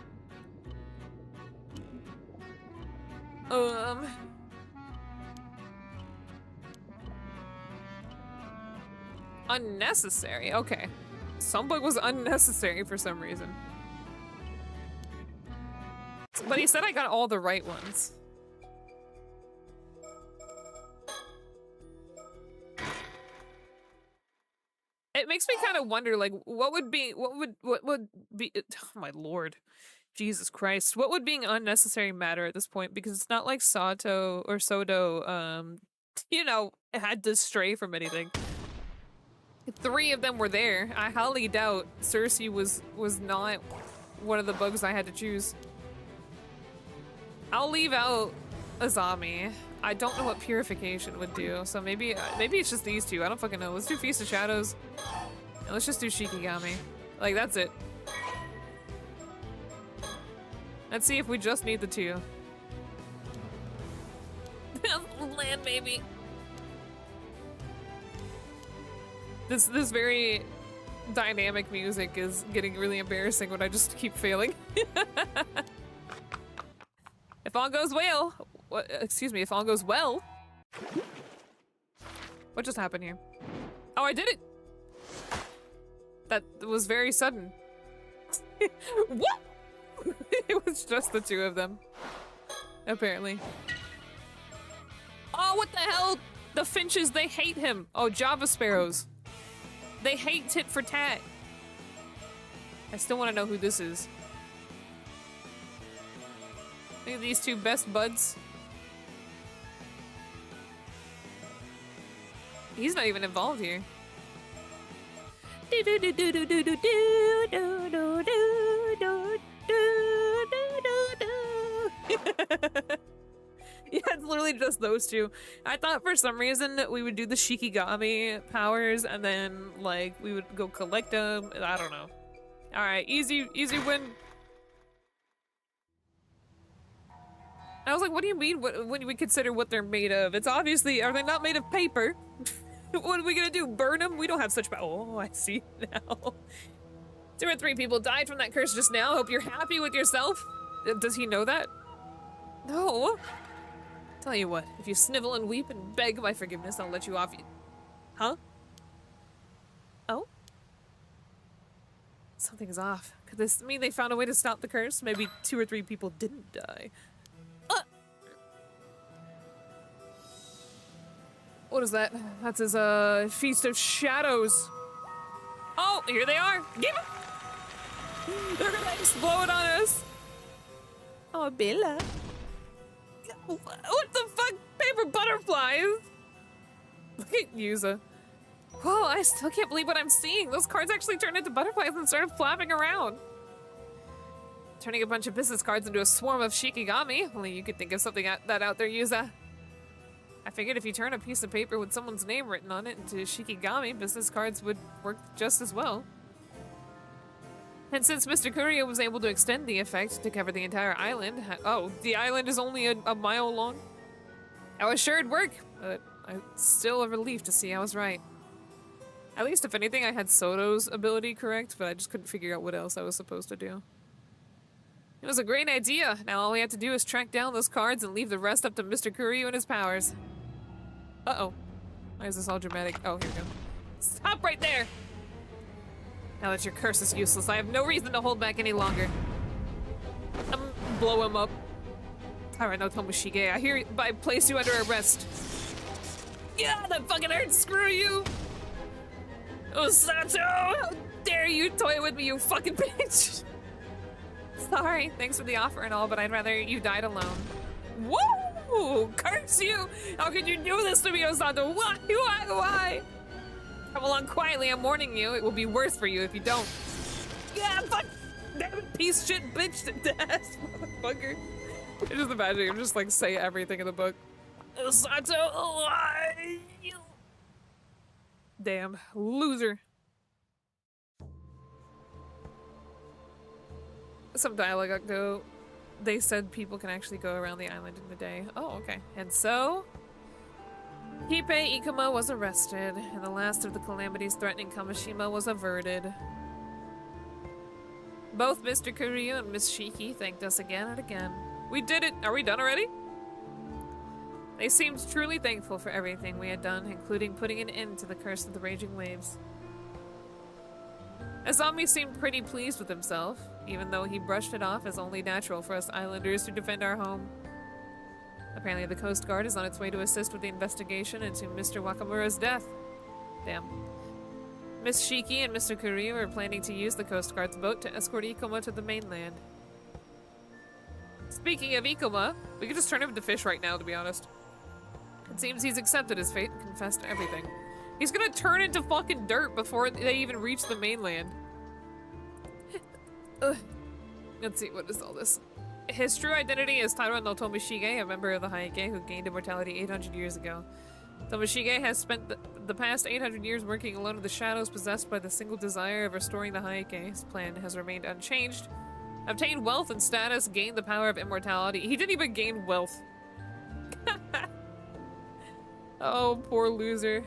Unnecessary. Okay. Somebug was unnecessary for some reason. But he said I got all the right ones. It makes me kind of wonder, like, what would be, oh my lord. Jesus Christ. What would being unnecessary matter at this point? Because it's not like Sato or Soto, you know, had to stray from anything. 3 of them were there. I highly doubt Cersei was not one of the bugs I had to choose. I'll leave out Azami. I don't know what Purification would do, so maybe it's just these 2. I don't fucking know. Let's do Feast of Shadows. And let's just do Shikigami. Like, that's it. Let's see if we just need the two. Land, baby. This very dynamic music is getting really embarrassing when I just keep failing. If all goes well, excuse me, if all goes well. What just happened here? Oh, I did it. That was very sudden. What? It was just the two of them. Apparently. Oh, what the hell? The finches, they hate him. Oh, Java sparrows. They hate tit for tat. I still want to know who this is. Look at these two best buds. He's not even involved here. Yeah, it's literally just those two. I thought for some reason that we would do the Shikigami powers and then, like, we would go collect them. I don't know. Alright, easy win. I was like, what do you mean when we consider what they're made of? It's obviously, are they not made of paper? What are we gonna do, burn them? We don't have such power. Oh, I see now. 2 or 3 people died from that curse just now. Hope you're happy with yourself. Does he know that? No. Tell you what, if you snivel and weep and beg my forgiveness, I'll let you off. Huh? Oh? Something's off. Could this mean they found a way to stop the curse? Maybe 2 or 3 people didn't die. What is that? That's his, Feast of Shadows. Oh, here they are. Give it! They're gonna explode on us. Oh, Bella. What the fuck? Paper butterflies? Look at Yuza. Whoa, I still can't believe what I'm seeing. Those cards actually turned into butterflies and started flapping around. Turning a bunch of business cards into a swarm of Shikigami. Only you could think of something that out there, Yuza. I figured if you turn a piece of paper with someone's name written on it into Shikigami, business cards would work just as well. And since Mr. Kurio was able to extend the effect to cover the entire island, oh, the island is only a mile long? I was sure it'd work, but I'm still a relief to see I was right. At least, if anything, I had Soto's ability correct, but I just couldn't figure out what else I was supposed to do. It was a great idea. Now all we have to do is track down those cards and leave the rest up to Mr. Kurio and his powers. Uh-oh. Why is this all dramatic? Oh, here we go. Stop right there! Now that your curse is useless, I have no reason to hold back any longer. Blow him up. Alright, no Tomoshige, I hereby place you under arrest. Yeah, that fucking hurts! Screw you! Osato! How dare you toy with me, you fucking bitch! Sorry, thanks for the offer and all, but I'd rather you died alone. Whoa! Curse you! How could you do this to me, Osato? Why? Come along quietly, I'm warning you. It will be worse for you if you don't. Yeah, fuck! Damn it, piece shit bitch to death, motherfucker. I just imagine him just like say everything in the book. Osato, why? Damn, loser. Some dialogue ago, they said people can actually go around the island in a day. Oh, okay. And so, Hipe Ikuma was arrested, and the last of the calamities threatening Kamishima was averted. Both Mr. Kuryu and Miss Shiki thanked us again and again. We did it! Are we done already? They seemed truly thankful for everything we had done, including putting an end to the curse of the raging waves. Azami seemed pretty pleased with himself, even though he brushed it off as only natural for us islanders to defend our home. Apparently the Coast Guard is on its way to assist with the investigation into Mr. Wakamura's death. Damn. Miss Shiki and Mr. Kuryu are planning to use the Coast Guard's boat to escort Ikuma to the mainland. Speaking of Ikuma, we could just turn him into fish right now, to be honest. It seems he's accepted his fate and confessed to everything. He's gonna turn into fucking dirt before they even reach the mainland. Let's see, what is all this? His true identity is Taira no Tomoshige, a member of the Hayake who gained immortality 800 years ago. Tomoshige has spent the past 800 years working alone in the shadows, possessed by the single desire of restoring the Hayake. His plan has remained unchanged. Obtain wealth and status, gain the power of immortality. He didn't even gain wealth. Oh, poor loser.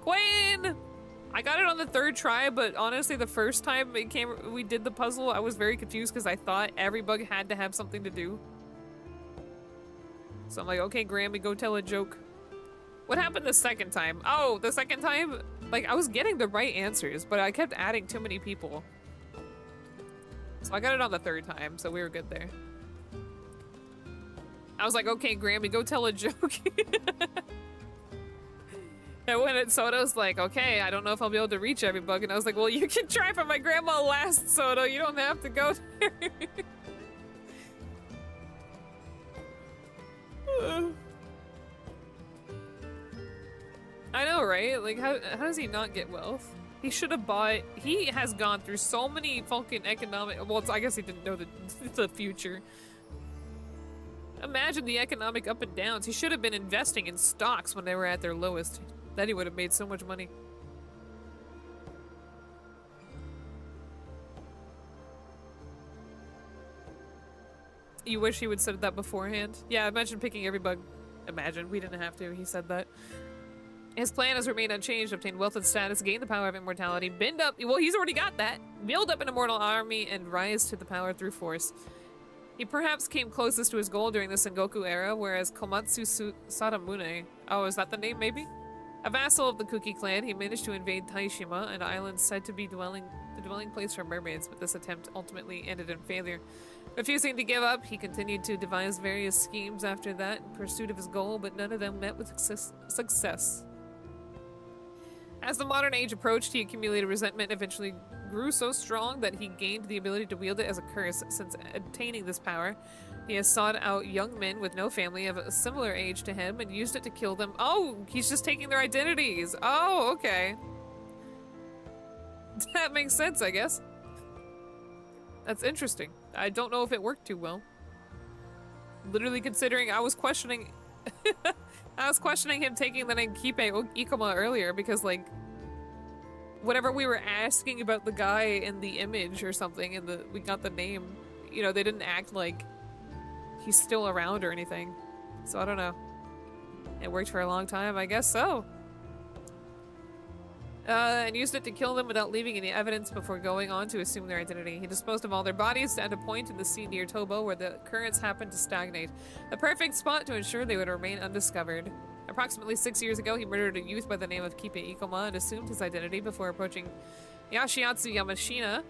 Queen! I got it on the 3rd try, but honestly, the first time we did the puzzle, I was very confused because I thought every bug had to have something to do. So I'm like, okay, Grammy, go tell a joke. What happened the second time? Oh, the second time, like, I was getting the right answers, but I kept adding too many people. So I got it on the 3rd time, so we were good there. I was like, okay, Grammy, go tell a joke. And when Soda was like, okay, I don't know if I'll be able to reach every bug, and I was like, well, you can try for my grandma last, Soda. You don't have to go there. I know, right? Like, how does he not get wealth? He should have bought... He has gone through so many fucking economic... Well, I guess he didn't know the future. Imagine the economic up and downs. He should have been investing in stocks when they were at their lowest. Then he would have made so much money. You wish he would have said that beforehand? Yeah, imagine picking every bug. Imagine. We didn't have to. He said that. His plan has remained unchanged. Obtain wealth and status, gain the power of immortality, bend up... Well, he's already got that. Build up an immortal army, and rise to the power through force. He perhaps came closest to his goal during the Sengoku era, whereas Komatsu Sadamune... Oh, is that the name, maybe? A vassal of the Kuki clan, he managed to invade Taishima, an island said to be the dwelling place for mermaids, but this attempt ultimately ended in failure. Refusing to give up, he continued to devise various schemes after that in pursuit of his goal, but none of them met with success. As the modern age approached, he accumulated resentment and eventually grew so strong that he gained the ability to wield it as a curse. Since obtaining this power, he has sought out young men with no family of a similar age to him and used it to kill them. Oh, he's just taking their identities. Oh, okay. That makes sense, I guess. That's interesting. I don't know if it worked too well. Literally considering I was questioning... I was questioning him taking the name Kipe Ikoma earlier because, like, whenever we were asking about the guy in the image or something and we got the name, you know, they didn't act like he's still around or anything. So I don't know. It worked for a long time, I guess so. And used it to kill them without leaving any evidence before going on to assume their identity. He disposed of all their bodies at a point in the sea near Tobo where the currents happened to stagnate. A perfect spot to ensure they would remain undiscovered. Approximately 6 years ago, he murdered a youth by the name of Kipe Ikoma and assumed his identity before approaching Yashiatsu Yamashina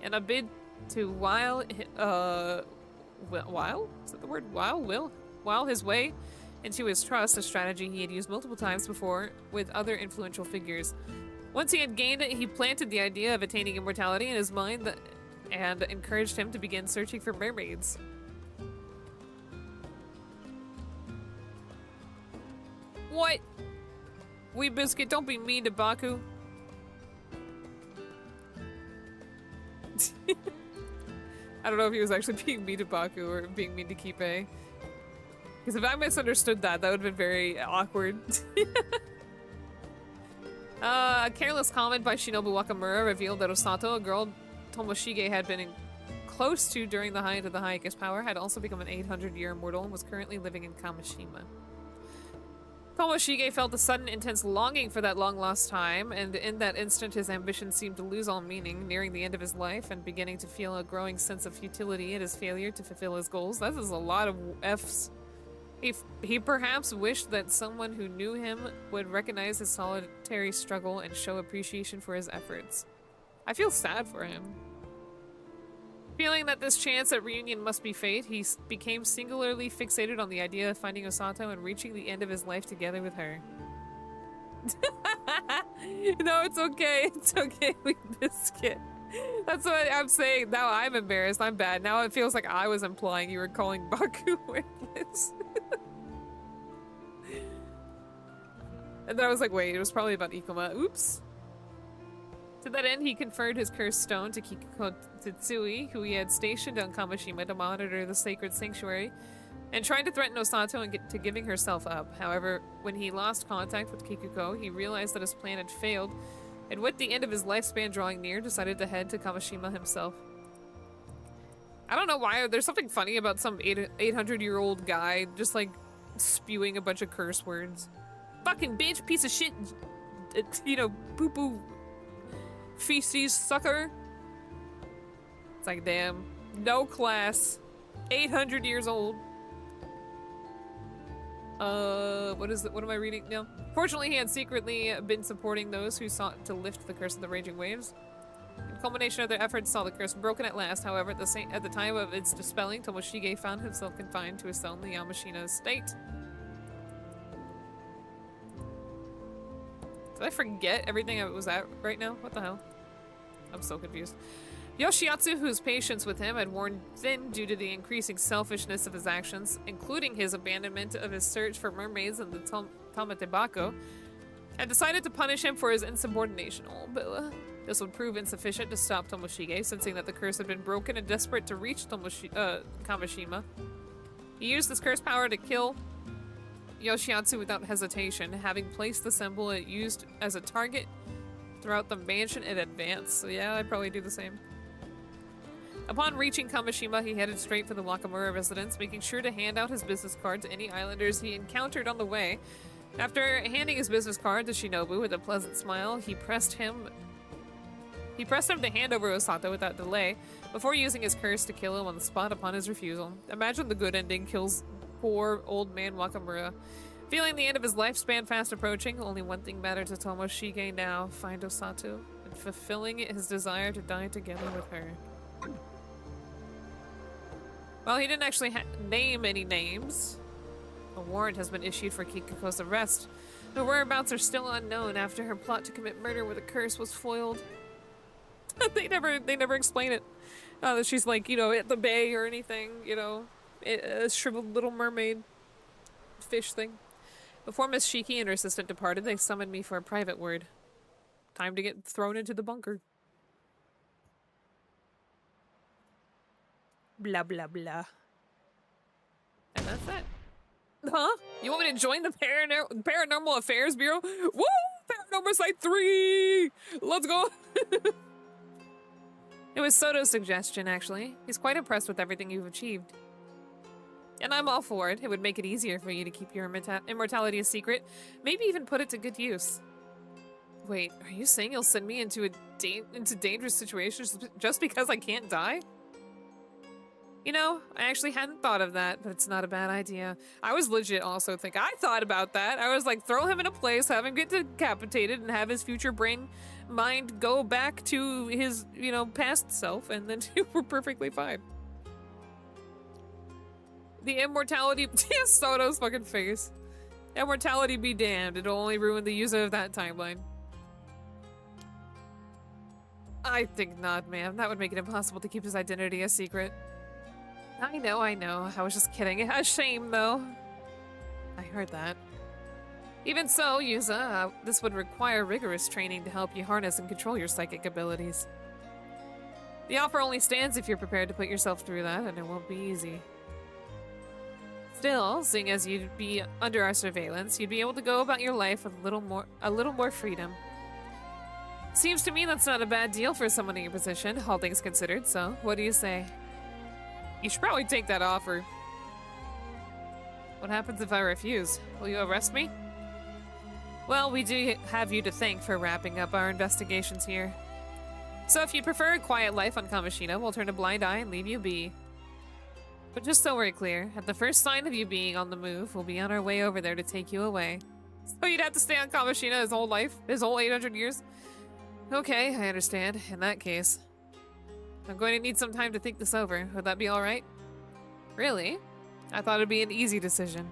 in a bid to while is that the word? While his way into his trust, a strategy he had used multiple times before with other influential figures. Once he had gained it, he planted the idea of attaining immortality in his mind and encouraged him to begin searching for mermaids. What? Wee Biscuit, don't be mean to Baku. I don't know if he was actually being mean to Baku or being mean to Kipe. Because if I misunderstood that, that would have been very awkward. A careless comment by Shinobu Wakamura revealed that Osato, a girl Tomoshige had been close to during the height of the Hayaka's power, had also become an 800-year immortal and was currently living in Kamishima. Tomoshige felt a sudden intense longing for that long-lost time, and in that instant his ambition seemed to lose all meaning, nearing the end of his life and beginning to feel a growing sense of futility at his failure to fulfill his goals. That is a lot of F's. He perhaps wished that someone who knew him would recognize his solitary struggle and show appreciation for his efforts. I feel sad for him. Feeling that this chance at reunion must be fate, he became singularly fixated on the idea of finding Osato and reaching the end of his life together with her. No, it's okay. It's okay, Wee Biscuit. That's what I'm saying. Now I'm embarrassed. I'm bad. Now it feels like I was implying you were calling Baku worthless. And then I was like, wait, it was probably about Ikoma. Oops. To that end, he conferred his cursed stone to Kikuko Tsutsui, who he had stationed on Kamishima to monitor the sacred sanctuary, and tried to threaten Osato into giving herself up. However, when he lost contact with Kikuko, he realized that his plan had failed, and with the end of his lifespan drawing near, decided to head to Kamishima himself. I don't know why. There's something funny about some 800-year-old guy just like spewing a bunch of curse words. Fucking bitch, piece of shit, you know, poo-poo, feces sucker. It's like, damn, no class, 800 years old. What am I reading now? Fortunately, he had secretly been supporting those who sought to lift the curse of the raging waves. In culmination of their efforts, saw the curse broken at last. However, at the time of its dispelling, Tomoshige found himself confined to his cell in the Yamashina estate. Did I forget everything I was at right now? What the hell? I'm so confused. Yoshiatsu, whose patience with him had worn thin due to the increasing selfishness of his actions, including his abandonment of his search for mermaids in the Tamatebako, had decided to punish him for his insubordination. Oh, Bella. This would prove insufficient to stop Tomoshige, sensing that the curse had been broken and desperate to reach Kamishima. He used this curse power to kill Yoshiatsu without hesitation, having placed the symbol it used as a target throughout the mansion in advance. So yeah, I'd probably do the same. Upon reaching Kamishima, he headed straight for the Wakamura residence, making sure to hand out his business card to any islanders he encountered on the way. After handing his business card to Shinobu with a pleasant smile, he pressed him to hand over Osato without delay, before using his curse to kill him on the spot upon his refusal. Imagine the good ending kills poor old man Wakamura. Feeling the end of his lifespan fast approaching, only one thing mattered to Tomoshige now: find Osato, and fulfilling his desire to die together with her. Well, he didn't actually name any names. A warrant has been issued for Kikuko's arrest. Her whereabouts are still unknown after her plot to commit murder with a curse was foiled. They never explain it. That she's like, you know, at the bay or anything, you know, a shriveled little mermaid fish thing. Before Miss Shiki and her assistant departed, they summoned me for a private word. Time to get thrown into the bunker. Blah, blah, blah. And that's it. Huh? You want me to join the Paranormal Affairs Bureau? Woo! Paranormasight 3! Let's go! It was Soto's suggestion, actually. He's quite impressed with everything you've achieved. And I'm all for it. It would make it easier for you to keep your immortality a secret. Maybe even put it to good use. Wait, are you saying you'll send me into dangerous situations just because I can't die? You know, I actually hadn't thought of that, but it's not a bad idea. I was legit also thinking, I thought about that. I was like, throw him in a place, have him get decapitated, and have his future mind go back to his, you know, past self, and then we're perfectly fine. The immortality, Soto's fucking face. Immortality be damned, it'll only ruin the user of that timeline. I think not, ma'am. That would make it impossible to keep his identity a secret. I know. I was just kidding. A shame, though. I heard that. Even so, Yuza, this would require rigorous training to help you harness and control your psychic abilities. The offer only stands if you're prepared to put yourself through that, and it won't be easy. Still, seeing as you'd be under our surveillance, you'd be able to go about your life with a little more freedom. Seems to me that's not a bad deal for someone in your position, all things considered, so what do you say? You should probably take that offer. What happens if I refuse? Will you arrest me? Well, we do have you to thank for wrapping up our investigations here. So if you prefer a quiet life on Kamishina, we'll turn a blind eye and leave you be. But just so we're clear, at the first sign of you being on the move, we'll be on our way over there to take you away. So you'd have to stay on Kamishina his whole life? His whole 800 years? Okay, I understand. In that case, I'm going to need some time to think this over. Would that be alright? Really? I thought it'd be an easy decision.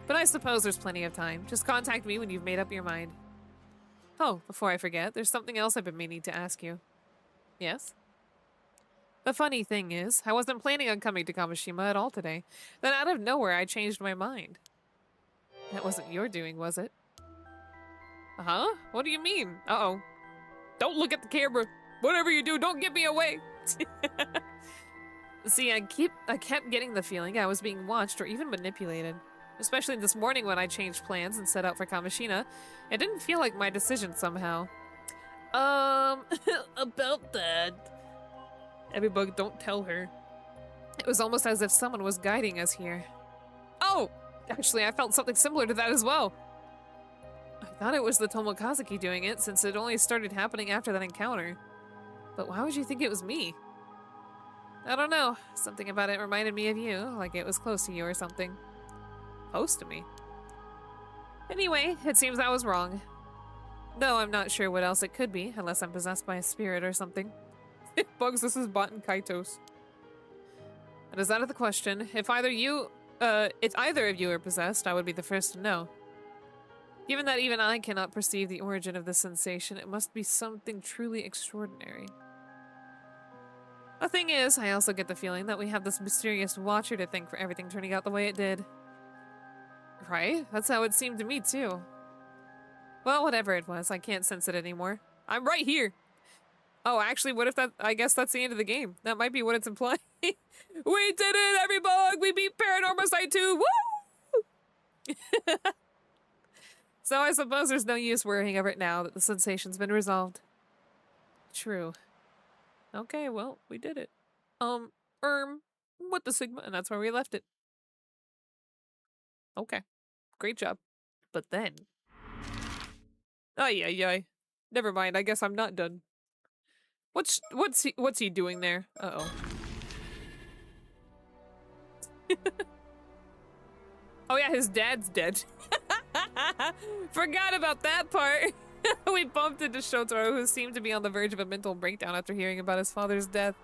But I suppose there's plenty of time. Just contact me when you've made up your mind. Oh, before I forget, there's something else I've been meaning to ask you. Yes? The funny thing is, I wasn't planning on coming to Kamishima at all today. Then out of nowhere, I changed my mind. That wasn't your doing, was it? Huh? What do you mean? Uh-oh. Don't look at the camera. Whatever you do, don't get me away. See, I kept getting the feeling I was being watched or even manipulated. Especially this morning when I changed plans and set out for Kamishina. It didn't feel like my decision somehow. About that. Everybug, don't tell her. It was almost as if someone was guiding us here. Oh! Actually, I felt something similar to that as well. I thought it was the Tomokazuki doing it, since it only started happening after that encounter. But why would you think it was me? I don't know. Something about it reminded me of you, like it was close to you or something. Close to me? Anyway, it seems I was wrong. Though I'm not sure what else it could be, unless I'm possessed by a spirit or something. Bugs, this is Botan Kaitos. And is out of the question. If either of you are possessed, I would be the first to know. Given that even I cannot perceive the origin of this sensation, it must be something truly extraordinary. The thing is, I also get the feeling that we have this mysterious watcher to thank for everything turning out the way it did. Right? That's how it seemed to me, too. Well, whatever it was, I can't sense it anymore. I'm right here! Oh, actually, what if that- I guess that's the end of the game. That might be what it's implying. We did it, everybug! We beat Paranormasight 2! Woo! So I suppose there's no use worrying over it now that the sensation's been resolved. True. Okay, well, we did it. What the Sigma? And that's where we left it. Okay. Great job. But then... Ay, ay, ay. Never mind, I guess I'm not done. What's he doing there? Uh-oh. Oh yeah, his dad's dead. Forgot about that part. We bumped into Shotaro, who seemed to be on the verge of a mental breakdown after hearing about his father's death.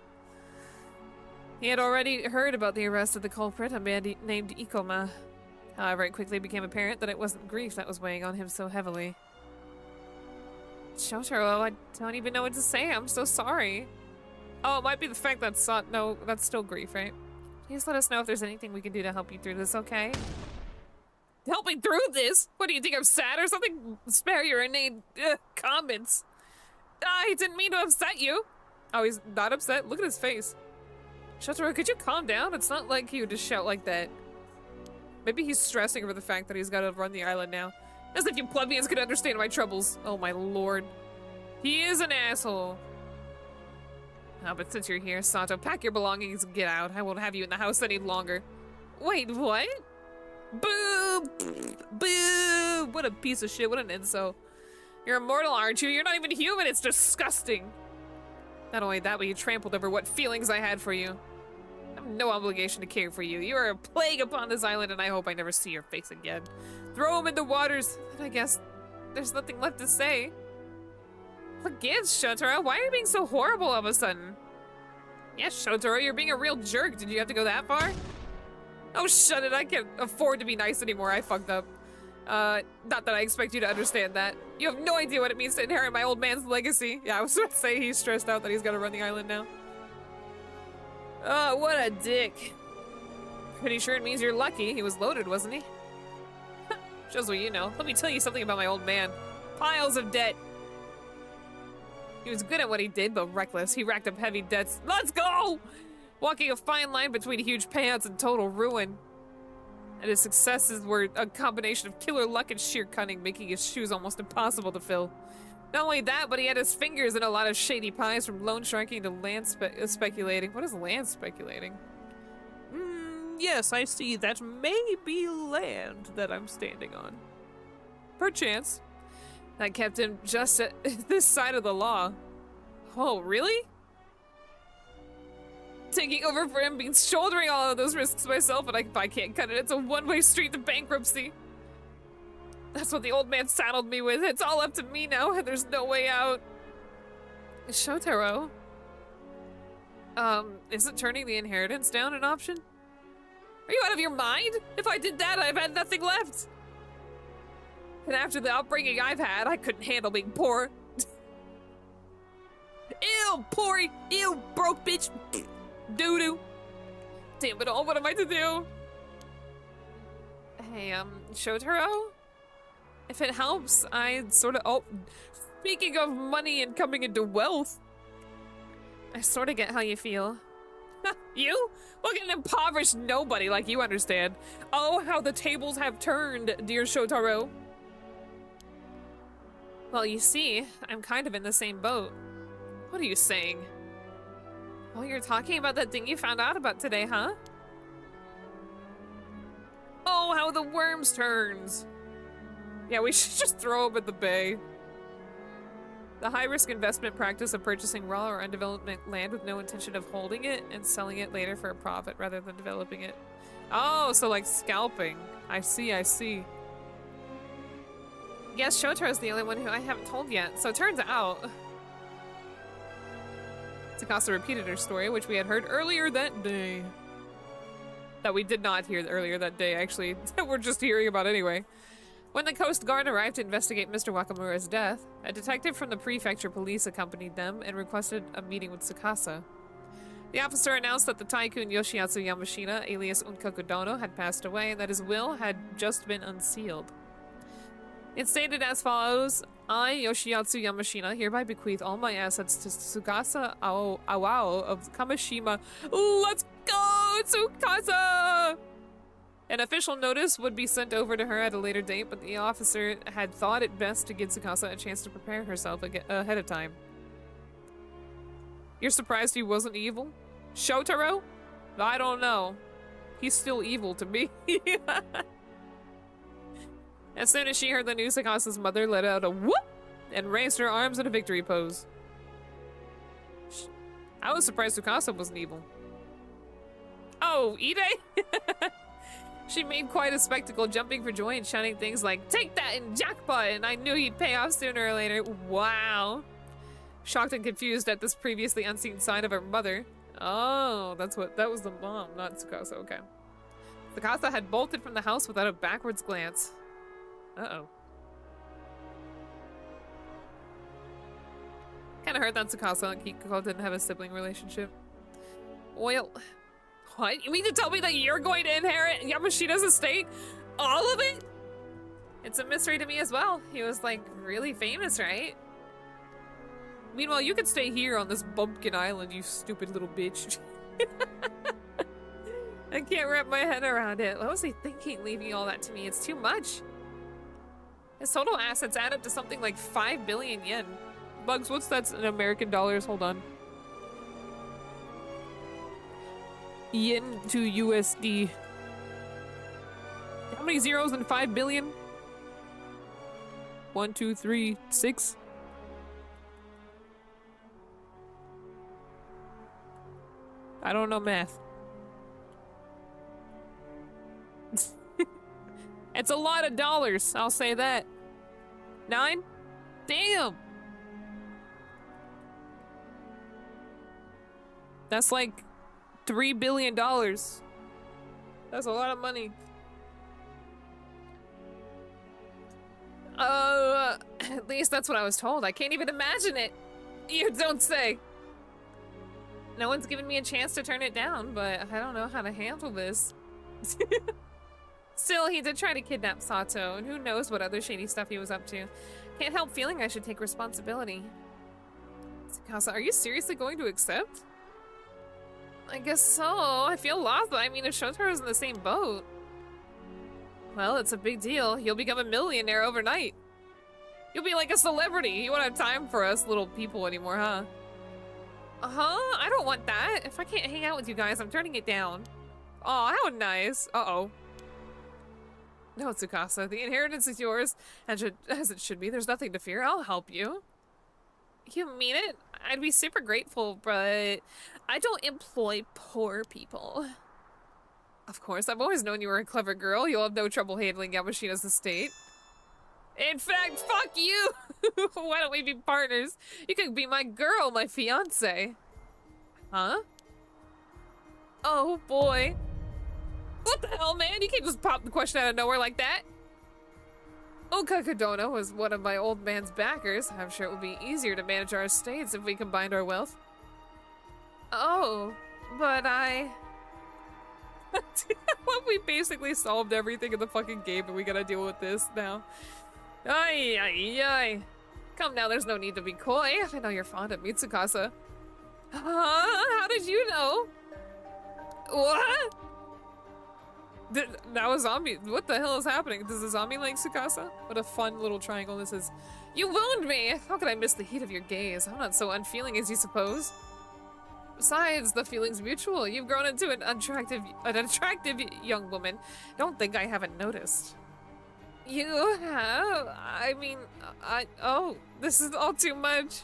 He had already heard about the arrest of the culprit, a man named Ikoma. However, it quickly became apparent that it wasn't grief that was weighing on him so heavily. Shotaro, I don't even know what to say. I'm so sorry. Oh, it might be the fact that no, that's still grief, right? Please let us know if there's anything we can do to help you through this, okay? Help me through this? What, do you think I'm sad or something? Spare your inane comments. I didn't mean to upset you. Oh, he's not upset? Look at his face. Shotaro, could you calm down? It's not like he would just shout like that. Maybe he's stressing over the fact that he's got to run the island now. As if you plebeians could understand my troubles. Oh my lord. He is an asshole. Oh, but since you're here, Sato, pack your belongings and get out. I won't have you in the house any longer. Wait, what? Boo! Boo! What a piece of shit, what an insult. You're immortal, aren't you? You're not even human, it's disgusting. Not only that, but you trampled over what feelings I had for you. I have no obligation to care for you. You are a plague upon this island, and I hope I never see your face again. Throw him in the waters, and I guess there's nothing left to say. What gives, Shotaro? Why are you being so horrible all of a sudden? Yes, Shotaro, you're being a real jerk. Did you have to go that far? Oh, shut it. I can't afford to be nice anymore. I fucked up. Not that I expect you to understand that. You have no idea what it means to inherit my old man's legacy. Yeah, I was about to say he's stressed out that he's got to run the island now. Oh, what a dick. Pretty sure it means you're lucky. He was loaded, wasn't he? Shows what you know. Let me tell you something about my old man. Piles of debt. He was good at what he did, but reckless. He racked up heavy debts. Let's go! Walking a fine line between huge payouts and total ruin. And his successes were a combination of killer luck and sheer cunning, making his shoes almost impossible to fill. Not only that, but he had his fingers in a lot of shady pies, from loan sharking to land speculating. What is land speculating? Yes, I see. That may be land that I'm standing on. Perchance. That kept him just at this side of the law. Oh, really? Taking over for him means shouldering all of those risks myself, and I can't cut it. It's a one-way street to bankruptcy. That's what the old man saddled me with. It's all up to me now, and there's no way out. Shotaro? Isn't turning the inheritance down an option? Are you out of your mind? If I did that, I've had nothing left. And after the upbringing I've had, I couldn't handle being poor. Ew, poor, ew, broke bitch. Doo-doo. Damn it all, what am I to do? Hey, Shotaro? If it helps, I'd sort of, oh, speaking of money and coming into wealth, I sort of get how you feel. You? Look at an impoverished nobody like you understand. Oh, how the tables have turned, dear Shotaro. Well, you see, I'm kind of in the same boat. What are you saying? Oh, you're talking about that thing you found out about today, huh? Oh, how the worms turns. Yeah, we should just throw them at the bay. The high-risk investment practice of purchasing raw or undeveloped land with no intention of holding it and selling it later for a profit rather than developing it. Oh, so like scalping. I see, I see. Yes, Shotaro's the only one who I haven't told yet, so it turns out... Tsukasa repeated her story, which we had heard earlier that day. That we did not hear earlier that day, actually. We're just hearing about anyway. When the Coast Guard arrived to investigate Mr. Wakamura's death, a detective from the prefecture police accompanied them and requested a meeting with Tsukasa. The officer announced that the tycoon Yoshiatsu Yamashina, alias Unkaku Dono, had passed away and that his will had just been unsealed. It stated as follows: I, Yoshiatsu Yamashina, hereby bequeath all my assets to Tsukasa Awao of Kamishima. Let's go, Tsukasa! An official notice would be sent over to her at a later date, but the officer had thought it best to give Tsukasa a chance to prepare herself ahead of time. You're surprised he wasn't evil? Shotaro? I don't know. He's still evil to me. As soon as she heard the news, Tsukasa mother let out a whoop and raised her arms in a victory pose. I was surprised Tsukasa wasn't evil. Oh, Ide? She made quite a spectacle, jumping for joy and shouting things like, "Take that and jackpot!" and "I knew he'd pay off sooner or later." Wow. Shocked and confused at this previously unseen sign of her mother. Oh, that was the mom, not Tsukasa, okay. Tsukasa had bolted from the house without a backwards glance. Uh-oh. Kinda hurt that Tsukasa and Kikuko didn't have a sibling relationship. Well... What? You mean to tell me that you're going to inherit Yamashita's estate? All of it? It's a mystery to me as well. He was, like, really famous, right? Meanwhile, you could stay here on this bumpkin island, you stupid little bitch. I can't wrap my head around it. What was he thinking leaving all that to me? It's too much. His total assets add up to something like 5 billion yen. Bugs, what's that in American dollars? Hold on. Yen to USD. How many zeros in 5 billion? 1, 2, 3, 6. I don't know math. It's a lot of dollars, I'll say that. 9? Damn! That's like $3 billion. That's a lot of money. At least that's what I was told. I can't even imagine it. You don't say. No one's given me a chance to turn it down, but I don't know how to handle this. Still, he did try to kidnap Sato, and who knows what other shady stuff he was up to. Can't help feeling I should take responsibility. Tsukasa, are you seriously going to accept? I guess so. I feel lost, but I mean, if Shotaro's in the same boat. Well, it's a big deal. You'll become a millionaire overnight. You'll be like a celebrity. You won't have time for us little people anymore, huh? Uh-huh, I don't want that. If I can't hang out with you guys, I'm turning it down. Aw, how nice. Uh-oh. No, Tsukasa, the inheritance is yours, as it should be. There's nothing to fear. I'll help you. You mean it? I'd be super grateful, but I don't employ poor people. Of course, I've always known you were a clever girl. You'll have no trouble handling Yamashita's estate. In fact, fuck you! Why don't we be partners? You could be my girl, my fiance. Huh? Oh boy. What the hell, man? You can't just pop the question out of nowhere like that. Unkaku Dono was one of my old man's backers. I'm sure it would be easier to manage our estates if we combined our wealth. Oh, but I... Well, we basically solved everything in the fucking game and we gotta deal with this now. Ay, ay, ay. Come now, there's no need to be coy. I know you're fond of me, Tsukasa. How did you know? What? That was zombie. What the hell is happening? Does the zombie like Tsukasa? What a fun little triangle this is. You wound me! How could I miss the heat of your gaze? I'm not so unfeeling as you suppose. Besides, the feeling's mutual. You've grown into an attractive young woman. Don't think I haven't noticed. You have? I mean, oh, this is all too much.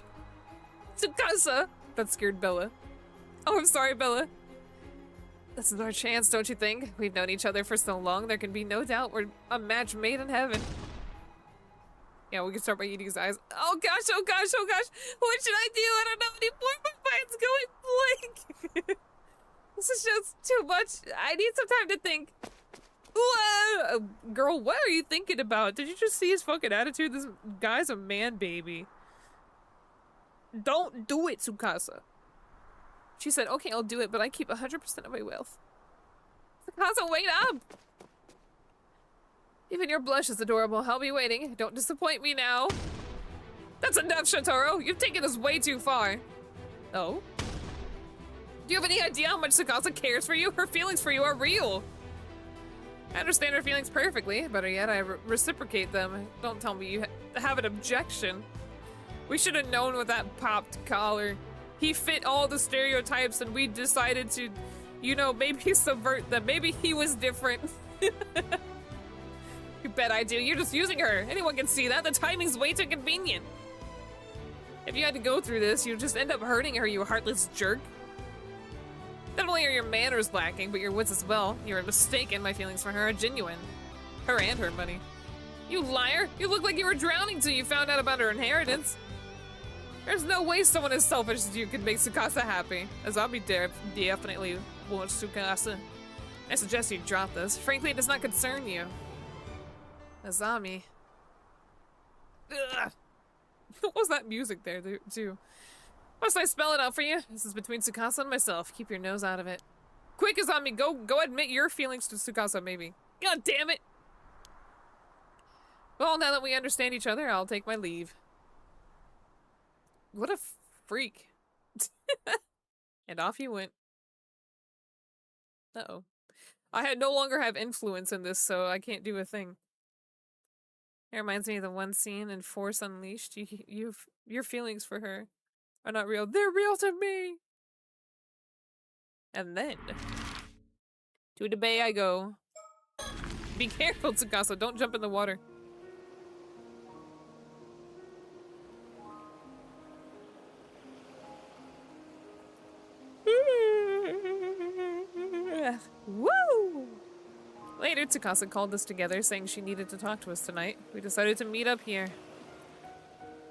Tsukasa! That scared Bella. Oh, I'm sorry, Bella. This is our chance, don't you think? We've known each other for so long, there can be no doubt we're a match made in heaven. Yeah, we can start by eating his eyes. Oh gosh, oh gosh, oh gosh! What should I do? I don't know anymore. My mind's going blank. This is just too much. I need some time to think. Whoa! Girl, what are you thinking about? Did you just see his fucking attitude? This guy's a man baby. Don't do it, Tsukasa. She said, okay, I'll do it, but I keep 100% of my wealth. Tsukasa, wait up! Even your blush is adorable. I'll be waiting. Don't disappoint me now. That's enough, Shotaro. You've taken this way too far. Oh? Do you have any idea how much Tsukasa cares for you? Her feelings for you are real. I understand her feelings perfectly. Better yet, I reciprocate them. Don't tell me you have an objection. We should have known with that popped collar. He fit all the stereotypes and we decided to, you know, maybe subvert them. Maybe he was different. You bet I do. You're just using her. Anyone can see that. The timing's way too convenient. If you had to go through this, you'd just end up hurting her, you heartless jerk. Not only are your manners lacking, but your wits as well. You're mistaken. My feelings for her are genuine. Her and her money. You liar! You look like you were drowning till you found out about her inheritance. There's no way someone as selfish as you can make Tsukasa happy. A zombie definitely wants Tsukasa. I suggest you drop this. Frankly, it does not concern you. Azami. Ugh. What was that music there, too? Must I spell it out for you? This is between Tsukasa and myself. Keep your nose out of it. Quick, Azami, go admit your feelings to Tsukasa, maybe. God damn it! Well, now that we understand each other, I'll take my leave. What a freak. And off he went. Uh-oh. I no longer have influence in this, so I can't do a thing. It reminds me of the one scene in Force Unleashed. Your feelings for her are not real. They're real to me! And then, to the bay I go. Be careful, Tsukasa. Don't jump in the water. Woo! Later, Tsukasa called us together, saying she needed to talk to us tonight. We decided to meet up here.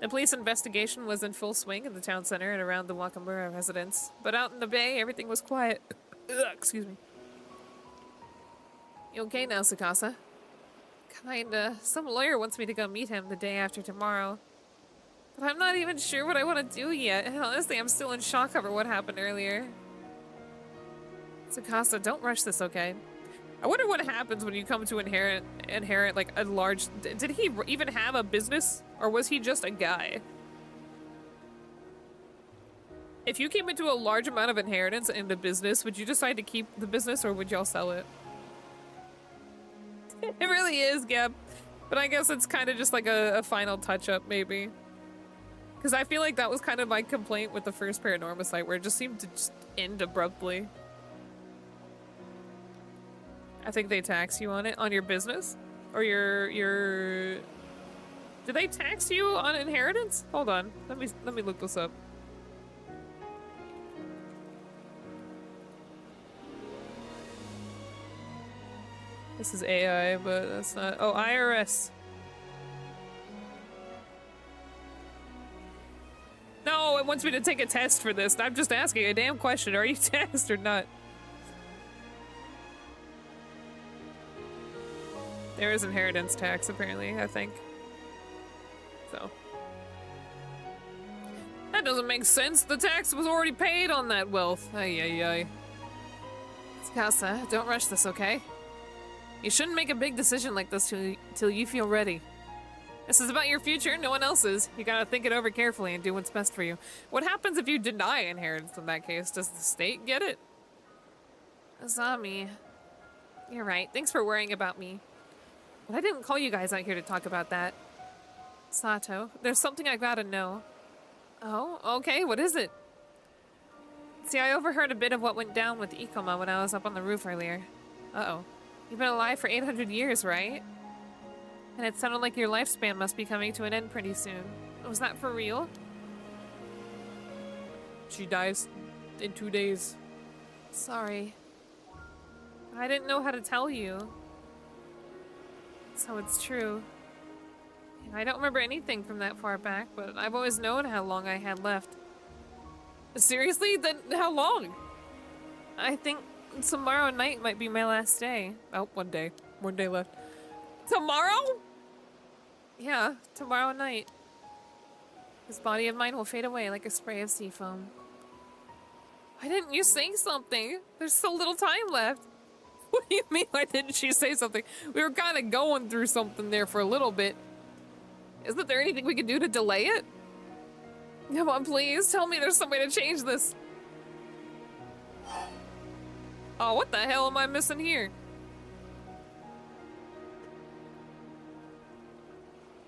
The police investigation was in full swing in the town center and around the Wakamura residence, but out in the bay, everything was quiet. Excuse me. You okay now, Tsukasa? Kinda. Some lawyer wants me to go meet him the day after tomorrow. But I'm not even sure what I want to do yet, and honestly, I'm still in shock over what happened earlier. Tsukasa, don't rush this, okay? I wonder what happens when you come to inherit like a large... Did he even have a business? Or was he just a guy? If you came into a large amount of inheritance in the business, would you decide to keep the business or would y'all sell it? It really is, Gab. But I guess it's kind of just like a final touch-up, maybe. Because I feel like that was kind of my complaint with the first Paranormasight, where it just seemed to just end abruptly. I think they tax you on it, on your business? Or your... Do they tax you on inheritance? Hold on, let me look this up. This is AI, but that's not... Oh, IRS. No, it wants me to take a test for this. I'm just asking a damn question. Are you taxed or not? There is inheritance tax, apparently, I think. So. That doesn't make sense. The tax was already paid on that wealth. Ay, ay, ay. Tsukasa, don't rush this, okay? You shouldn't make a big decision like this till you feel ready. This is about your future, no one else's. You gotta think it over carefully and do what's best for you. What happens if you deny inheritance in that case? Does the state get it? Azami. You're right. Thanks for worrying about me. But I didn't call you guys out here to talk about that. Sato, there's something I gotta know. Oh, okay, what is it? See, I overheard a bit of what went down with Ikoma when I was up on the roof earlier. Uh-oh. You've been alive for 800 years, right? And it sounded like your lifespan must be coming to an end pretty soon. Was that for real? She dies in 2 days. Sorry. I didn't know how to tell you. So it's true. I don't remember anything from that far back, but I've always known how long I had left. Seriously? Then how long? I think tomorrow night might be my last day. Oh, 1 day. 1 day left. Tomorrow? Yeah, tomorrow night. This body of mine will fade away like a spray of sea foam. Why didn't you say something? There's so little time left. What do you mean, why didn't she say something? We were kind of going through something there for a little bit. Isn't there anything we could do to delay it? Come on, please. Tell me there's some way to change this. Oh, what the hell am I missing here?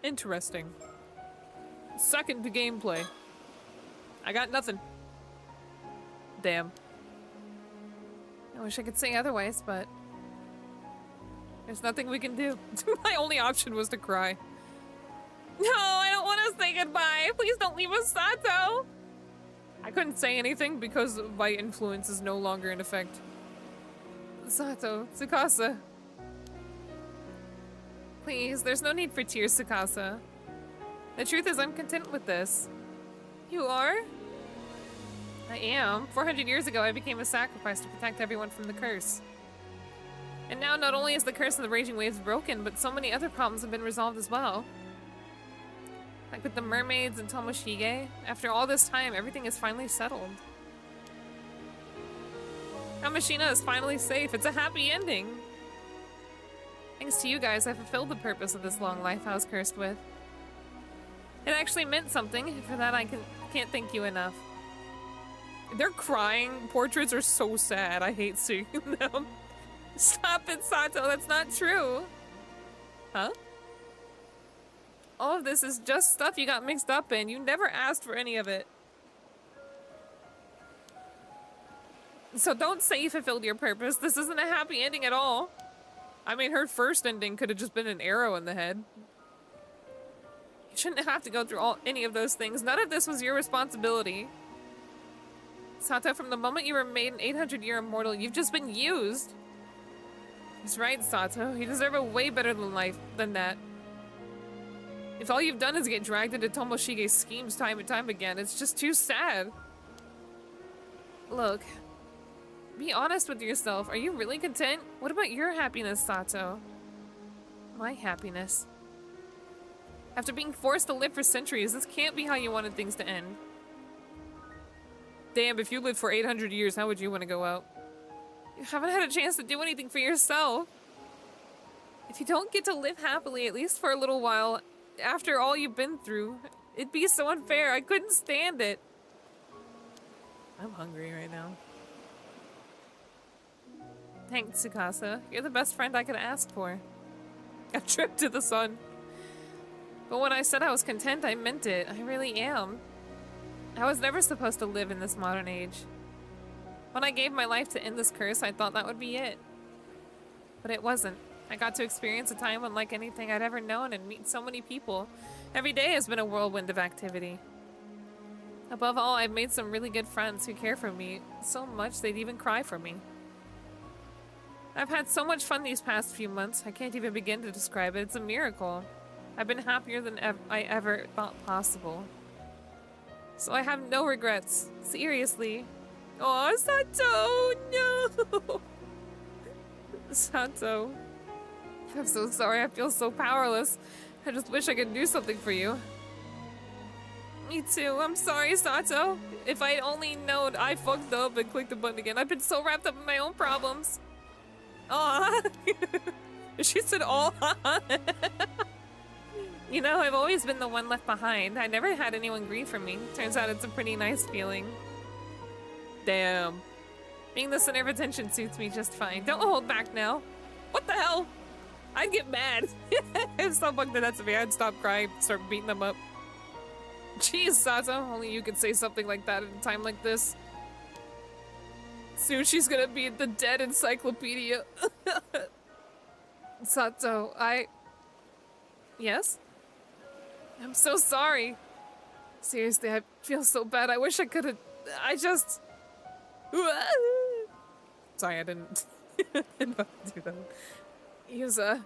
Interesting. Second to gameplay. I got nothing. Damn. I wish I could say otherwise, but there's nothing we can do. My only option was to cry. No, I don't want to say goodbye. Please don't leave us, Sato. I couldn't say anything because my influence is no longer in effect. Sato, Tsukasa. Please, there's no need for tears, Tsukasa. The truth is, I'm content with this. You are? I am. 400 years ago, I became a sacrifice to protect everyone from the curse. And now, not only is the curse of the raging waves broken, but so many other problems have been resolved as well. Like with the mermaids and Tomoshige. After all this time, everything is finally settled. Kamishina is finally safe. It's a happy ending. Thanks to you guys, I fulfilled the purpose of this long life I was cursed with. It actually meant something. For that, I can't thank you enough. They're crying. Portraits are so sad. I hate seeing them. Stop it, Sato. That's not true. Huh? All of this is just stuff you got mixed up in. You never asked for any of it. So don't say you fulfilled your purpose. This isn't a happy ending at all. I mean, her first ending could have just been an arrow in the head. You shouldn't have to go through any of those things. None of this was your responsibility. Sato, from the moment you were made an 800-year immortal, you've just been used. He's right, Sato. You deserve a way better life than that. If all you've done is get dragged into Tomoshige's schemes time and time again, it's just too sad. Look, be honest with yourself. Are you really content? What about your happiness, Sato? My happiness. After being forced to live for centuries, this can't be how you wanted things to end. Damn, if you lived for 800 years, how would you want to go out? You haven't had a chance to do anything for yourself. If you don't get to live happily, at least for a little while, after all you've been through, it'd be so unfair. I couldn't stand it. I'm hungry right now. Thanks, Tsukasa. You're the best friend I could ask for. A trip to the sun. But when I said I was content, I meant it. I really am. I was never supposed to live in this modern age. When I gave my life to end this curse, I thought that would be it. But it wasn't. I got to experience a time unlike anything I'd ever known and meet so many people. Every day has been a whirlwind of activity. Above all, I've made some really good friends who care for me so much they'd even cry for me. I've had so much fun these past few months, I can't even begin to describe it. It's a miracle. I've been happier than I ever thought possible. So I have no regrets. Seriously. Aw, Sato! No! Sato. I'm so sorry. I feel so powerless. I just wish I could do something for you. Me too. I'm sorry, Sato. If I'd only known I fucked up and clicked the button again. I've been so wrapped up in my own problems. Aw. She said, aw. You know, I've always been the one left behind. I never had anyone grieve for me. Turns out it's a pretty nice feeling. Damn. Being the center of attention suits me just fine. Don't hold back now. What the hell? I'd get mad. If someone did that to me, I'd stop crying, start beating them up. Jeez, Sato, only you could say something like that at a time like this. Soon she's gonna be the dead encyclopedia. Sato, Yes? I'm so sorry. Seriously, I feel so bad. I wish I could've... I just... Sorry, I didn't... didn't do that. Yuza.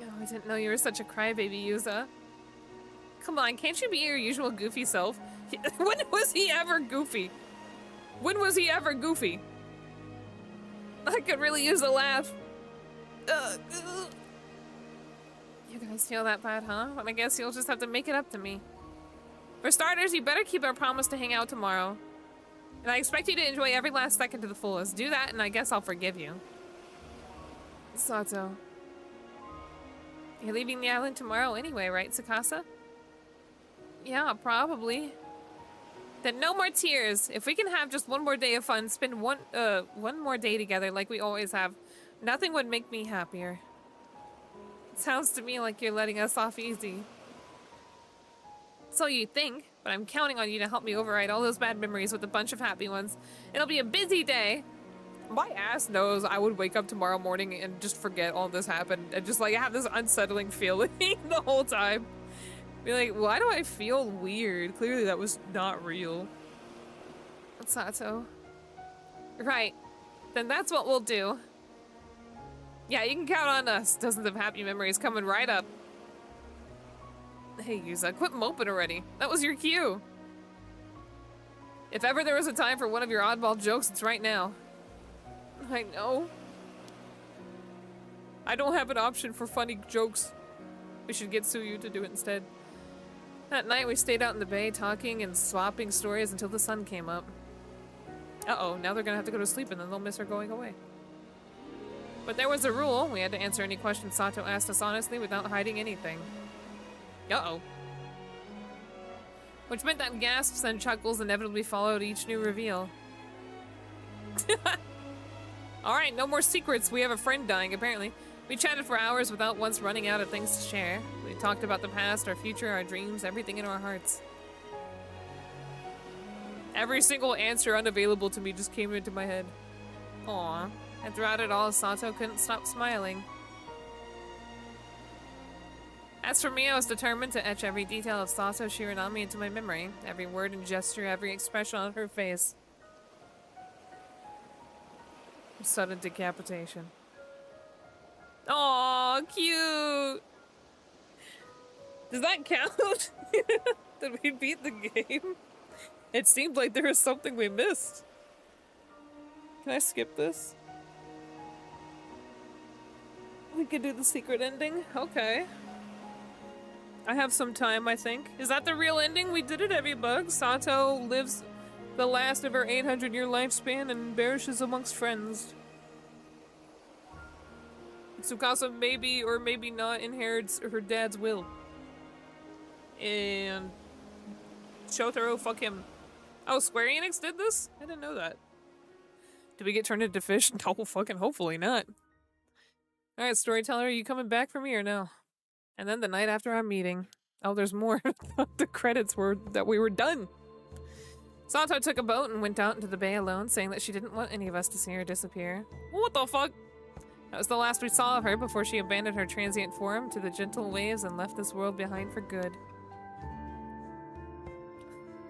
Oh, I didn't know you were such a crybaby, Yuza. Come on, can't you be your usual goofy self? When was he ever goofy? When was he ever goofy? I could really use a laugh. You guys feel that bad, huh? Well, I guess you'll just have to make it up to me. For starters, you better keep our promise to hang out tomorrow. And I expect you to enjoy every last second to the fullest. Do that, and I guess I'll forgive you. Sato. You're leaving the island tomorrow anyway, right, Tsukasa? Yeah, probably. Then no more tears. If we can have just one more day of fun, spend one more day together like we always have, nothing would make me happier. It sounds to me like you're letting us off easy. So you think, but I'm counting on you to help me override all those bad memories with a bunch of happy ones. It'll be a busy day. My ass knows I would wake up tomorrow morning and just forget all this happened and just like have this unsettling feeling the whole time. Be like, why do I feel weird? Clearly that was not real. Sato. Right. Then that's what we'll do. Yeah, you can count on us. Dozens of happy memories coming right up. Hey, Yuza, quit moping already. That was your cue. If ever there was a time for one of your oddball jokes, it's right now. I know. I don't have an option for funny jokes. We should get Suyu to do it instead. That night we stayed out in the bay talking and swapping stories until the sun came up. Uh-oh, now they're gonna have to go to sleep and then they'll miss her going away. But there was a rule. We had to answer any questions Sato asked us honestly without hiding anything. Uh-oh. Which meant that gasps and chuckles inevitably followed each new reveal. Alright, no more secrets. We have a friend dying, apparently. We chatted for hours without once running out of things to share. We talked about the past, our future, our dreams, everything in our hearts. Every single answer unavailable to me just came into my head. Aww. And throughout it all, Sato couldn't stop smiling. As for me, I was determined to etch every detail of Sato Shiranami into my memory. Every word and gesture, every expression on her face. Sudden decapitation. Aw, cute! Does that count? Did we beat the game? It seemed like there was something we missed. Can I skip this? We could do the secret ending? Okay. I have some time, I think. Is that the real ending? We did it, everybug. Sato lives the last of her 800-year lifespan and perishes amongst friends. Tsukasa maybe or maybe not inherits her dad's will. And Shotaro, fuck him. Oh, Square Enix did this? I didn't know that. Did we get turned into fish? No, fucking hopefully not. Alright, storyteller, are you coming back for me or no? And then the night after our meeting. Oh, there's more. The credits were that we were done. Sato took a boat and went out into the bay alone, saying that she didn't want any of us to see her disappear. What the fuck? That was the last we saw of her before she abandoned her transient form to the gentle waves and left this world behind for good.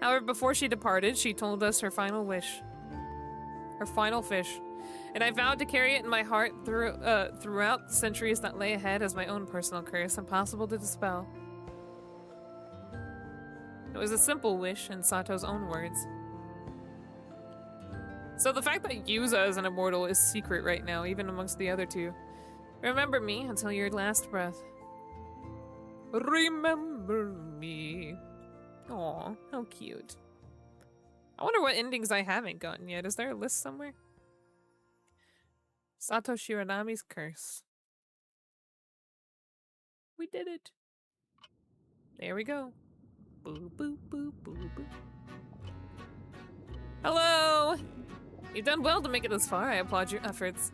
However, before she departed, she told us her final wish. Her final fish. And I vowed to carry it in my heart throughout the centuries that lay ahead as my own personal curse, impossible to dispel. It was a simple wish, in Sato's own words. So the fact that Yuza is an immortal is secret right now, even amongst the other two. Remember me until your last breath. Remember me. Aw, how cute. I wonder what endings I haven't gotten yet. Is there a list somewhere? Sato Shiranami's curse. We did it. There we go. Boo, boo, boo, boo, boo. Hello! You've done well to make it this far. I applaud your efforts.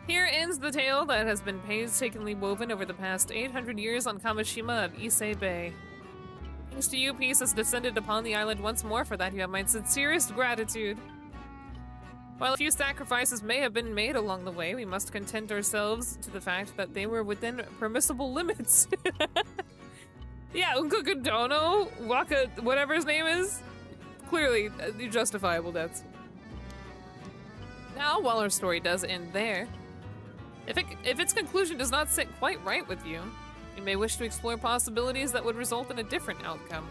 Here ends the tale that has been painstakingly woven over the past 800 years on Kamishima of Issei Bay. Thanks to you, peace has descended upon the island once more. For that you have my sincerest gratitude. While a few sacrifices may have been made along the way, we must content ourselves to the fact that they were within permissible limits. Yeah, Unkukudono, Waka, whatever his name is, clearly justifiable deaths. Now, while our story does end there, if its conclusion does not sit quite right with you, you may wish to explore possibilities that would result in a different outcome.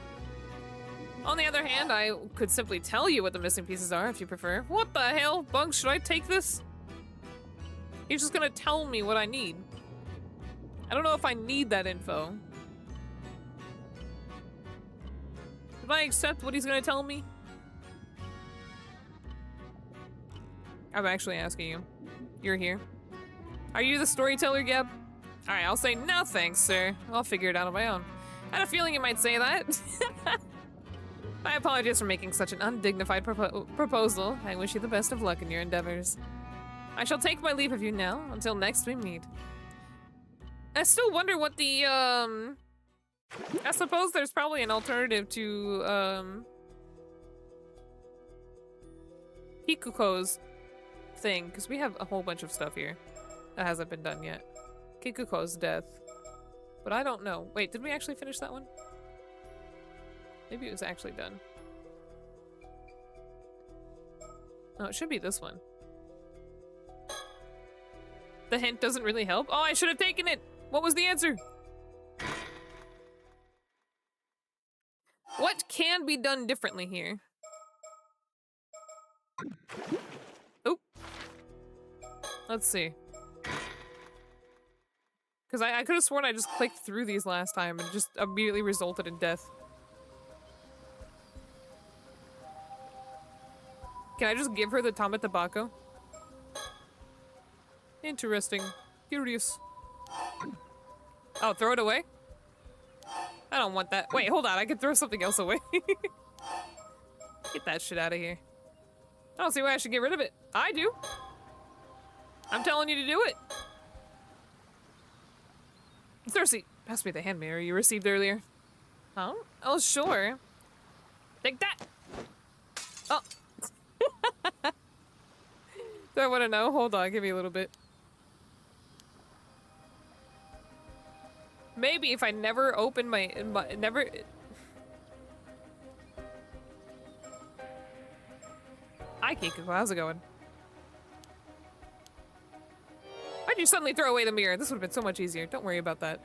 On the other hand, I could simply tell you what the missing pieces are if you prefer. What the hell? Bug, should I take this? He's just gonna tell me what I need. I don't know if I need that info. Should I accept what he's gonna tell me? I'm actually asking you. You're here. Are you the storyteller, Gab? Alright, I'll say no thanks, sir. I'll figure it out on my own. I had a feeling you might say that. My apologies for making such an undignified proposal. I wish you the best of luck in your endeavors. I shall take my leave of you now, until next we meet. I still wonder what the, I suppose there's probably an alternative to, Kikuko's thing, because we have a whole bunch of stuff here that hasn't been done yet. Kikuko's death. But I don't know. Wait, did we actually finish that one? Maybe it was actually done. No, it should be this one. The hint doesn't really help. Oh, I should have taken it! What was the answer? What can be done differently here? Oh. Let's see. Because I could have sworn I just clicked through these last time and just immediately resulted in death. Can I just give her the Tama Tobacco? Interesting. Curious. Oh, throw it away? I don't want that. Wait, hold on. I can throw something else away. Get that shit out of here. I don't see why I should get rid of it. I do. I'm telling you to do it. Cersei, pass me the hand mirror you received earlier. Huh? Oh, sure. Take that! Oh. Do I want to know? Hold on, give me a little bit. Maybe if I never open my never... Hi, Kiko. How's it going? Why'd you suddenly throw away the mirror? This would have been so much easier. Don't worry about that.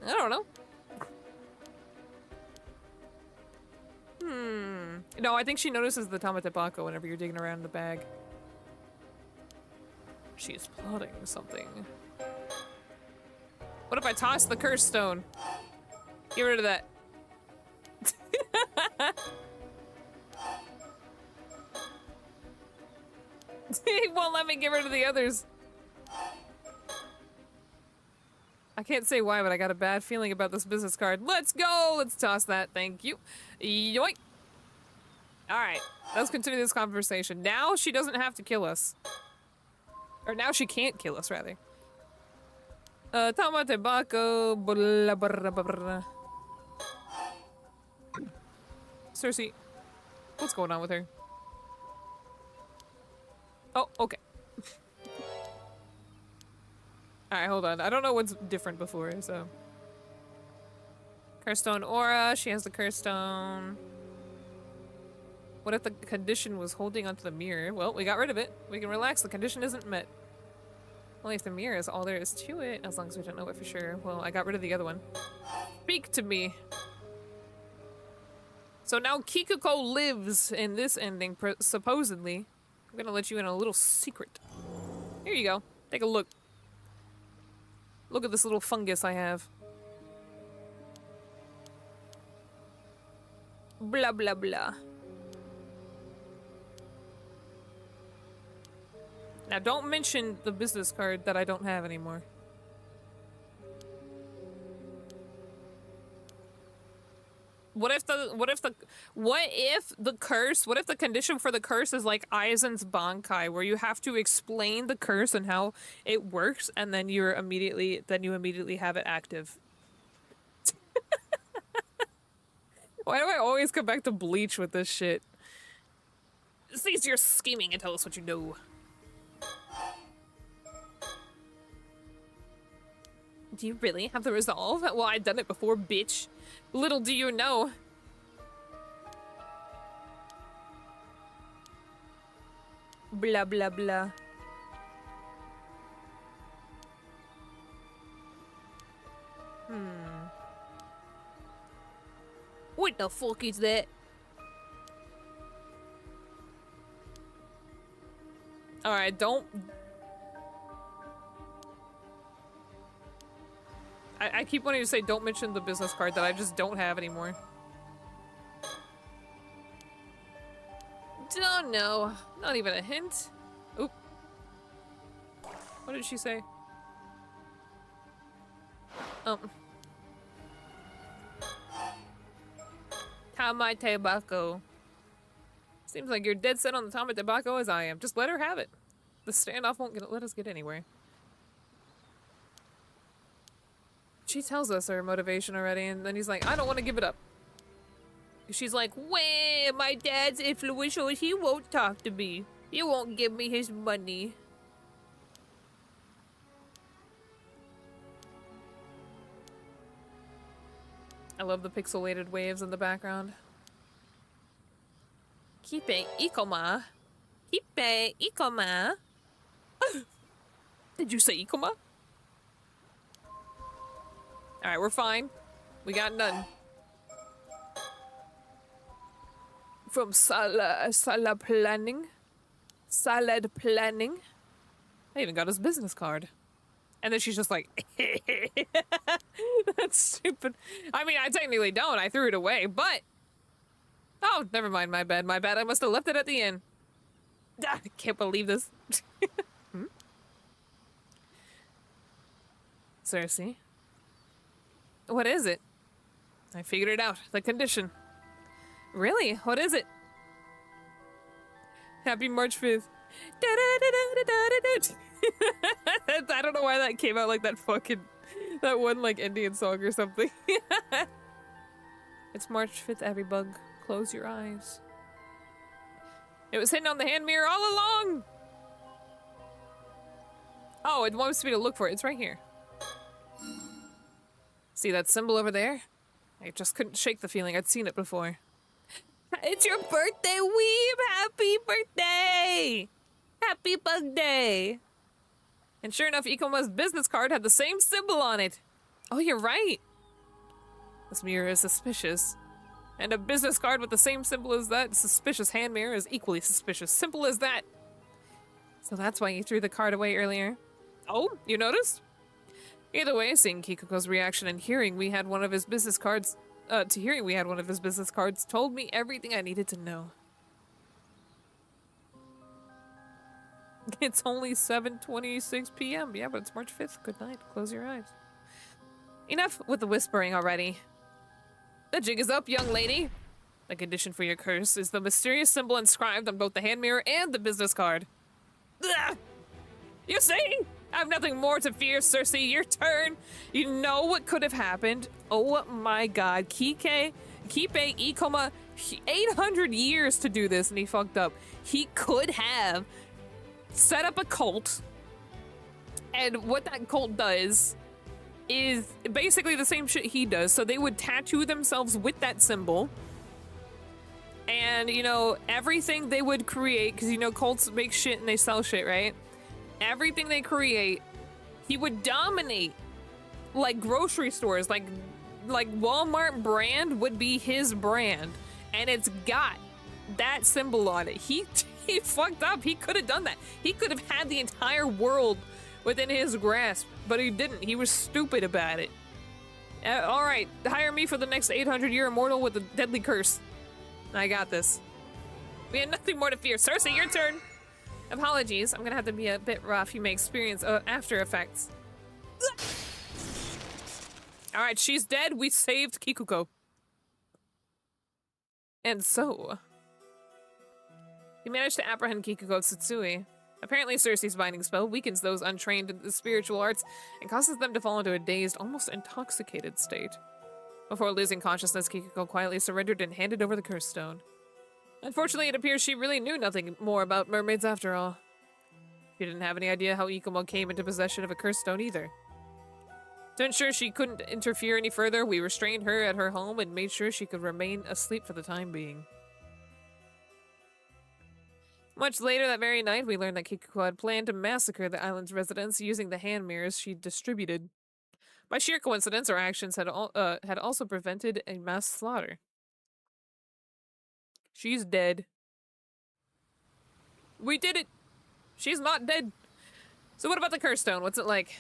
I don't know. No, I think she notices the Tamatepako whenever you're digging around in the bag. She's plotting something. What if I toss the curse stone? Get rid of that. He won't let me get rid of the others. I can't say why, but I got a bad feeling about this business card. Let's go! Let's toss that. Thank you. Yoink! Alright, let's continue this conversation. Now she doesn't have to kill us. Or now she can't kill us, rather. Tamate bako. Blah, blah, blah, blah. Cersei, what's going on with her? Oh, okay. Alright, hold on. I don't know what's different before, so... Curse stone aura. She has the curse stone. What if the condition was holding onto the mirror? Well, we got rid of it. We can relax. The condition isn't met. Only if the mirror is all there is to it, as long as we don't know it for sure. Well, I got rid of the other one. Speak to me. So now Kikuko lives in this ending, supposedly. I'm gonna let you in a little secret. Here you go. Take a look. Look at this little fungus I have. Blah, blah, blah. Now, don't mention the business card that I don't have anymore. What if the condition for the curse is like Aizen's Bankai, where you have to explain the curse and how it works, and then you immediately have it active? Why do I always come back to Bleach with this shit? Cease your scheming and tell us what you know. Do you really have the resolve? Well, I've done it before, bitch. Little do you know. Blah, blah, blah. What the fuck is that? Alright, don't... I keep wanting to say don't mention the business card that I just don't have anymore. Don't know. Not even a hint. Oop. What did she say? Tama tobacco. Seems like you're dead set on the Tama tobacco as I am. Just let her have it. The standoff won't let us get anywhere. She tells us her motivation already, and then he's like, I don't want to give it up. She's like, well, my dad's influential, he won't talk to me. He won't give me his money. I love the pixelated waves in the background. Kipe ikoma. Kipe ikoma. Did you say ikoma? Alright, we're fine. We got none. From salad planning. Salad planning. I even got his business card. And then she's just like, that's stupid. I mean, I technically don't. I threw it away, but... Oh, never mind. My bad. My bad. I must have left it at the end. I can't believe this. Cersei? What is it? I figured it out. The condition. Really? What is it? Happy March 5th. I don't know why that came out like that fucking... That one, like, Indian song or something. It's March 5th, everybug. Close your eyes. It was hidden on the hand mirror all along! Oh, it wants me to look for it. It's right here. See that symbol over there? I just couldn't shake the feeling. I'd seen it before. It's your birthday, Weeb! Happy birthday! Happy bug day! And sure enough, Ikoma's business card had the same symbol on it. Oh, you're right. This mirror is suspicious. And a business card with the same symbol as that suspicious hand mirror is equally suspicious. Simple as that. So that's why you threw the card away earlier. Oh, you noticed? Either way, seeing Kikuko's reaction and hearing we had one of his business cards, told me everything I needed to know. It's only 7:26 p.m. Yeah, but it's March 5th. Good night. Close your eyes. Enough with the whispering already. The jig is up, young lady. The condition for your curse is the mysterious symbol inscribed on both the hand mirror and the business card. Ugh. You see? I have nothing more to fear, Cersei. Your turn. You know what could have happened. Oh my god. Kipe Ikoma, 800 years to do this, and he fucked up. He could have set up a cult, and what that cult does is basically the same shit he does. So they would tattoo themselves with that symbol, and, you know, everything they would create, because, you know, cults make shit and they sell shit, right? Everything they create, he would dominate. Like grocery stores, like Walmart brand would be his brand, and it's got that symbol on it. He fucked up. He could have done that. He could have had the entire world within his grasp, but he didn't. He was stupid about it. All right, hire me for the next 800-year immortal with a deadly curse. I got this. We had nothing more to fear. Cersei, your turn. Apologies, I'm gonna have to be a bit rough. You may experience after effects. Alright, she's dead. We saved Kikuko. And so... you managed to apprehend Kikuko Tsutsui. Apparently Cersei's binding spell weakens those untrained in the spiritual arts and causes them to fall into a dazed, almost intoxicated state. Before losing consciousness, Kikuko quietly surrendered and handed over the curse stone. Unfortunately, it appears she really knew nothing more about mermaids after all. She didn't have any idea how Ikumo came into possession of a cursed stone either. To ensure she couldn't interfere any further, we restrained her at her home and made sure she could remain asleep for the time being. Much later that very night, we learned that Kikuko had planned to massacre the island's residents using the hand mirrors she distributed. By sheer coincidence, our actions had also prevented a mass slaughter. She's dead. We did it! She's not dead! So what about the curse stone? What's it like?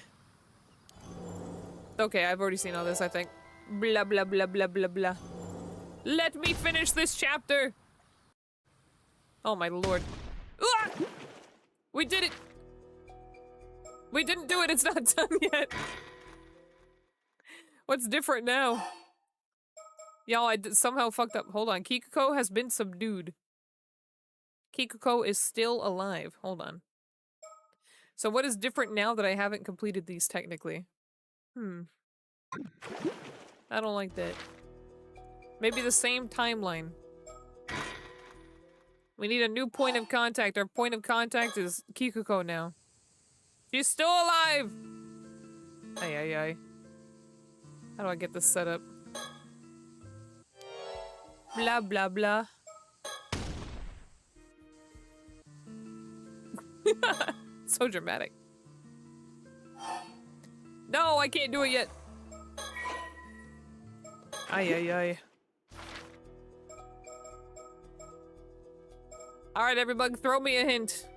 Okay, I've already seen all this, I think. Blah blah blah blah blah blah. Let me finish this chapter! Oh my lord. Ah! We did it! We didn't do it, it's not done yet! What's different now? Y'all, I somehow fucked up. Hold on. Kikuko has been subdued. Kikuko is still alive. Hold on. So what is different now that I haven't completed these technically? I don't like that. Maybe the same timeline. We need a new point of contact. Our point of contact is Kikuko now. She's still alive! Ay, ay, ay. How do I get this set up? Blah, blah, blah. So dramatic. No, I can't do it yet. Ay, ay, ay. Alright, everybody, throw me a hint.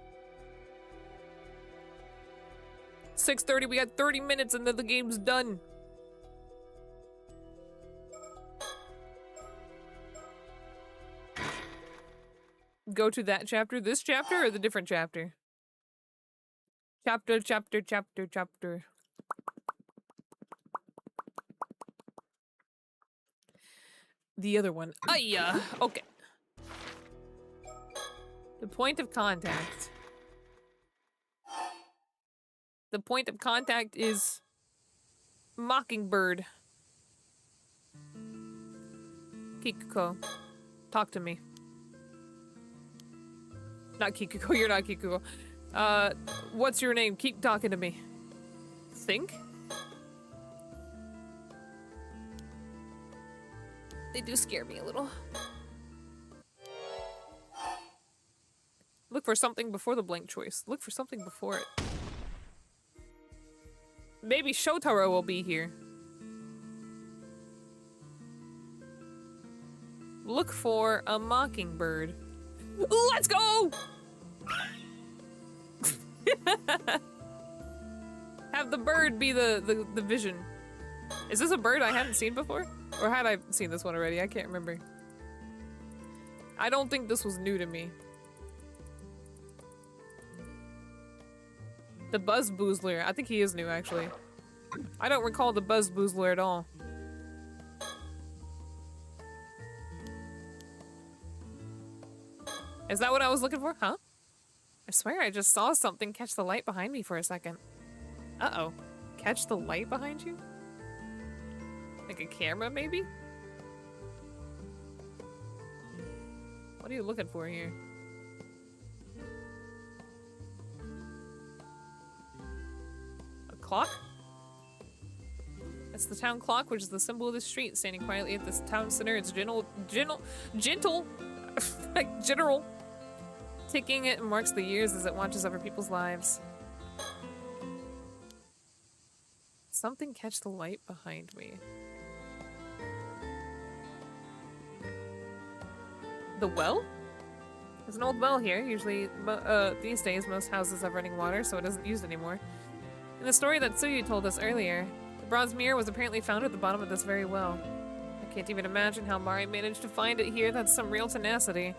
6:30, we got 30 minutes and then the game's done. Go to that chapter, this chapter, or the different chapter? Chapter. The other one. Okay. The point of contact. The point of contact is Mockingbird. Kikuko, talk to me. Not Kikuko, you're not Kikuko. What's your name? Keep talking to me. Think? They do scare me a little. Look for something before the blank choice. Look for something before it. Maybe Shotaro will be here. Look for a mockingbird. Let's go! Have the bird be the vision. Is this a bird I hadn't seen before? Or had I seen this one already? I can't remember. I don't think this was new to me. The Buzz Boozler. I think he is new, actually. I don't recall the Buzz Boozler at all. Is that what I was looking for? Huh? I swear I just saw something catch the light behind me for a second. Uh-oh. Catch the light behind you? Like a camera, maybe? What are you looking for here? A clock? That's the town clock, which is the symbol of the street, standing quietly at this town center. It's gentle, like general. Ticking it marks the years as it watches over people's lives. Something catch the light behind me. The well? There's an old well here. Usually, these days, most houses have running water, so it isn't used anymore. In the story that Tsuyu told us earlier, the bronze mirror was apparently found at the bottom of this very well. I can't even imagine how Mari managed to find it here. That's some real tenacity.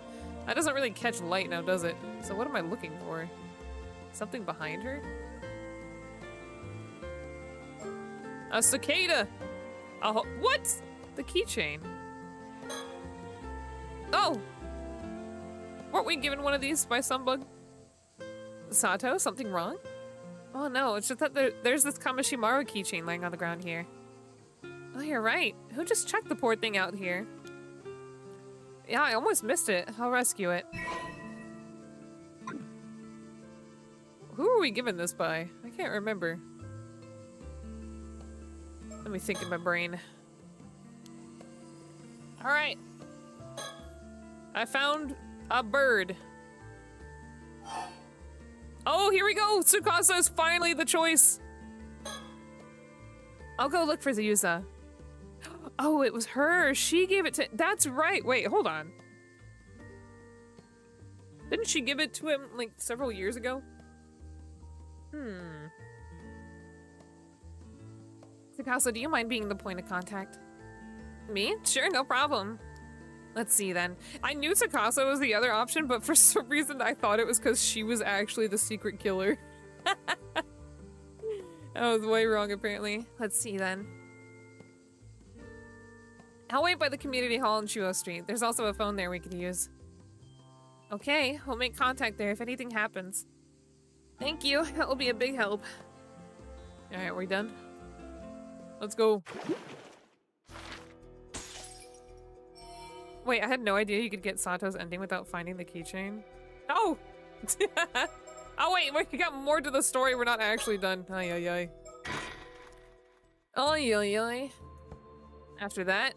That doesn't really catch light now, does it? So what am I looking for? Something behind her? A cicada! What? The keychain. Oh! Weren't we given one of these by some bug? Sato, something wrong? Oh no, it's just that there's this Kamashimaru keychain laying on the ground here. Oh, you're right. Who just chucked the poor thing out here? Yeah, I almost missed it. I'll rescue it. Who are we giving this by? I can't remember. Let me think in my brain. Alright. I found a bird. Oh, here we go! Tsukasa is finally the choice! I'll go look for Yusa. Oh, it was her. She gave it to- That's right. Wait, hold on. Didn't she give it to him, like, several years ago? Tsukasa, do you mind being the point of contact? Me? Sure, no problem. Let's see then. I knew Tsukasa was the other option, but for some reason I thought it was because she was actually the secret killer. I was way wrong, apparently. Let's see then. I'll wait by the community hall on Chuo Street. There's also a phone there we could use. Okay, we'll make contact there if anything happens. Thank you. That will be a big help. Alright, we done? Let's go. Wait, I had no idea you could get Sato's ending without finding the keychain. Oh! Oh wait, we got more to the story. We're not actually done. Ay ay ay. Ay ay ay. After that,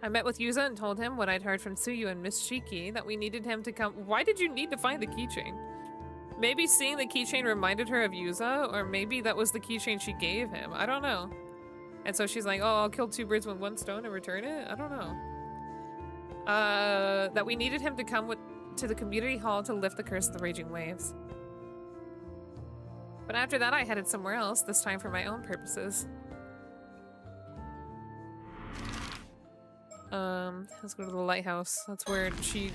I met with Yuza and told him what I'd heard from Tsuyu and Miss Shiki, that we needed him to come- Why did you need to find the keychain? Maybe seeing the keychain reminded her of Yuza, or maybe that was the keychain she gave him. I don't know. And so she's like, oh, I'll kill two birds with one stone and return it? I don't know. That we needed him to come to the community hall to lift the curse of the raging waves. But after that I headed somewhere else, this time for my own purposes. Let's go to the lighthouse. That's where she...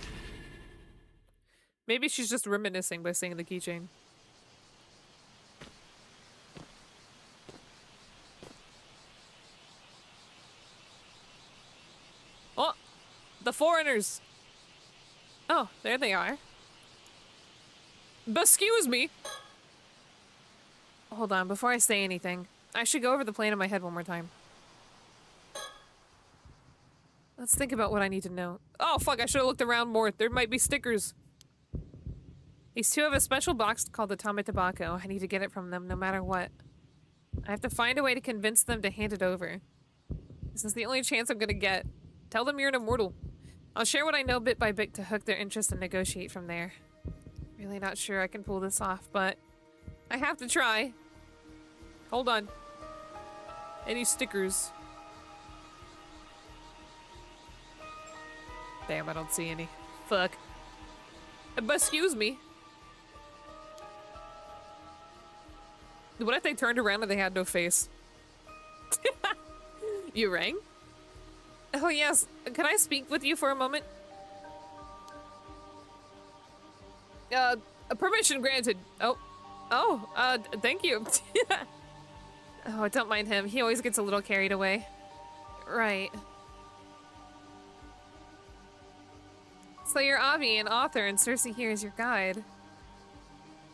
Maybe she's just reminiscing by seeing the keychain. Oh! The foreigners! Oh, there they are. Excuse me! Hold on, before I say anything, I should go over the plan in my head one more time. Let's think about what I need to know. Oh fuck, I should have looked around more. There might be stickers. These two have a special box called the Tame Tobacco. I need to get it from them no matter what. I have to find a way to convince them to hand it over. This is the only chance I'm gonna get. Tell them you're an immortal. I'll share what I know bit by bit to hook their interest and negotiate from there. Really not sure I can pull this off, but I have to try. Hold on. Any stickers? Damn, I don't see any. Fuck. But excuse me. What if they turned around and they had no face? You rang? Oh yes, can I speak with you for a moment? Permission granted. Thank you. Oh, don't mind him. He always gets a little carried away. Right. So you're Avi, an author, and Cersei here is your guide.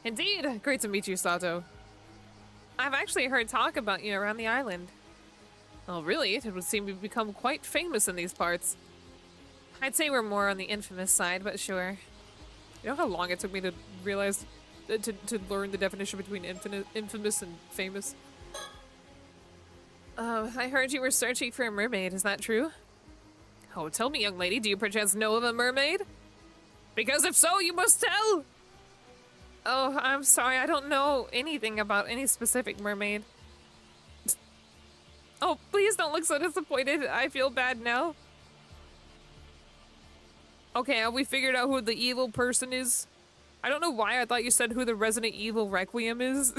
Indeed! Great to meet you, Sato. I've actually heard talk about you around the island. Oh, really? It would seem to become quite famous in these parts. I'd say we're more on the infamous side, but sure. You know how long it took me to realize, to learn the definition between infamous and famous? I heard you were searching for a mermaid, is that true? Oh, tell me, young lady, do you perchance know of a mermaid? Because if so, you must tell! Oh, I'm sorry, I don't know anything about any specific mermaid. Oh, please don't look so disappointed. I feel bad now. Okay, have we figured out who the evil person is? I don't know why I thought you said who the Resident Evil Requiem is.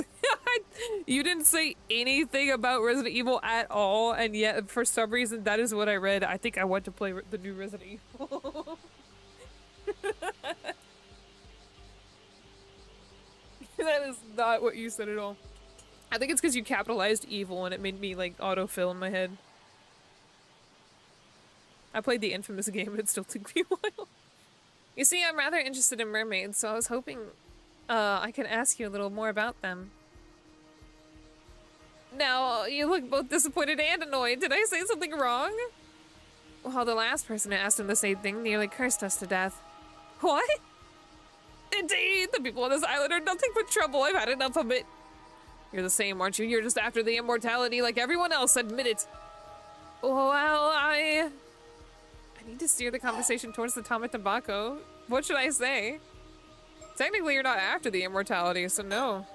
You didn't say anything about Resident Evil at all, and yet for some reason that is what I read. I think I want to play the new Resident Evil. That is not what you said at all. I think it's because you capitalized evil and it made me like autofill in my head. I played the infamous game and it still took me a while. You see, I'm rather interested in mermaids, so I was hoping I could ask you a little more about them. Now, you look both disappointed and annoyed. Did I say something wrong? Well, the last person who asked him the same thing nearly cursed us to death. What? Indeed, the people on this island are nothing but trouble. I've had enough of it. You're the same, aren't you? You're just after the immortality like everyone else. Admit it. Well, I need to steer the conversation towards the Tama Tobacco. What should I say? Technically, you're not after the immortality, so no.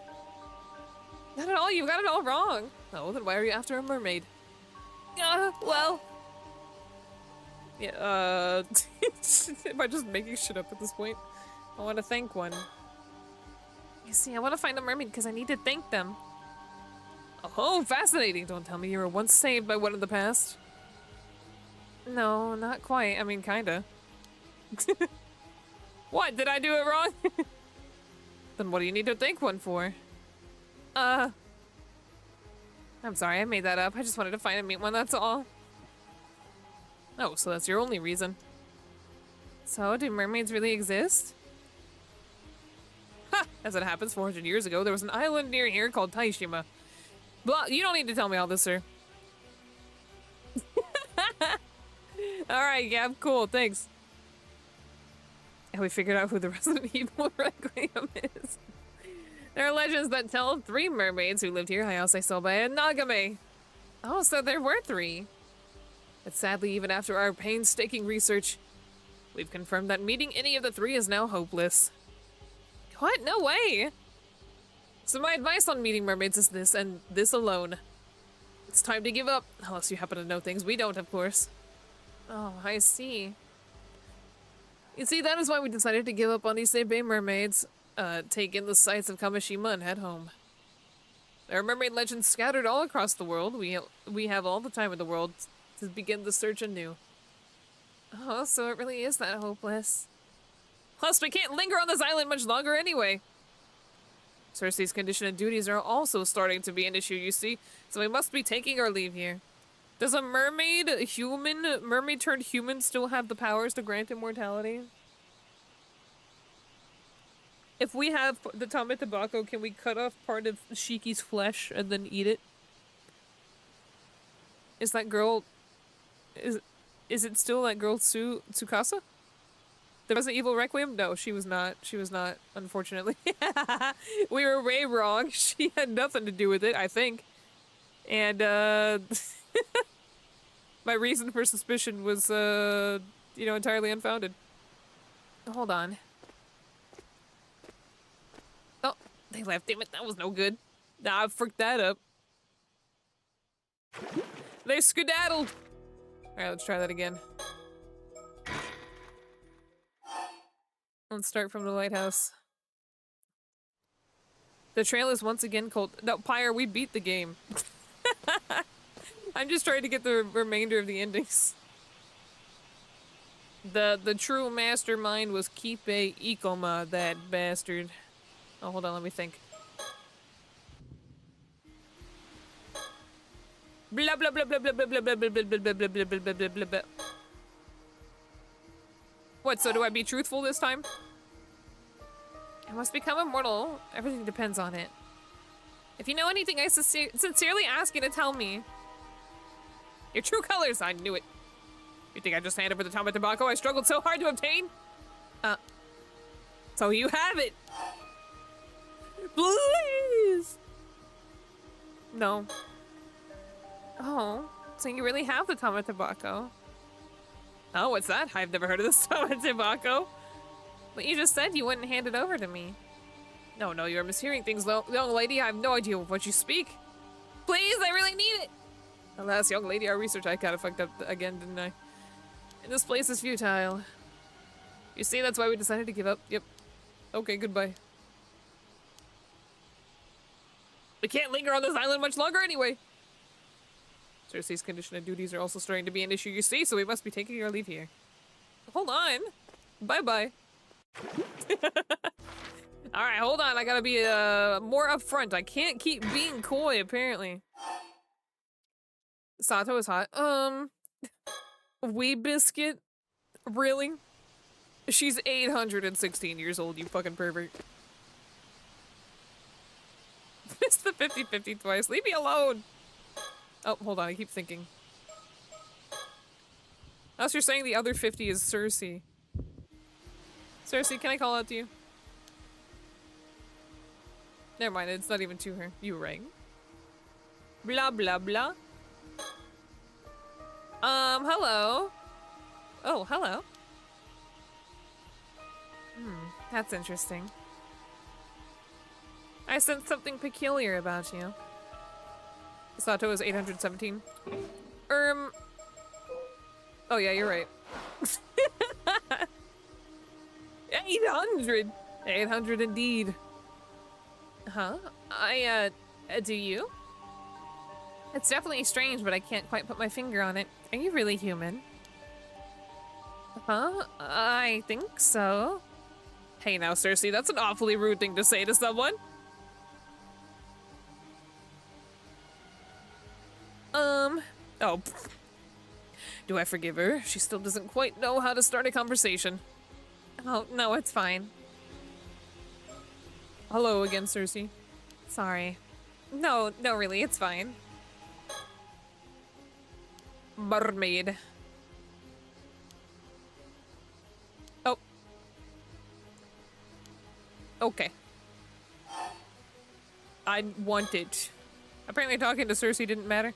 Not at all. You got it all wrong. Oh, then why are you after a mermaid? Well. Yeah, am I just making shit up at this point? I want to thank one. You see, I want to find a mermaid because I need to thank them. Oh, fascinating. Don't tell me you were once saved by one in the past. No, not quite. I mean, kinda. What? Did I do it wrong? Then what do you need to thank one for? I'm sorry, I made that up. I just wanted to find and meet one, that's all. Oh, so that's your only reason. So, do mermaids really exist? Ha! As it happens, 400 years ago, there was an island near here called Taishima. Blah, you don't need to tell me all this, sir. Alright, yeah, cool, thanks. And we figured out who the Resident Evil Requiem is. There are legends that tell 3 mermaids who lived here, Hayase Soba and Nagame. Oh, so there were 3. But sadly, even after our painstaking research, we've confirmed that meeting any of the 3 is now hopeless. What? No way! So my advice on meeting mermaids is this, and this alone. It's time to give up, unless you happen to know things we don't, of course. Oh, I see. You see, that is why we decided to give up on these Bay mermaids, take in the sights of Kamishima and head home. There are mermaid legends scattered all across the world. We have all the time in the world to begin the search anew. Oh, so it really is that hopeless. Plus, we can't linger on this island much longer anyway. Cersei's condition and duties are also starting to be an issue, you see, so we must be taking our leave here. Does a mermaid turned human still have the powers to grant immortality? If we have the Tama Tobacco, can we cut off part of Shiki's flesh and then eat it? Is that girl... Is it still that girl Tsukasa? The Resident Evil Requiem? No, she was not. She was not, unfortunately. We were way wrong. She had nothing to do with it, I think. And, my reason for suspicion was, you know, entirely unfounded. Hold on. Oh, they left. Damn it, that was no good. Nah, I fricked that up. They skedaddled! Alright, let's try that again. Let's start from the lighthouse. The trail is once again cold. No, Pyre, we beat the game. I'm just trying to get the remainder of the endings. The true mastermind was Kipe Ikoma, that bastard. Oh, hold on, let me think. Blah blah blah blah blah blah blah blah blah blah blah blah blah blah blah blah blah blah. What, so do I be truthful this time? I must become immortal. Everything depends on it. If you know anything, I sincerely ask you to tell me. Your true colors, I knew it. You think I just handed over the Tama Tobacco I struggled so hard to obtain? So you have it. Please. No. Oh, so you really have the Tama Tobacco. Oh, what's that? I've never heard of this Tama Tobacco. But you just said you wouldn't hand it over to me. No, you're mishearing things, young lady. I have no idea of what you speak. Please, I really need it. Alas, young lady, our research I kind of fucked up again, didn't I? And this place is futile. You see, that's why we decided to give up. Yep. Okay, goodbye. We can't linger on this island much longer anyway. Cersei's condition and duties are also starting to be an issue, you see, so we must be taking our leave here. Hold on. Bye-bye. Alright, hold on. I gotta be more upfront. I can't keep being coy, apparently. Sato is hot. Wee Biscuit? Really? She's 816 years old, you fucking pervert. Missed the 50-50 twice. Leave me alone! Oh, hold on, I keep thinking. Unless you're saying the other 50 is Cersei. Cersei, can I call out to you? Never mind, it's not even to her. You rang. Blah, blah, blah. Hello? Oh, hello. That's interesting. I sense something peculiar about you. Sato is 817. Oh yeah, you're right. 800! 800 indeed. Huh? Do you? It's definitely strange, but I can't quite put my finger on it. Are you really human? Huh? I think so. Hey now, Cersei, that's an awfully rude thing to say to someone. Oh. Do I forgive her? She still doesn't quite know how to start a conversation. Oh, no, it's fine. Hello again, Cersei. Sorry. No, really, it's fine. Mermaid. Oh. Okay. I want it. Apparently talking to Cersei didn't matter.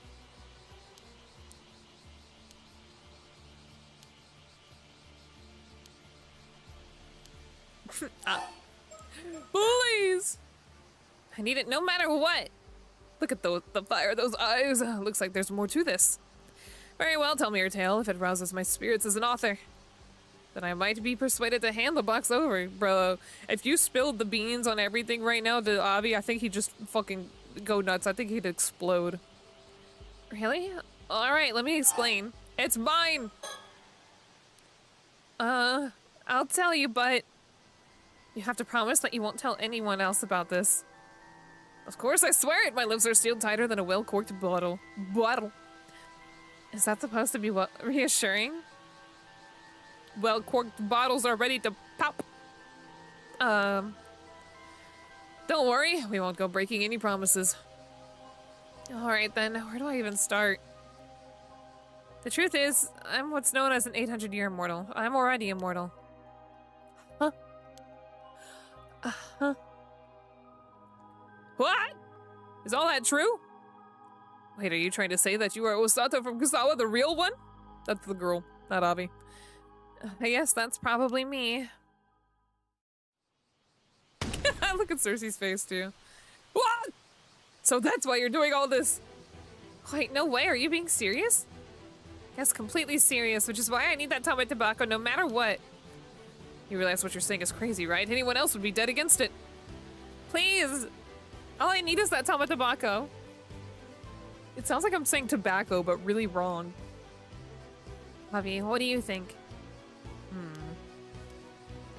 Please! I need it no matter what. Look at the fire of those eyes. Looks like there's more to this. Very well, tell me your tale. If it rouses my spirits as an author, then I might be persuaded to hand the box over. Bro, if you spilled the beans on everything right now to Avi, I think he'd just fucking go nuts. I think he'd explode. Really? Alright, let me explain. It's mine! I'll tell you, but you have to promise that you won't tell anyone else about this. Of course, I swear it! My lips are sealed tighter than a well-corked bottle. Is that supposed to be what reassuring? Well-corked bottles are ready to pop. Don't worry, we won't go breaking any promises. Alright then, where do I even start? The truth is, I'm what's known as an 800-year immortal. I'm already immortal. Huh? What? Is all that true? Wait, are you trying to say that you are Osato from Kusawa, the real one? That's the girl, not Avi. I guess that's probably me. Look at Cersei's face, too. What? So that's why you're doing all this? Wait, no way, are you being serious? Yes, completely serious, which is why I need that Tame tobacco no matter what. You realize what you're saying is crazy, right? Anyone else would be dead against it. Please! All I need is that Tame tobacco. It sounds like I'm saying tobacco, but really wrong. Avi, what do you think?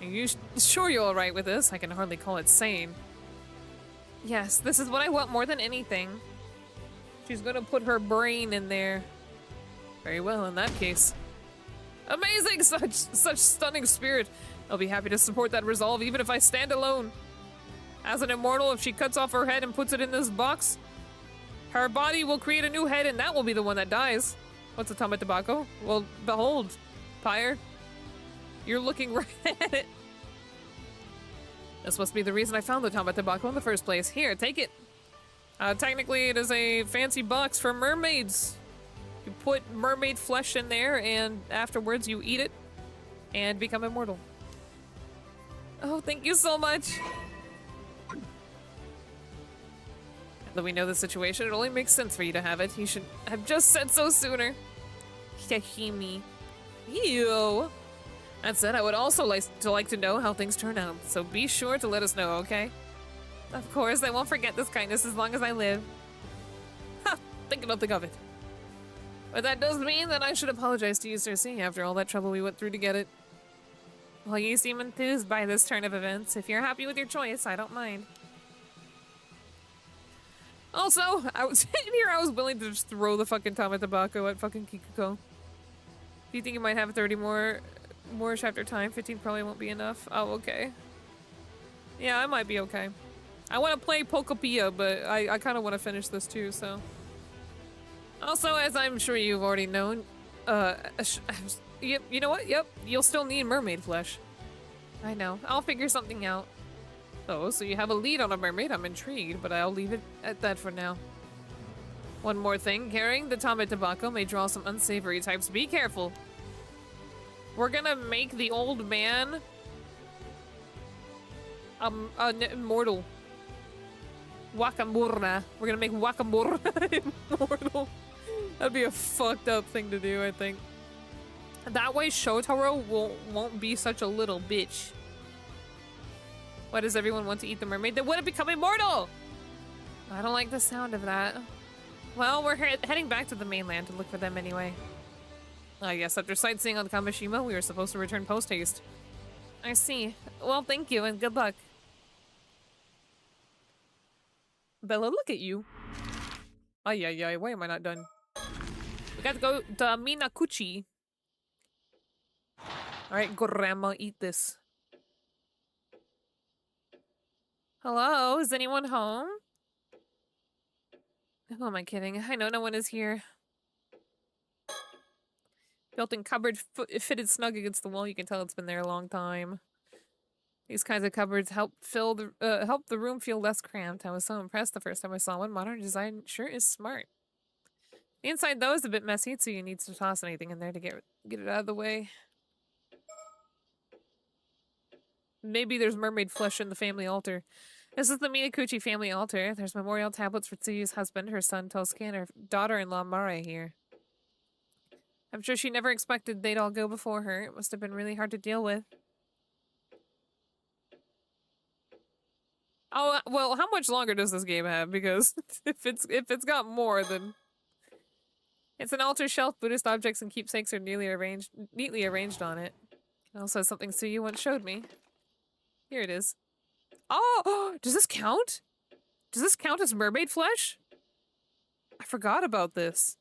Are you sure you're alright with this? I can hardly call it sane. Yes, this is what I want more than anything. She's gonna put her brain in there. Very well, in that case. Amazing! Such stunning spirit. I'll be happy to support that resolve even if I stand alone. As an immortal, if she cuts off her head and puts it in this box, her body will create a new head and that will be the one that dies. What's a Tame tobacco? Well, behold, Pyre. You're looking right at it. This must be the reason I found the Tame tobacco in the first place. Here, take it. Technically, it is a fancy box for mermaids. You put mermaid flesh in there, and afterwards you eat it and become immortal. Oh, thank you so much. Now that we know the situation, it only makes sense for you to have it. You should have just said so sooner. Sashimi. Ew. That said, I would also like to know how things turn out, so be sure to let us know, okay? Of course, I won't forget this kindness as long as I live. Ha! Think nothing of it. But that does mean that I should apologize to you, Cersei, after all that trouble we went through to get it. Well, you seem enthused by this turn of events. If you're happy with your choice, I don't mind. Also, I was in here, I was willing to just throw the fucking Tame tobacco at fucking Kikuko. Do you think you might have 30 more chapter time? 15 probably won't be enough. Oh, okay. Yeah, I might be okay. I want to play Pokopia, but I kind of want to finish this too, so. Also, as I'm sure you've already known, Yep, you know what? Yep, you'll still need mermaid flesh. I know. I'll figure something out. Oh, so you have a lead on a mermaid? I'm intrigued, but I'll leave it at that for now. One more thing, carrying the tame tobacco may draw some unsavory types. Be careful. We're gonna make the old man immortal. Wakamura. We're gonna make Wakamura immortal. That'd be a fucked up thing to do, I think. That way Shotaro won't be such a little bitch. Why does everyone want to eat the mermaid? They wouldn't become immortal! I don't like the sound of that. Well, we're heading back to the mainland to look for them anyway. I guess after sightseeing on Kamishima, we were supposed to return post-haste. I see. Well, thank you and good luck. Bella, look at you. Ay, ay, ay, why am I not done? We got to go to Minakuchi. Alright, Grandma, eat this. Hello, is anyone home? Who am I kidding? I know no one is here. Built-in cupboard fitted snug against the wall. You can tell it's been there a long time. These kinds of cupboards help the room feel less cramped. I was so impressed the first time I saw one. Modern design sure is smart. The inside, though, is a bit messy, so you need to toss anything in there to get it out of the way. Maybe there's mermaid flesh in the family altar. This is the Minakuchi family altar. There's memorial tablets for Tsuyu's husband, her son Tosuke, and her daughter-in-law Mare here. I'm sure she never expected they'd all go before her. It must have been really hard to deal with. Oh, well, how much longer does this game have? Because if it's got more, then... It's an altar shelf. Buddhist objects and keepsakes are neatly arranged on it. It also has something Tsuyu once showed me. Here it is. Oh! Does this count? Does this count as mermaid flesh? I forgot about this.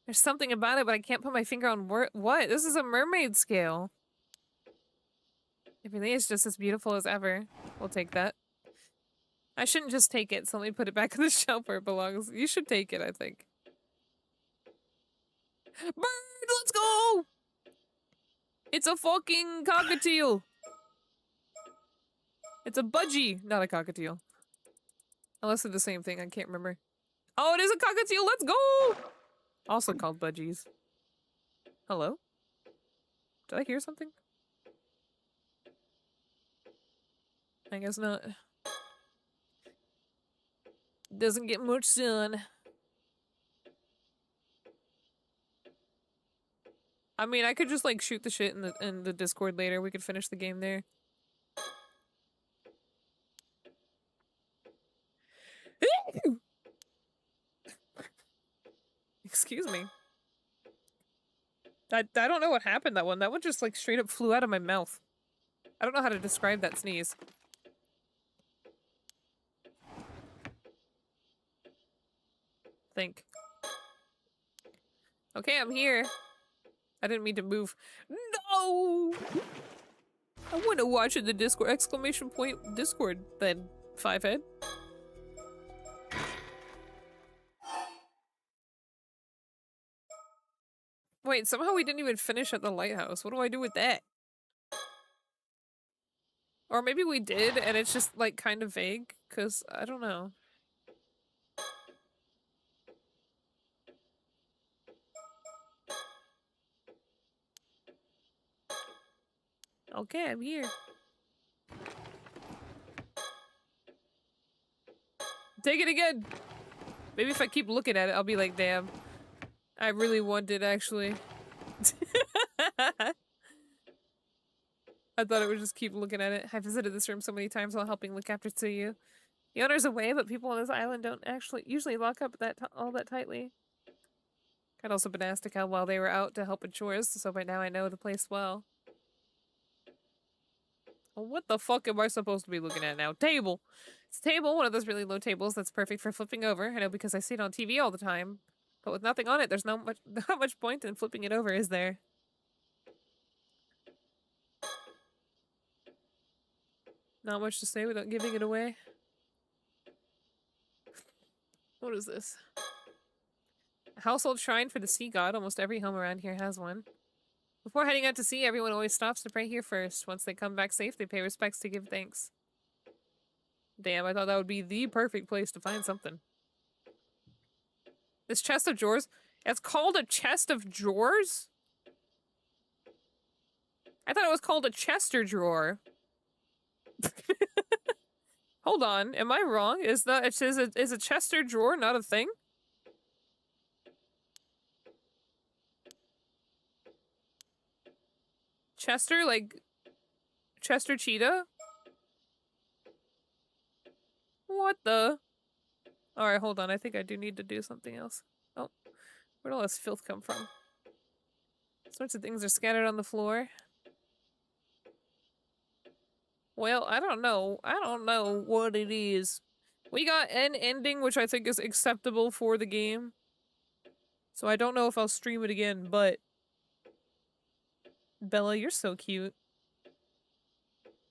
There's something about it, but I can't put my finger on what? This is a mermaid scale. It really is just as beautiful as ever. We'll take that. I shouldn't just take it, so let me put it back on the shelf where it belongs. You should take it, I think. Bird, let's go! It's a fucking cockatiel! It's a budgie, not a cockatiel. Unless they're the same thing, I can't remember. Oh, it is a cockatiel, let's go! Also called budgies. Hello? Did I hear something? I guess not. Doesn't get much sun. I mean, I could just like shoot the shit in the Discord later. We could finish the game there. Excuse me. I don't know what happened that one. That one just like straight up flew out of my mouth. I don't know how to describe that sneeze. Think. Okay, I'm here. I didn't mean to move. No! I want to watch in the Discord! Exclamation point Discord then, Fivehead. Wait, somehow we didn't even finish at the lighthouse. What do I do with that? Or maybe we did and it's just like kind of vague, because I don't know. Okay, I'm here. Take it again! Maybe if I keep looking at it, I'll be like, damn. I really want it, actually. I thought it would just keep looking at it. I visited this room so many times while helping look after Tsuyu. The owner's away, but people on this island don't actually usually lock up all that tightly. I'd also been asked to come while they were out to help with chores, so by now I know the place well. Well, what the fuck am I supposed to be looking at now? Table! It's a table, one of those really low tables that's perfect for flipping over. I know because I see it on TV all the time. But with nothing on it, there's not much point in flipping it over, is there? Not much to say without giving it away. What is this? Household shrine for the sea god. Almost every home around here has one. Before heading out to sea, everyone always stops to pray here first. Once they come back safe, they pay respects to give thanks. Damn, I thought that would be the perfect place to find something. This chest of drawers? It's called a chest of drawers? I thought it was called a Chester drawer. Hold on, am I wrong? Is a Chester drawer not a thing? Chester, like Chester Cheetah? What the? Alright, hold on. I think I do need to do something else. Oh, where'd all this filth come from? Sorts of things are scattered on the floor. Well, I don't know. I don't know what it is. We got an ending, which I think is acceptable for the game. So I don't know if I'll stream it again, but... Bella, you're so cute.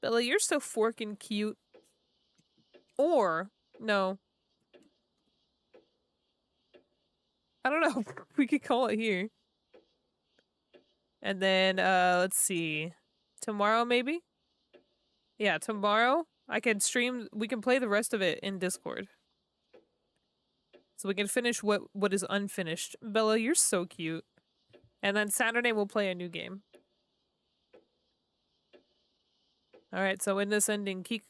Bella, you're so forkin' cute. Or, no. I don't know. We could call it here. And then, let's see. Tomorrow, maybe? Yeah, tomorrow I can stream. We can play the rest of it in Discord. So we can finish what is unfinished. Bella, you're so cute. And then Saturday we'll play a new game. Alright, so in this ending, Kipe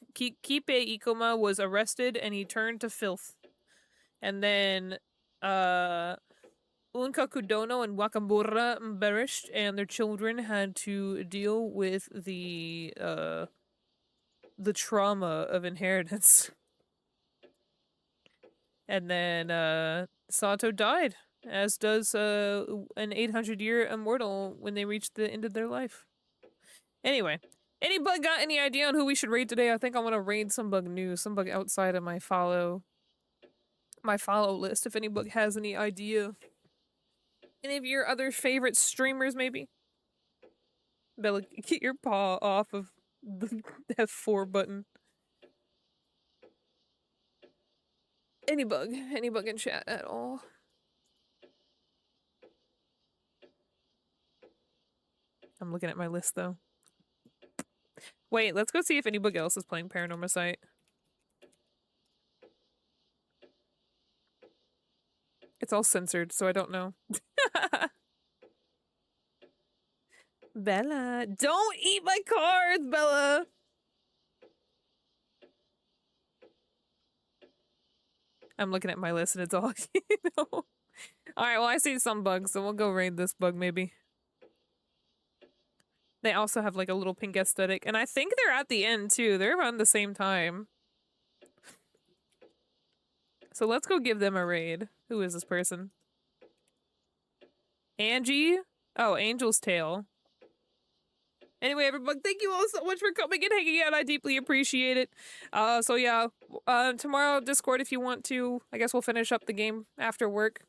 Ikoma was arrested and he turned to filth. And then, Unka Kudono and Wakambura perished, and their children had to deal with the trauma of inheritance. And then, Sato died, as does, an 800-year immortal when they reach the end of their life. Anyway, anybody got any idea on who we should raid today? I think I want to raid some bug new, some bug outside of my follow list, if anybody has any idea. Any of your other favorite streamers, maybe? Bella, get your paw off of the F4 button. Any bug in chat at all. I'm looking at my list, though. Wait, let's go see if anybody else is playing Paranormasight. It's all censored, so I don't know. Bella, don't eat my cards, Bella! I'm looking at my list and it's all, you know. Alright, well I see some bugs, so we'll go raid this bug maybe. They also have like a little pink aesthetic, and I think they're at the end too. They're around the same time. So let's go give them a raid. Who is this person? Angie? Oh, Angel's Tail. Anyway, everyone, thank you all so much for coming and hanging out. I deeply appreciate it. So yeah, tomorrow, Discord if you want to. I guess we'll finish up the game after work.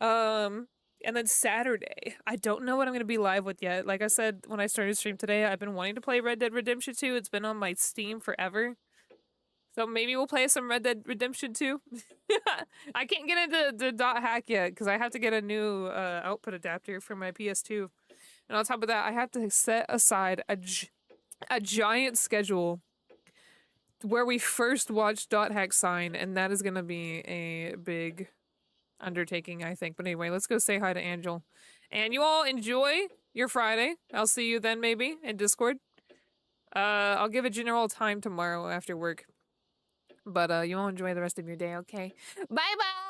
And then Saturday, I don't know what I'm going to be live with yet. Like I said, when I started stream today, I've been wanting to play Red Dead Redemption 2. It's been on my Steam forever. So maybe we'll play some Red Dead Redemption 2. I can't get into the dot hack yet because I have to get a new output adapter for my PS2. And on top of that, I have to set aside a giant schedule where we first watch dot hack sign, and that is going to be a big undertaking, I think. But anyway, let's go say hi to Angel. And you all enjoy your Friday. I'll see you then maybe in Discord. I'll give a general time tomorrow after work. But you all enjoy the rest of your day, okay? Bye-bye!